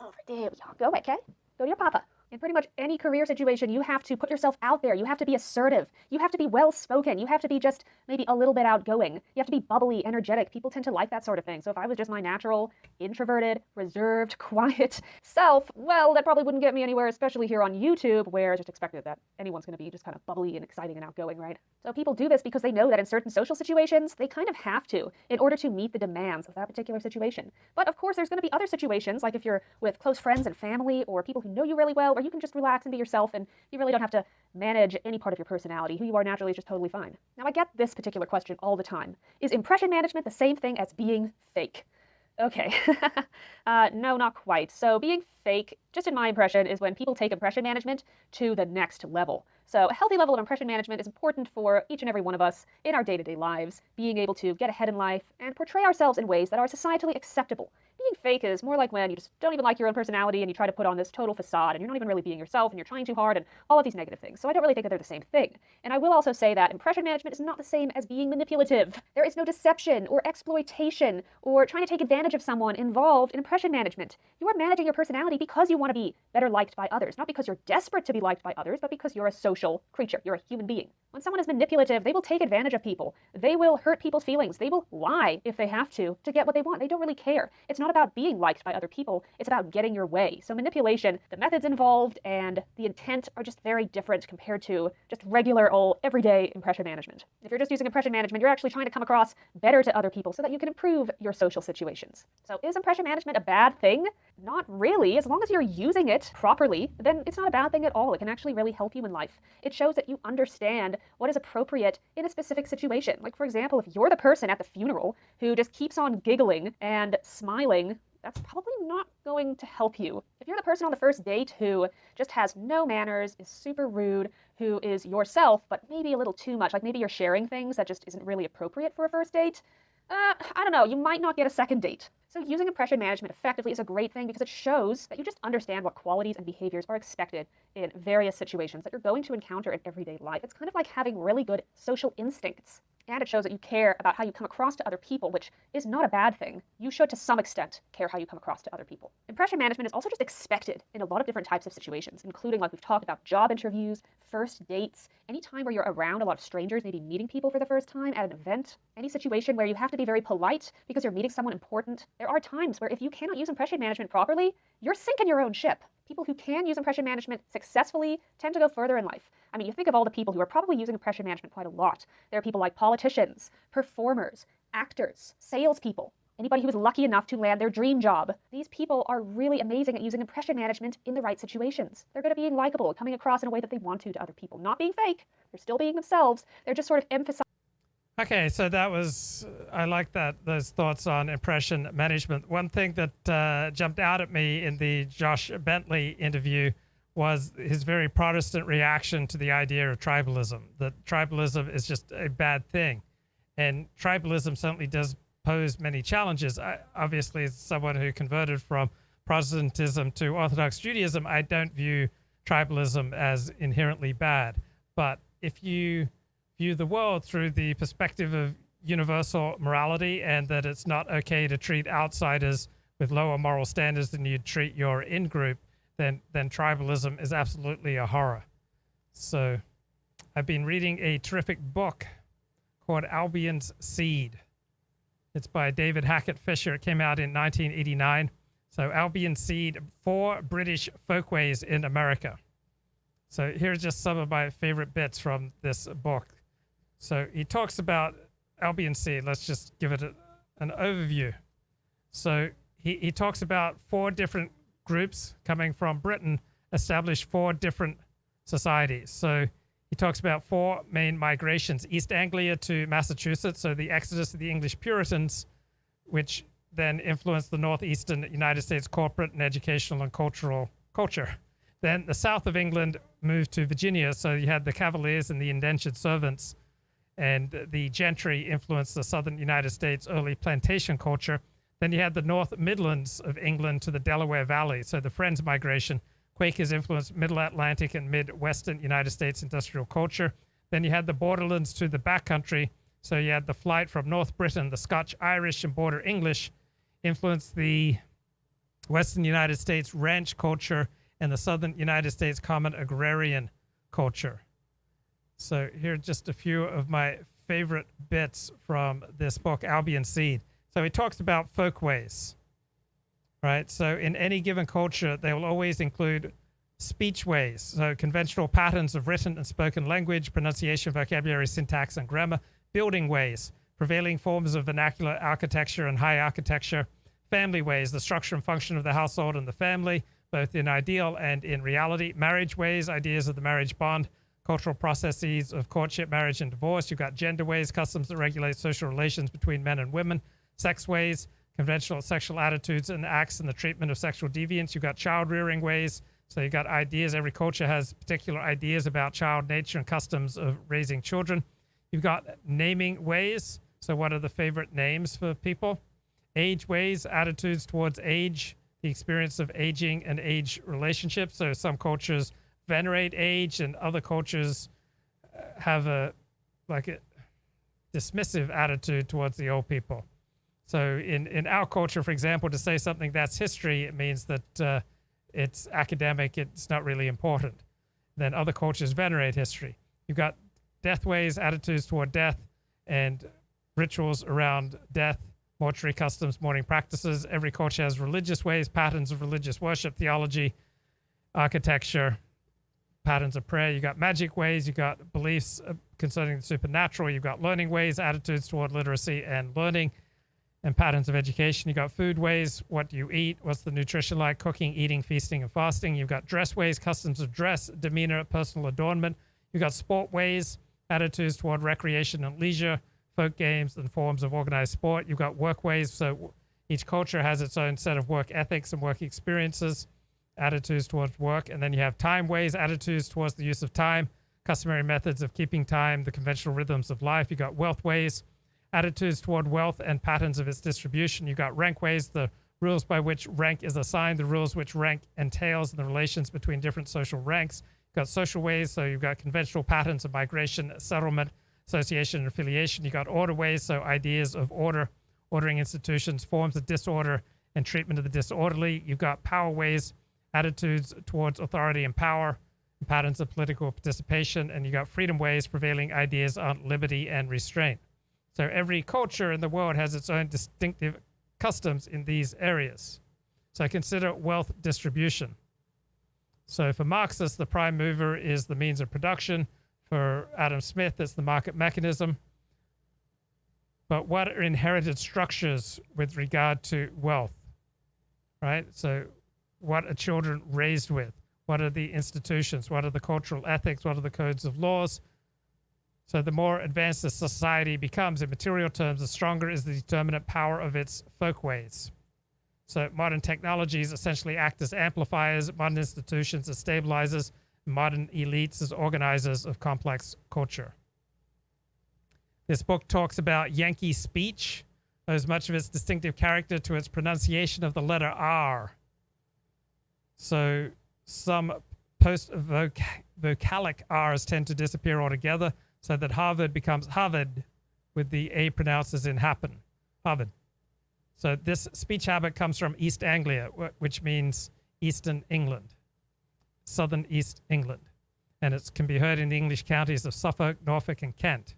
over there, go, okay? Go to your papa. In pretty much any career situation, you have to put yourself out there. You have to be assertive. You have to be well-spoken. You have to be just maybe a little bit outgoing. You have to be bubbly, energetic. People tend to like that sort of thing. So if I was just my natural, introverted, reserved, quiet self, well, that probably wouldn't get me anywhere, especially here on YouTube, where it's just expected that anyone's going to be just kind of bubbly and exciting and outgoing, right? So people do this because they know that in certain social situations, they kind of have to in order to meet the demands of that particular situation. But of course, there's going to be other situations, like if you're with close friends and family, or people who know you really well, where you can just relax and be yourself, and you really don't have to manage any part of your personality. Who you are naturally is just totally fine. Now, I get this particular question all the time. Is impression management the same thing as being fake? Okay. No, not quite. So being fake, just in my impression, is when people take impression management to the next level. So a healthy level of impression management is important for each and every one of us in our day-to-day lives, being able to get ahead in life and portray ourselves in ways that are societally acceptable. Being fake is more like when you just don't even like your own personality and you try to put on this total facade and you're not even really being yourself and you're trying too hard and all of these negative things. So I don't really think that they're the same thing. And I will also say that impression management is not the same as being manipulative. There is no deception or exploitation or trying to take advantage of someone involved in impression management. You are managing your personality because you want to be better liked by others, not because you're desperate to be liked by others, but because you're a social creature. You're a human being. When someone is manipulative, they will take advantage of people. They will hurt people's feelings. They will lie if they have to get what they want. They don't really care. It's not about being liked by other people. It's about getting your way. So manipulation, the methods involved and the intent are just very different compared to just regular old everyday impression management. If you're just using impression management, you're actually trying to come across better to other people so that you can improve your social situations. So is impression management a bad thing? Not really. As long as you're using it properly, then it's not a bad thing at all. It can actually really help you in life. It shows that you understand what is appropriate in a specific situation. Like, for example, if you're the person at the funeral who just keeps on giggling and smiling that's probably not going to help you. If you're the person on the first date who just has no manners, is super rude, who is yourself, but maybe a little too much, like maybe you're sharing things that just isn't really appropriate for a first date, I don't know, you might not get a second date. So using impression management effectively is a great thing because it shows that you just understand what qualities and behaviors are expected in various situations that you're going to encounter in everyday life. It's kind of like having really good social instincts. And it shows that you care about how you come across to other people, which is not a bad thing. You should, to some extent, care how you come across to other people. Impression management is also just expected in a lot of different types of situations, including, like we've talked about, job interviews, first dates, any time where you're around a lot of strangers, maybe meeting people for the first time at an event, any situation where you have to be very polite because you're meeting someone important. There are times where if you cannot use impression management properly, you're sinking your own ship. People who can use impression management successfully tend to go further in life. I mean, you think of all the people who are probably using impression management quite a lot. There are people like politicians, performers, actors, salespeople, anybody who is lucky enough to land their dream job. These people are really amazing at using impression management in the right situations. They're good at being likable, coming across in a way that they want to other people. Not being fake. They're still being themselves. They're just sort of emphasizing. Okay, so that was, I like those thoughts on impression management. One thing that jumped out at me in the Josh Bentley interview was his very Protestant reaction to the idea of tribalism, that tribalism is just a bad thing. And tribalism certainly does pose many challenges. Obviously, as someone who converted from Protestantism to Orthodox Judaism, I don't view tribalism as inherently bad. But if you view the world through the perspective of universal morality and that it's not okay to treat outsiders with lower moral standards than you'd treat your in-group, then tribalism is absolutely a horror. So I've been reading a terrific book called Albion's Seed. It's by David Hackett Fisher. It came out in 1989. So Albion's Seed, 4 British Folkways in America. So here's just some of my favorite bits from this book. So he talks about Albion's Seed. Let's just give it an overview. So he talks about 4 different groups coming from Britain established 4 different societies. So he talks about 4 main migrations: East Anglia to Massachusetts, so the exodus of the English Puritans, which then influenced the northeastern United States corporate and educational and cultural culture. Then the south of England moved to Virginia, so you had the Cavaliers and the indentured servants, and the gentry influenced the southern United States early plantation culture. Then you had the North Midlands of England to the Delaware Valley, so the Friends migration. Quakers influenced Middle Atlantic and Midwestern United States industrial culture. Then you had the borderlands to the backcountry, so you had the flight from North Britain. The Scotch Irish and Border English influenced the Western United States ranch culture and the Southern United States common agrarian culture. So here are just a few of my favorite bits from this book, Albion's Seed. So he talks about folkways, right? So in any given culture, they will always include speechways, so conventional patterns of written and spoken language, pronunciation, vocabulary, syntax, and grammar. Building ways, prevailing forms of vernacular architecture and high architecture. Family ways, the structure and function of the household and the family, both in ideal and in reality. Marriage ways, ideas of the marriage bond. Cultural processes of courtship, marriage, and divorce. You've got gender ways, customs that regulate social relations between men and women. Sex ways, conventional sexual attitudes and acts and the treatment of sexual deviants. You've got child rearing ways. So you've got ideas. Every culture has particular ideas about child nature and customs of raising children. You've got naming ways. So what are the favorite names for people? Age ways, attitudes towards age, the experience of aging and age relationships. So some cultures venerate age and other cultures have a dismissive attitude towards the old people. So in our culture, for example, to say something that's history, it means that it's academic, it's not really important. Then other cultures venerate history. You've got death ways, attitudes toward death, and rituals around death, mortuary customs, mourning practices. Every culture has religious ways, patterns of religious worship, theology, architecture, patterns of prayer. You've got magic ways, you've got beliefs concerning the supernatural, you've got learning ways, attitudes toward literacy and learning, and patterns of education. You've got food ways, what do you eat, what's the nutrition like, cooking, eating, feasting, and fasting. You've got dress ways, customs of dress, demeanor, personal adornment. You've got sport ways, attitudes toward recreation and leisure, folk games, and forms of organized sport. You've got work ways, so Each culture has its own set of work ethics and work experiences, attitudes towards work, and then you have time ways, attitudes towards the use of time, customary methods of keeping time, the conventional rhythms of life. You got wealth ways, attitudes toward wealth and patterns of its distribution. You got rank ways, the rules by which rank is assigned, the rules which rank entails, and the relations between different social ranks. You've got social ways, so you've got conventional patterns of migration, settlement, association, and affiliation. You got order ways, so ideas of order, ordering institutions, forms of disorder, and treatment of the disorderly. You've got power ways, attitudes towards authority and power, and patterns of political participation. And you got freedom ways, prevailing ideas on liberty and restraint. So every culture in the world has its own distinctive customs in these areas. So I consider wealth distribution. So for Marxists, the prime mover is the means of production. For Adam Smith, it's the market mechanism. But what are inherited structures with regard to wealth, right? So what are children raised with? What are the institutions? What are the cultural ethics? What are the codes of laws? So the more advanced a society becomes in material terms, the stronger is the determinant power of its folkways. So modern technologies essentially act as amplifiers, modern institutions as stabilizers, modern elites as organizers of complex culture. This book talks about Yankee speech, owes much of its distinctive character to its pronunciation of the letter R. So some post-vocalic R's tend to disappear altogether, so that Harvard becomes Harvard with the A pronounced as in happen, Harvard. So this speech habit comes from East Anglia, which means Eastern England, Southern East England. And it can be heard in the English counties of Suffolk, Norfolk, and Kent.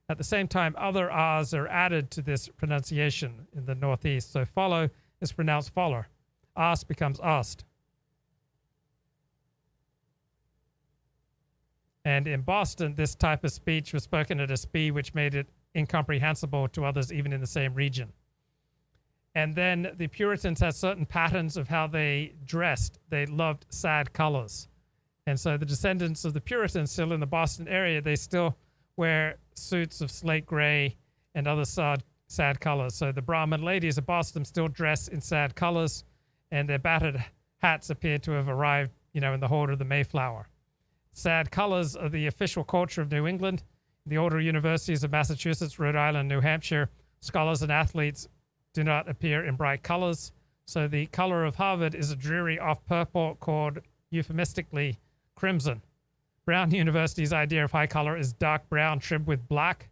At the same time, other R's are added to this pronunciation in the Northeast. So follow is pronounced foller. Ask becomes asked. And in Boston, this type of speech was spoken at a speed which made it incomprehensible to others even in the same region. And then the Puritans had certain patterns of how they dressed. They loved sad colors. And so the descendants of the Puritans still in the Boston area, they still wear suits of slate gray and other sad colors. So the Brahmin ladies of Boston still dress in sad colors, and their battered hats appear to have arrived, in the hold of the Mayflower. Sad colors are the official culture of New England. The older universities of Massachusetts, Rhode Island, New Hampshire, scholars and athletes do not appear in bright colors. So the color of Harvard is a dreary off-purple called euphemistically crimson. Brown University's idea of high color is dark brown trimmed with black.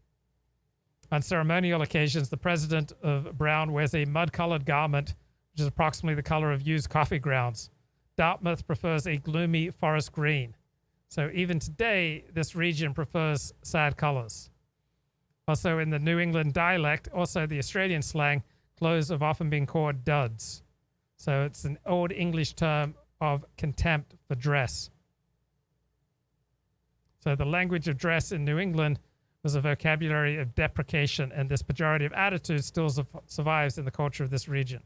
On ceremonial occasions, the president of Brown wears a mud-colored garment, which is approximately the color of used coffee grounds. Dartmouth prefers a gloomy forest green. So even today, this region prefers sad colors. Also in the New England dialect, also the Australian slang, clothes have often been called duds. So it's an old English term of contempt for dress. So the language of dress in New England was a vocabulary of deprecation, and this pejorative attitude still survives in the culture of this region.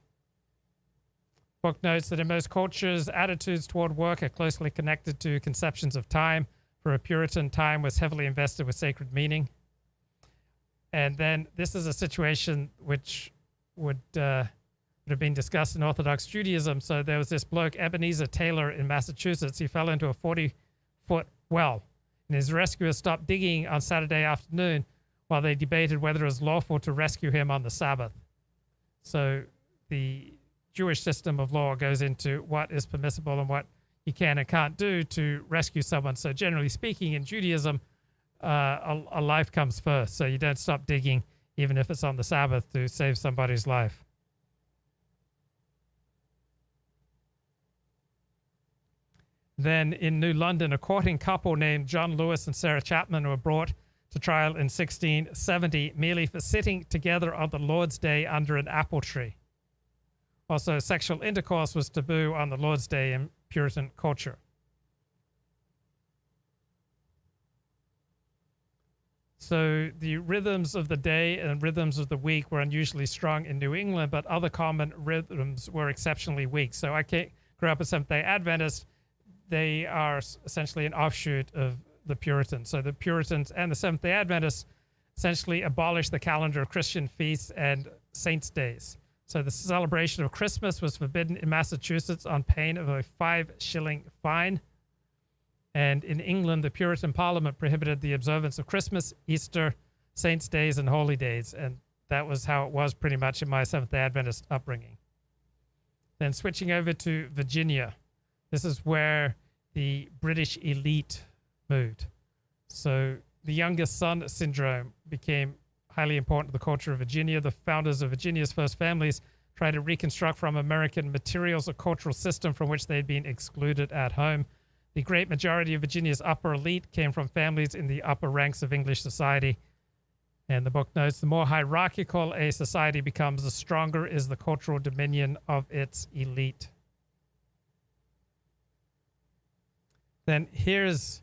Book notes that in most cultures, attitudes toward work are closely connected to conceptions of time. For a Puritan, time was heavily invested with sacred meaning. And then this is a situation which would have been discussed in Orthodox Judaism. So there was this bloke, Ebenezer Taylor in Massachusetts. He fell into a 40-foot well. And his rescuers stopped digging on Saturday afternoon while they debated whether it was lawful to rescue him on the Sabbath. So the Jewish system of law goes into what is permissible and what you can and can't do to rescue someone. So generally speaking, in Judaism, a life comes first. So you don't stop digging, even if it's on the Sabbath, to save somebody's life. Then in New London, a courting couple named John Lewis and Sarah Chapman were brought to trial in 1670 merely for sitting together on the Lord's Day under an apple tree. Also, sexual intercourse was taboo on the Lord's Day in Puritan culture. So the rhythms of the day and rhythms of the week were unusually strong in New England, but other common rhythms were exceptionally weak. So I grew up as Seventh-day Adventist. They are essentially an offshoot of the Puritans. So the Puritans and the Seventh-day Adventists essentially abolished the calendar of Christian feasts and saints' days. So the celebration of Christmas was forbidden in Massachusetts on pain of a 5-shilling fine. And in England, the Puritan Parliament prohibited the observance of Christmas, Easter, Saints' Days, and Holy Days. And that was how it was pretty much in my Seventh-day Adventist upbringing. Then switching over to Virginia. This is where the British elite moved. So the youngest son syndrome became highly important to the culture of Virginia. The founders of Virginia's first families tried to reconstruct from American materials a cultural system from which they had been excluded at home. The great majority of Virginia's upper elite came from families in the upper ranks of English society. And the book notes, the more hierarchical a society becomes, the stronger is the cultural dominion of its elite. Then here's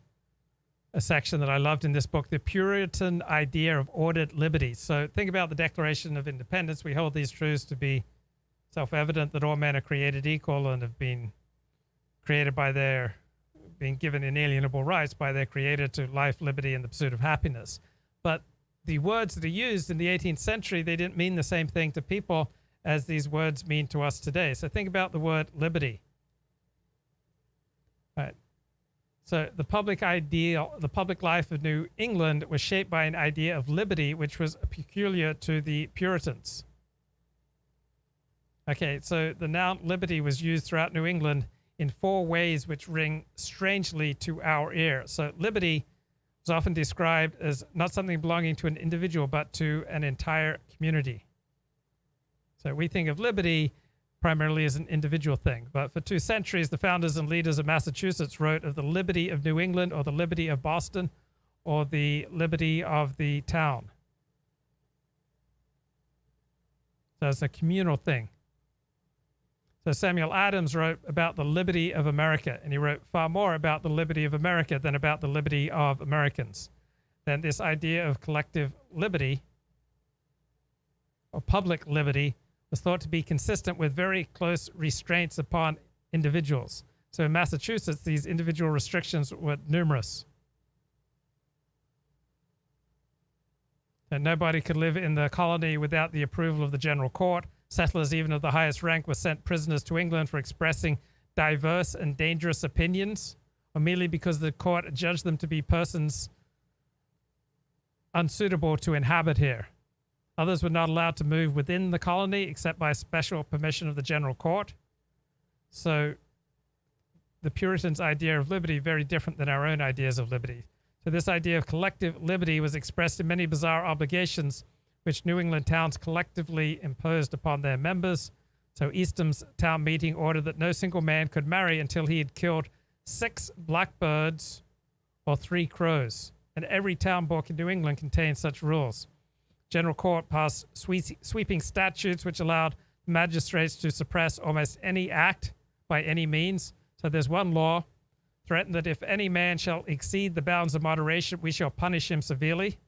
a section that I loved in this book, the Puritan idea of ordered liberty. So think about the Declaration of Independence. We hold these truths to be self-evident, that all men are created equal and have been created by being given inalienable rights by their creator to life, liberty, and the pursuit of happiness. But the words that are used in the 18th century, they didn't mean the same thing to people as these words mean to us today. So think about the word liberty. All right. So the public life of New England was shaped by an idea of liberty, which was peculiar to the Puritans. Okay, so the noun liberty was used throughout New England in 4 ways which ring strangely to our ear. So liberty was often described as not something belonging to an individual, but to an entire community. So we think of liberty primarily as an individual thing. But for 2 centuries, the founders and leaders of Massachusetts wrote of the liberty of New England, or the liberty of Boston, or the liberty of the town. So it's a communal thing. So Samuel Adams wrote about the liberty of America, and he wrote far more about the liberty of America than about the liberty of Americans. Then this idea of collective liberty, or public liberty, was thought to be consistent with very close restraints upon individuals. So in Massachusetts, these individual restrictions were numerous. And nobody could live in the colony without the approval of the general court. Settlers, even of the highest rank, were sent prisoners to England for expressing diverse and dangerous opinions, or merely because the court judged them to be persons unsuitable to inhabit here. Others were not allowed to move within the colony except by special permission of the general court. So the Puritans' idea of liberty very different than our own ideas of liberty. So this idea of collective liberty was expressed in many bizarre obligations which New England towns collectively imposed upon their members. So Eastham's town meeting ordered that no single man could marry until he had killed 6 blackbirds or 3 crows. And every town book in New England contained such rules. General Court passed sweeping statutes which allowed magistrates to suppress almost any act by any means. So there's one law, threatened that if any man shall exceed the bounds of moderation, we shall punish him severely.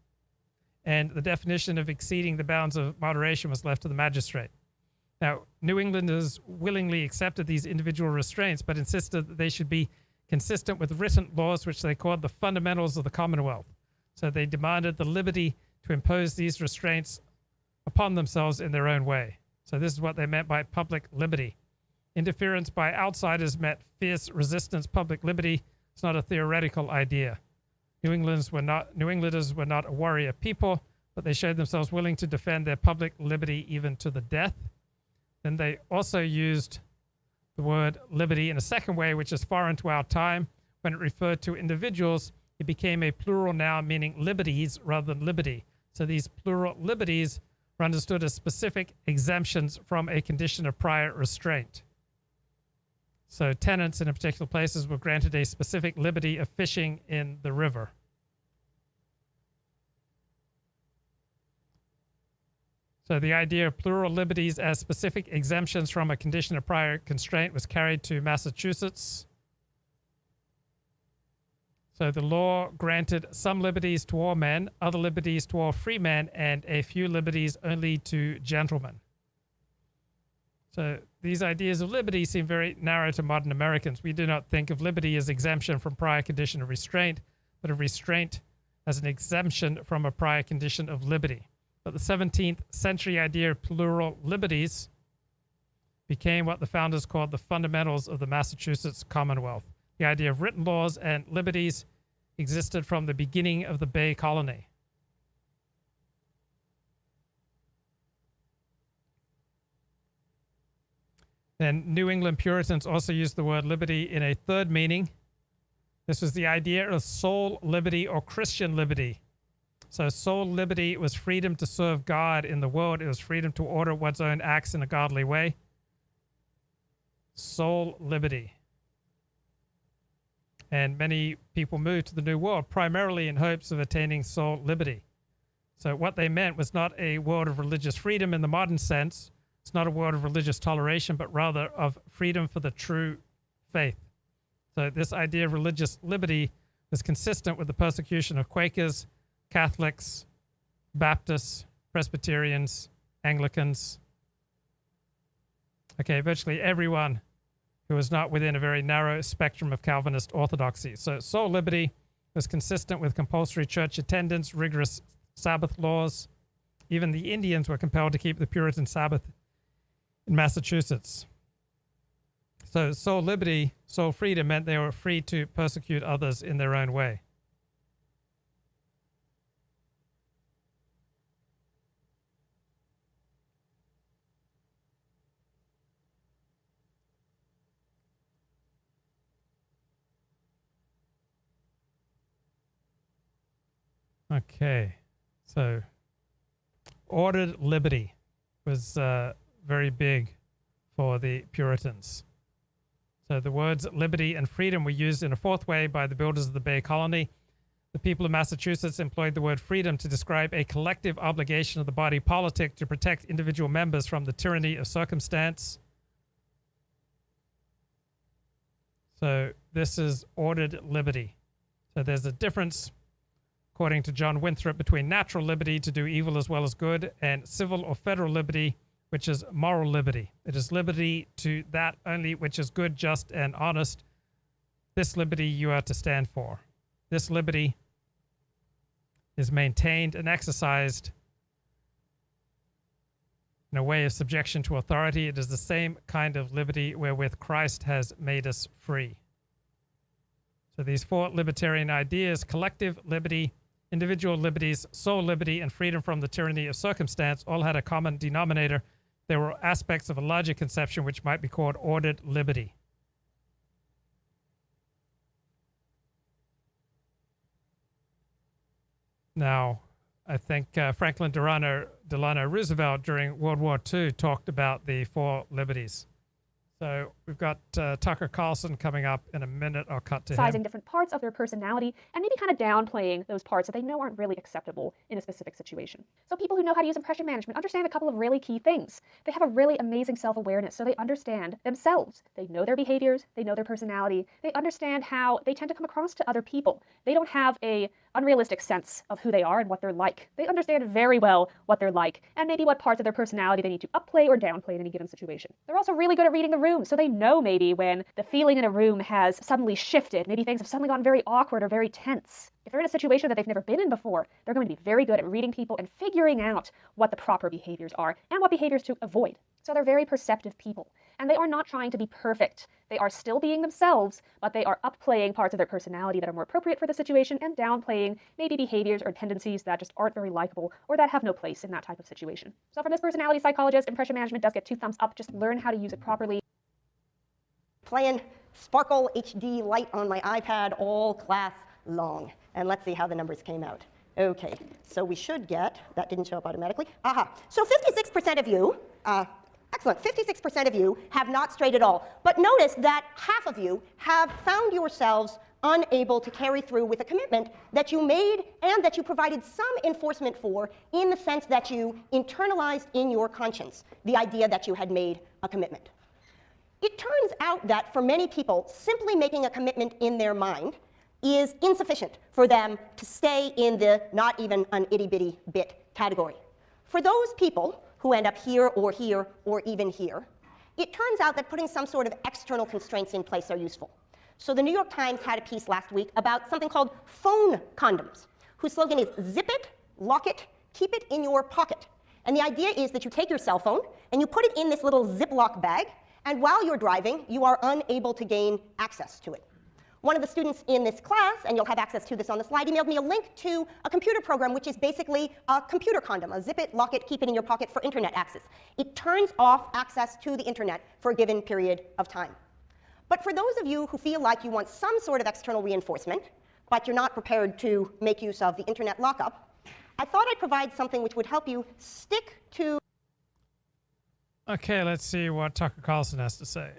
And the definition of exceeding the bounds of moderation was left to the magistrate. Now, New Englanders willingly accepted these individual restraints, but insisted that they should be consistent with written laws, which they called the fundamentals of the Commonwealth. So they demanded the liberty to impose these restraints upon themselves in their own way. So this is what they meant by public liberty. Interference by outsiders meant fierce resistance. Public liberty is not a theoretical idea. New Englanders were not a warrior people, but they showed themselves willing to defend their public liberty even to the death. Then they also used the word liberty in a second way, which is foreign to our time. When it referred to individuals, it became a plural noun meaning liberties rather than liberty. So these plural liberties were understood as specific exemptions from a condition of prior restraint. So tenants in particular places were granted a specific liberty of fishing in the river. So the idea of plural liberties as specific exemptions from a condition of prior constraint was carried to Massachusetts. So the law granted some liberties to all men, other liberties to all free men, and a few liberties only to gentlemen. So these ideas of liberty seem very narrow to modern Americans. We do not think of liberty as exemption from prior condition of restraint, but of restraint as an exemption from a prior condition of liberty. But the 17th century idea of plural liberties became what the founders called the fundamentals of the Massachusetts Commonwealth. The idea of written laws and liberties existed from the beginning of the Bay Colony. Then New England Puritans also used the word liberty in a third meaning. This was the idea of soul liberty or Christian liberty. So soul liberty was freedom to serve God in the world. It was freedom to order one's own acts in a godly way. Soul liberty. And many people moved to the New World primarily in hopes of attaining soul liberty. So what they meant was not a world of religious freedom in the modern sense. It's not a world of religious toleration, but rather of freedom for the true faith. So this idea of religious liberty is consistent with the persecution of Quakers, Catholics, Baptists, Presbyterians, Anglicans. Okay, virtually everyone who was not within a very narrow spectrum of Calvinist orthodoxy. So soul liberty was consistent with compulsory church attendance, rigorous Sabbath laws. Even the Indians were compelled to keep the Puritan Sabbath in Massachusetts. So soul liberty, soul freedom meant they were free to persecute others in their own way. Okay, so ordered liberty was very big for the Puritans. So the words liberty and freedom were used in a fourth way by the builders of the Bay Colony. The people of Massachusetts employed the word freedom to describe a collective obligation of the body politic to protect individual members from the tyranny of circumstance. So this is ordered liberty. So there's a difference, according to John Winthrop, between natural liberty to do evil as well as good and civil or federal liberty, which is moral liberty. It is liberty to that only which is good, just, and honest. This liberty you are to stand for. This liberty is maintained and exercised in a way of subjection to authority. It is the same kind of liberty wherewith Christ has made us free. So these four libertarian ideas: collective liberty, individual liberties, soul liberty, and freedom from the tyranny of circumstance, all had a common denominator. There were aspects of a larger conception which might be called ordered liberty. Now, I think Franklin Delano Roosevelt during World War II talked about the four liberties. So we've got Tucker Carlson coming up in a minute. I'll cut to him. Sizing different parts of their personality and maybe kind of downplaying those parts that they know aren't really acceptable in a specific situation. So people who know how to use impression management understand a couple of really key things. They have a really amazing self-awareness, so they understand themselves. They know their behaviors, they know their personality, they understand how they tend to come across to other people. They don't have a unrealistic sense of who they are and what they're like. They understand very well what they're like and maybe what parts of their personality they need to upplay or downplay in any given situation. They're also really good at reading the room, so they know maybe when the feeling in a room has suddenly shifted, maybe things have suddenly gotten very awkward or very tense. If they're in a situation that they've never been in before, they're going to be very good at reading people and figuring out what the proper behaviors are and what behaviors to avoid. So they're very perceptive people, and they are not trying to be perfect. They are still being themselves, but they are upplaying parts of their personality that are more appropriate for the situation and downplaying maybe behaviors or tendencies that just aren't very likable or that have no place in that type of situation. So from this personality psychologist, impression management does get 2 thumbs up. Just learn how to use it properly. Playing Sparkle HD Light on my iPad all class long. And let's see how the numbers came out. Okay, so we should get, that didn't show up automatically. Aha, so 56% of you, excellent, 56% of you have not strayed at all. But notice that half of you have found yourselves unable to carry through with a commitment that you made and that you provided some enforcement for, in the sense that you internalized in your conscience the idea that you had made a commitment. It turns out that for many people, simply making a commitment in their mind is insufficient for them to stay in the not even an itty-bitty bit category. For those people who end up here or even here, it turns out that putting some sort of external constraints in place are useful. So the New York Times had a piece last week about something called phone condoms, whose slogan is zip it, lock it, keep it in your pocket. And the idea is that you take your cell phone and you put it in this little Ziploc bag, and while you're driving, you are unable to gain access to it. One of the students in this class, and you'll have access to this on the slide, emailed me a link to a computer program which is basically a computer condom, a zip it, lock it, keep it in your pocket for internet access. It turns off access to the internet for a given period of time. But for those of you who feel like you want some sort of external reinforcement, but you're not prepared to make use of the internet lockup, I thought I'd provide something which would help you stick to... Okay, let's see what Tucker Carlson has to say.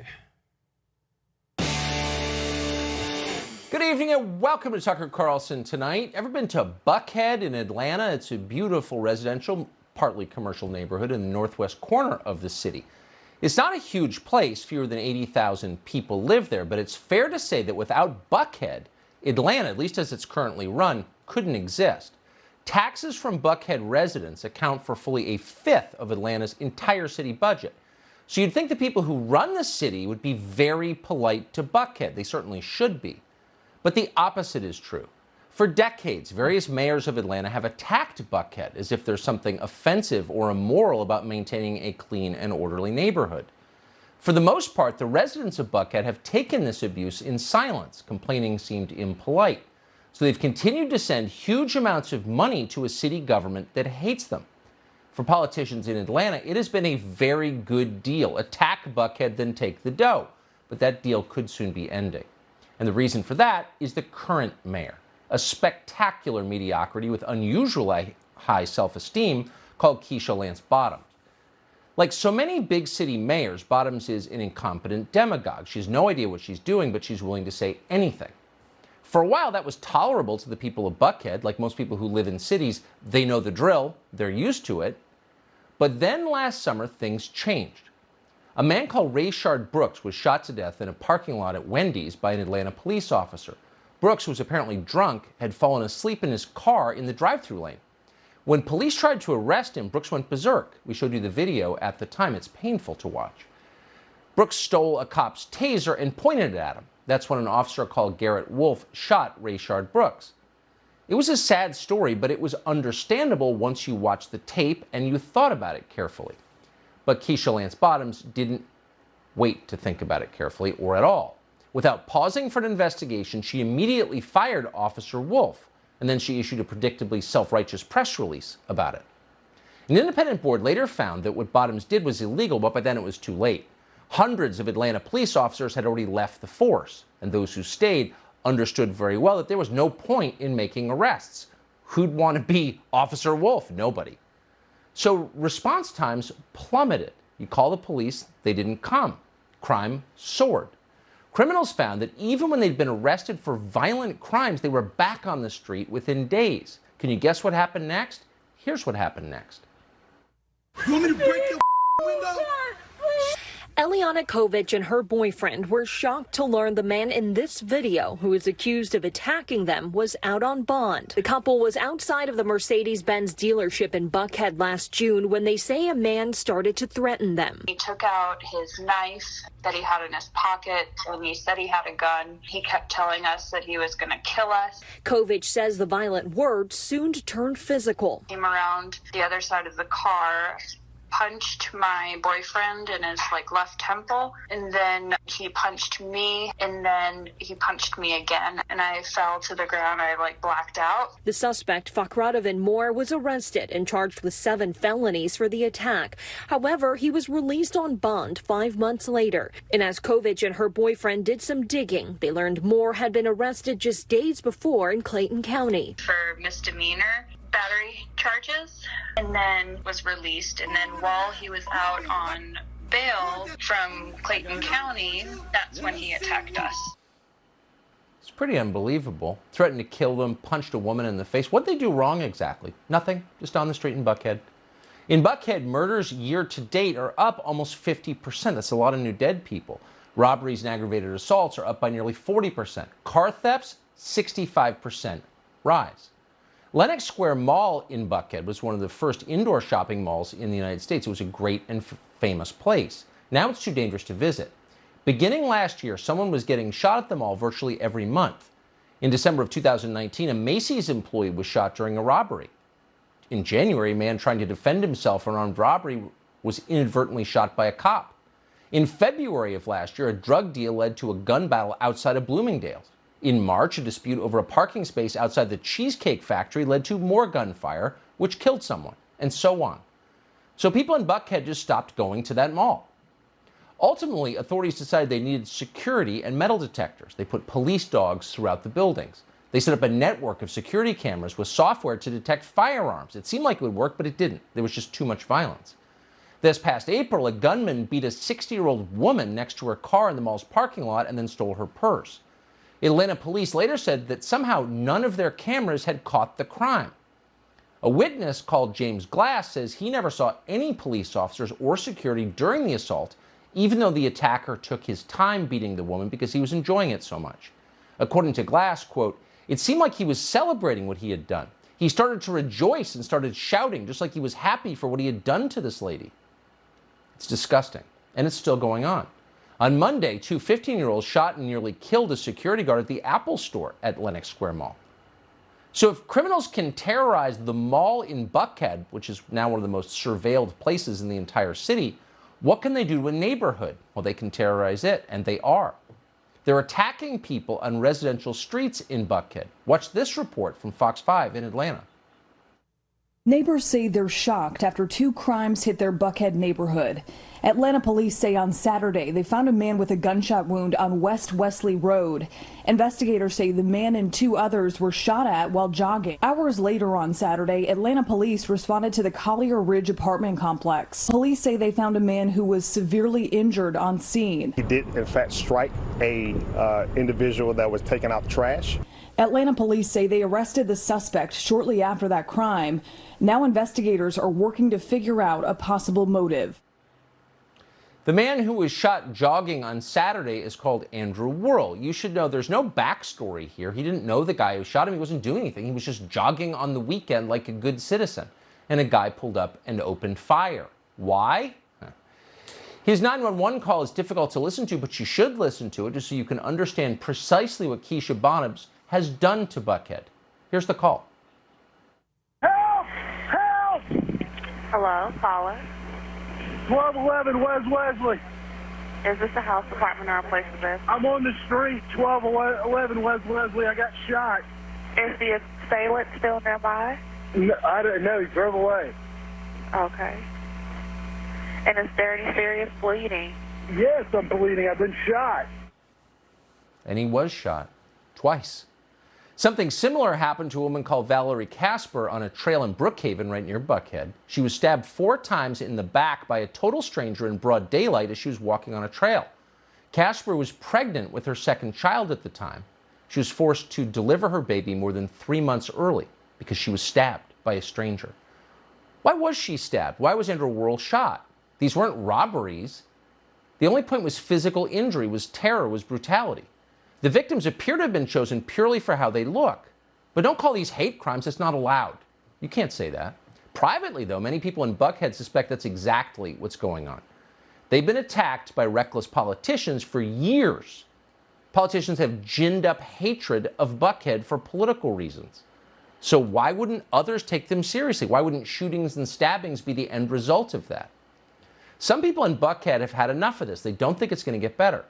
Good evening and welcome to Tucker Carlson Tonight. Ever been to Buckhead in Atlanta? It's a beautiful residential, partly commercial neighborhood in the northwest corner of the city. It's not a huge place, fewer than 80,000 people live there, but it's fair to say that without Buckhead, Atlanta, at least as it's currently run, couldn't exist. Taxes from Buckhead residents account for fully a fifth of Atlanta's entire city budget. So you'd think the people who run the city would be very polite to Buckhead. They certainly should be. But the opposite is true. For decades, various mayors of Atlanta have attacked Buckhead as if there's something offensive or immoral about maintaining a clean and orderly neighborhood. For the most part, the residents of Buckhead have taken this abuse in silence. Complaining seemed impolite. So they've continued to send huge amounts of money to a city government that hates them. For politicians in Atlanta, it has been a very good deal. Attack Buckhead, then take the dough. But that deal could soon be ending. And the reason for that is the current mayor, a spectacular mediocrity with unusually high self-esteem called Keisha Lance Bottoms. Like so many big city mayors, Bottoms is an incompetent demagogue. She has no idea what she's doing, but she's willing to say anything. For a while, that was tolerable to the people of Buckhead. Like most people who live in cities, they know the drill, they're used to it. But then last summer, things changed. A man called Rayshard Brooks was shot to death in a parking lot at Wendy's by an Atlanta police officer. Brooks, who was apparently drunk, had fallen asleep in his car in the drive-thru lane. When police tried to arrest him, Brooks went berserk. We showed you the video at the time. It's painful to watch. Brooks stole a cop's taser and pointed it at him. That's when an officer called Garrett Wolf shot Rayshard Brooks. It was a sad story, but it was understandable once you watched the tape and you thought about it carefully. But Keisha Lance Bottoms didn't wait to think about it carefully or at all. Without pausing for an investigation, she immediately fired Officer Wolf, and then she issued a predictably self-righteous press release about it. An independent board later found that what Bottoms did was illegal, but by then it was too late. Hundreds of Atlanta police officers had already left the force, and those who stayed understood very well that there was no point in making arrests. Who'd want to be Officer Wolf? Nobody. So response times plummeted. You call the police, they didn't come. Crime soared. Criminals found that even when they'd been arrested for violent crimes, they were back on the street within days. Can you guess what happened next? Here's what happened next. You want me to break your window? Eliana Kovic and her boyfriend were shocked to learn the man in this video, who is accused of attacking them, was out on bond. The couple was outside of the Mercedes-Benz dealership in Buckhead last June when they say a man started to threaten them. He took out his knife that he had in his pocket, and he said he had a gun. He kept telling us that he was going to kill us. Kovic says the violent words soon turned physical. Came around the other side of the car, punched my boyfriend in his left temple, and then he punched me, and then he punched me again, and I fell to the ground. I blacked out. The suspect, Fakhradovan Moore, was arrested and charged with 7 felonies for the attack. However, he was released on bond 5 months later. And as Kovic and her boyfriend did some digging, they learned Moore had been arrested just days before in Clayton County For misdemeanor battery charges, and then was released. And then while he was out on bail from Clayton County, that's when he attacked us. It's pretty unbelievable. Threatened to kill them, punched a woman in the face. What'd they do wrong exactly? Nothing. Just on the street in Buckhead. In Buckhead, murders year to date are up almost 50%. That's a lot of new dead people. Robberies and aggravated assaults are up by nearly 40%. Car thefts, 65% rise. Lenox Square Mall in Buckhead was one of the first indoor shopping malls in the United States. It was a great and famous place. Now it's too dangerous to visit. Beginning last year, someone was getting shot at the mall virtually every month. In December of 2019, a Macy's employee was shot during a robbery. In January, a man trying to defend himself from an armed robbery was inadvertently shot by a cop. In February of last year, a drug deal led to a gun battle outside of Bloomingdale's. In March, a dispute over a parking space outside the Cheesecake Factory led to more gunfire, which killed someone, and so on. So people in Buckhead just stopped going to that mall. Ultimately, authorities decided they needed security and metal detectors. They put police dogs throughout the buildings. They set up a network of security cameras with software to detect firearms. It seemed like it would work, but it didn't. There was just too much violence. This past April, a gunman beat a 60-year-old woman next to her car in the mall's parking lot and then stole her purse. Atlanta police later said that somehow none of their cameras had caught the crime. A witness called James Glass says he never saw any police officers or security during the assault, even though the attacker took his time beating the woman because he was enjoying it so much. According to Glass, quote, "It seemed like he was celebrating what he had done. He started to rejoice and started shouting, just like he was happy for what he had done to this lady." It's disgusting, and it's still going on. On Monday, two 15-year-olds shot and nearly killed a security guard at the Apple store at Lenox Square Mall. So if criminals can terrorize the mall in Buckhead, which is now one of the most surveilled places in the entire city, what can they do to a neighborhood? Well, they can terrorize it, and they are. They're attacking people on residential streets in Buckhead. Watch this report from Fox 5 in Atlanta. Neighbors say they're shocked after two crimes hit their Buckhead neighborhood. Atlanta police say on Saturday they found a man with a gunshot wound on West Wesley Road. Investigators say the man and two others were shot at while jogging. Hours later on Saturday, Atlanta police responded to the Collier Ridge apartment complex. Police say they found a man who was severely injured on scene. He did, in fact, strike a individual that was taking out trash. Atlanta police say they arrested the suspect shortly after that crime. Now investigators are working to figure out a possible motive. The man who was shot jogging on Saturday is called Andrew Worrell. You should know there's no backstory here. He didn't know the guy who shot him. He wasn't doing anything. He was just jogging on the weekend like a good citizen. And a guy pulled up and opened fire. Why? His 911 call is difficult to listen to, but you should listen to it just so you can understand precisely what Keisha Bonhams has done to Buckhead. Here's the call. Help! Help! Hello, caller. 1211 West Wesley. Is this a house apartment or a place of business? I'm on the street, 1211 West Wesley. I got shot. Is the assailant still nearby? No, I don't know. He drove away. Okay. And is there any serious bleeding? Yes, I'm bleeding. I've been shot. And he was shot twice. Something similar happened to a woman called Valerie Casper on a trail in Brookhaven right near Buckhead. She was stabbed 4 times in the back by a total stranger in broad daylight as she was walking on a trail. Casper was pregnant with her second child at the time. She was forced to deliver her baby more than 3 months early because she was stabbed by a stranger. Why was she stabbed? Why was Andrew Worrell shot? These weren't robberies. The only point was physical injury, was terror, was brutality. The victims appear to have been chosen purely for how they look. But don't call these hate crimes. It's not allowed. You can't say that. Privately, though, many people in Buckhead suspect that's exactly what's going on. They've been attacked by reckless politicians for years. Politicians have ginned up hatred of Buckhead for political reasons. So why wouldn't others take them seriously? Why wouldn't shootings and stabbings be the end result of that? Some people in Buckhead have had enough of this. They don't think it's going to get better.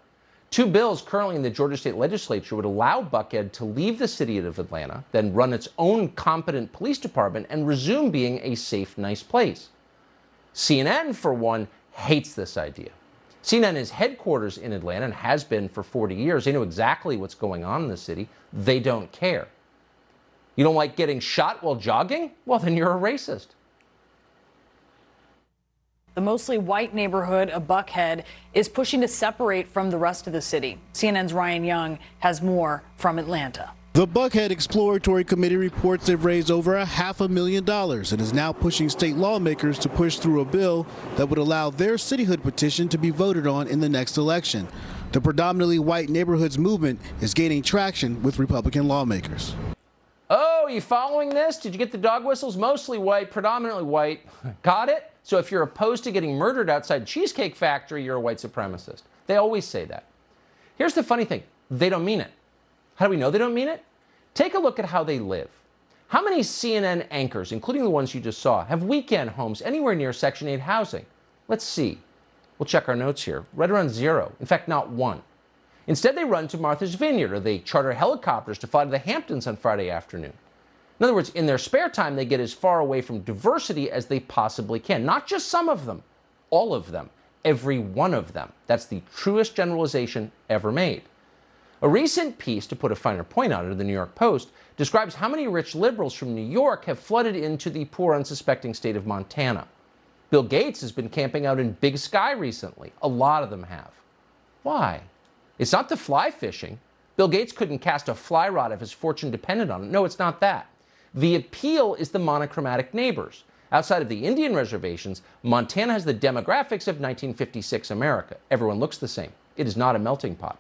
2 bills currently in the Georgia State Legislature would allow Buckhead to leave the city of Atlanta, then run its own competent police department and resume being a safe, nice place. CNN, for one, hates this idea. CNN is headquarters in Atlanta and has been for 40 years. They know exactly what's going on in the city. They don't care. You don't like getting shot while jogging? Well, then you're a racist. The mostly white neighborhood of Buckhead is pushing to separate from the rest of the city. CNN's Ryan Young has more from Atlanta. The Buckhead Exploratory Committee reports they've raised over $500,000 and is now pushing state lawmakers to push through a bill that would allow their cityhood petition to be voted on in the next election. The predominantly white neighborhoods movement is gaining traction with Republican lawmakers. Oh, you following this? Did you get the dog whistles? Mostly white, predominantly white. Got it? So if you're opposed to getting murdered outside Cheesecake Factory, you're a white supremacist. They always say that. Here's the funny thing. They don't mean it. How do we know they don't mean it? Take a look at how they live. How many CNN anchors, including the ones you just saw, have weekend homes anywhere near Section 8 housing? Let's see. We'll check our notes here. Right around 0. In fact, not 1. Instead, they run to Martha's Vineyard, or they charter helicopters to fly to the Hamptons on Friday afternoon. In other words, in their spare time, they get as far away from diversity as they possibly can. Not just some of them, all of them, every one of them. That's the truest generalization ever made. A recent piece, to put a finer point on it, in the New York Post, describes how many rich liberals from New York have flooded into the poor, unsuspecting state of Montana. Bill Gates has been camping out in Big Sky recently. A lot of them have. Why? It's not the fly fishing. Bill Gates couldn't cast a fly rod if his fortune depended on it. No, it's not that. The appeal is the monochromatic neighbors. Outside of the Indian reservations, Montana has the demographics of 1956 America. Everyone looks the same. It is not a melting pot.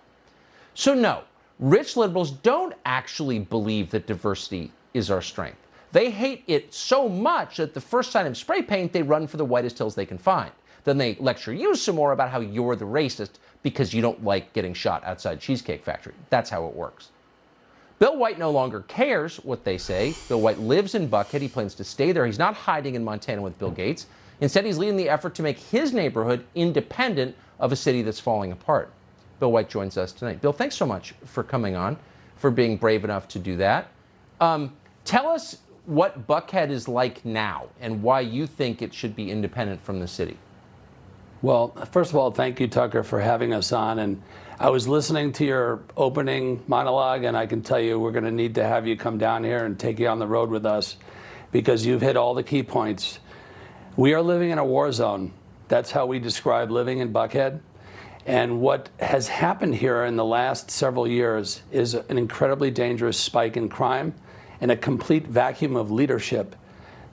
So no, rich liberals don't actually believe that diversity is our strength. They hate it so much that the first sign of spray paint, they run for the whitest hills they can find. Then they lecture you some more about how you're the racist because you don't like getting shot outside Cheesecake Factory. That's how it works. Bill White no longer cares what they say. Bill White lives in Buckhead. He plans to stay there. He's not hiding in Montana with Bill Gates. Instead, he's leading the effort to make his neighborhood independent of a city that's falling apart. Bill White joins us tonight. Bill, thanks so much for coming on, for being brave enough to do that. Tell us what Buckhead is like now and why you think it should be independent from the city. Well, first of all, thank you, Tucker, for having us on. And I was listening to your opening monologue, and I can tell you we're going to need to have you come down here and take you on the road with us because you've hit all the key points. We are living in a war zone. That's how we describe living in Buckhead. And what has happened here in the last several years is an incredibly dangerous spike in crime and a complete vacuum of leadership.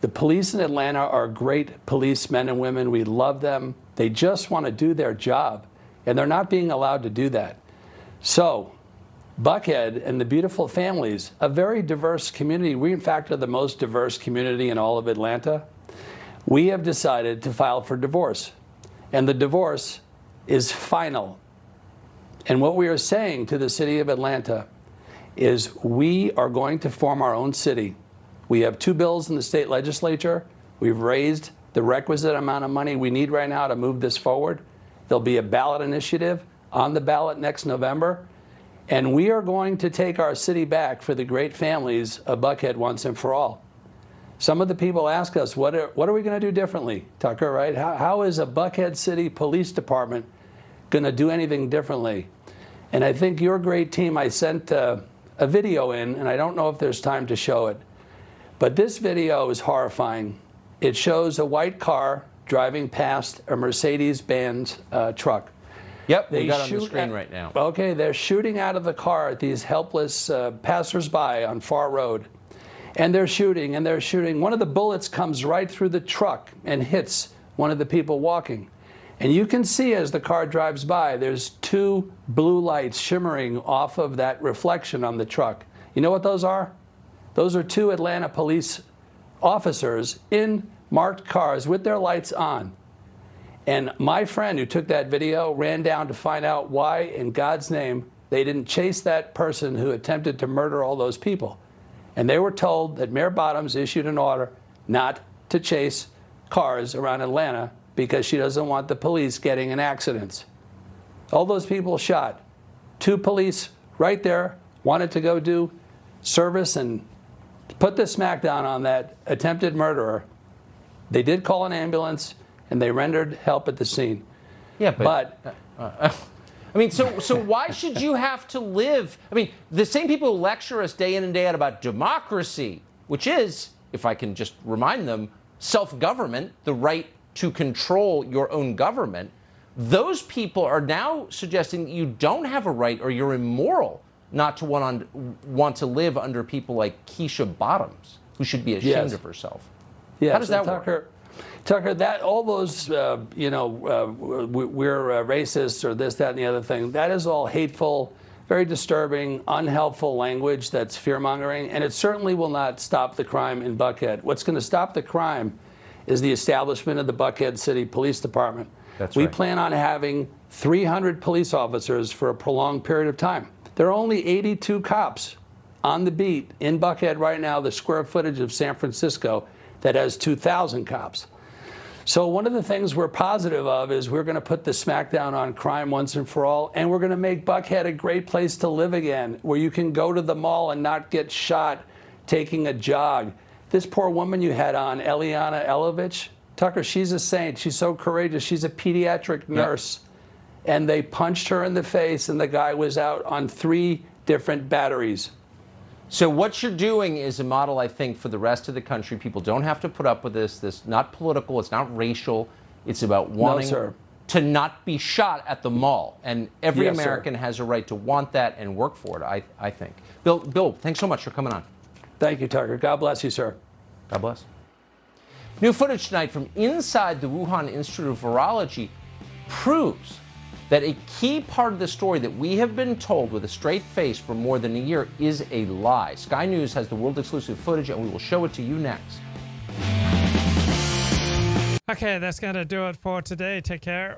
The police in Atlanta are great policemen and women. We love them. They just want to do their job, and they're not being allowed to do that. So Buckhead and the beautiful families, a very diverse community. We, in fact, are the most diverse community in all of Atlanta. We have decided to file for divorce, and the divorce is final. And what we are saying to the city of Atlanta is we are going to form our own city. We have 2 bills in the state legislature. We've raised the requisite amount of money we need right now to move this forward. There'll be a ballot initiative on the ballot next November. And we are going to take our city back for the great families of Buckhead once and for all. Some of the people ask us, what are we going to do differently, Tucker, right? How is a Buckhead City Police Department going to do anything differently? And I think your great team, I sent a video in, and I don't know if there's time to show it, but this video is horrifying. It shows a white car driving past a Mercedes-Benz truck. Yep, we got on the screen right now. Okay, they're shooting out of the car at these helpless passersby on Far Road. And they're shooting, and they're shooting. One of the bullets comes right through the truck and hits one of the people walking. And you can see as the car drives by, there's 2 blue lights shimmering off of that reflection on the truck. You know what those are? Those are 2 Atlanta police officers in marked cars with their lights on. And my friend who took that video ran down to find out why, in God's name, they didn't chase that person who attempted to murder all those people. And they were told that Mayor Bottoms issued an order not to chase cars around Atlanta because she doesn't want the police getting in accidents. All those people shot. 2 police right there wanted to go do service and put the smackdown on that attempted murderer. They did call an ambulance, and they rendered help at the scene. Yeah, but I mean, so why should you have to live? I mean, the same people who lecture us day in and day out about democracy, which is, if I can just remind them, self-government, the right to control your own government, those people are now suggesting that you don't have a right or you're immoral not to want to live under people like Keisha Bottoms, who should be ashamed of herself. Yes. How does that work? Tucker, that all those, we're racists or this, that, and the other thing, that is all hateful, very disturbing, unhelpful language that's fear-mongering, and it certainly will not stop the crime in Buckhead. What's going to stop the crime is the establishment of the Buckhead City Police Department. We plan on having 300 police officers for a prolonged period of time. There are only 82 cops on the beat in Buckhead right now, the square footage of San Francisco that has 2,000 cops. So one of the things we're positive of is we're going to put the smackdown on crime once and for all, and we're going to make Buckhead a great place to live again, where you can go to the mall and not get shot taking a jog. This poor woman you had on, Eliana Elovich, Tucker, she's a saint. She's so courageous. She's a pediatric nurse. Yep. And they punched her in the face, and the guy was out on 3 different batteries. So what you're doing is a model, I think, for the rest of the country. People don't have to put up with this. This is not political. It's not racial. It's about wanting to not be shot at the mall. And every American has a right to want that and work for it, I think. Bill, thanks so much for coming on. Thank you, Tucker. God bless you, sir. God bless. New footage tonight from inside the Wuhan Institute of Virology proves that a key part of the story that we have been told with a straight face for more than a year is a lie. Sky News has the world-exclusive footage, and we will show it to you next. Okay, that's going to do it for today. Take care.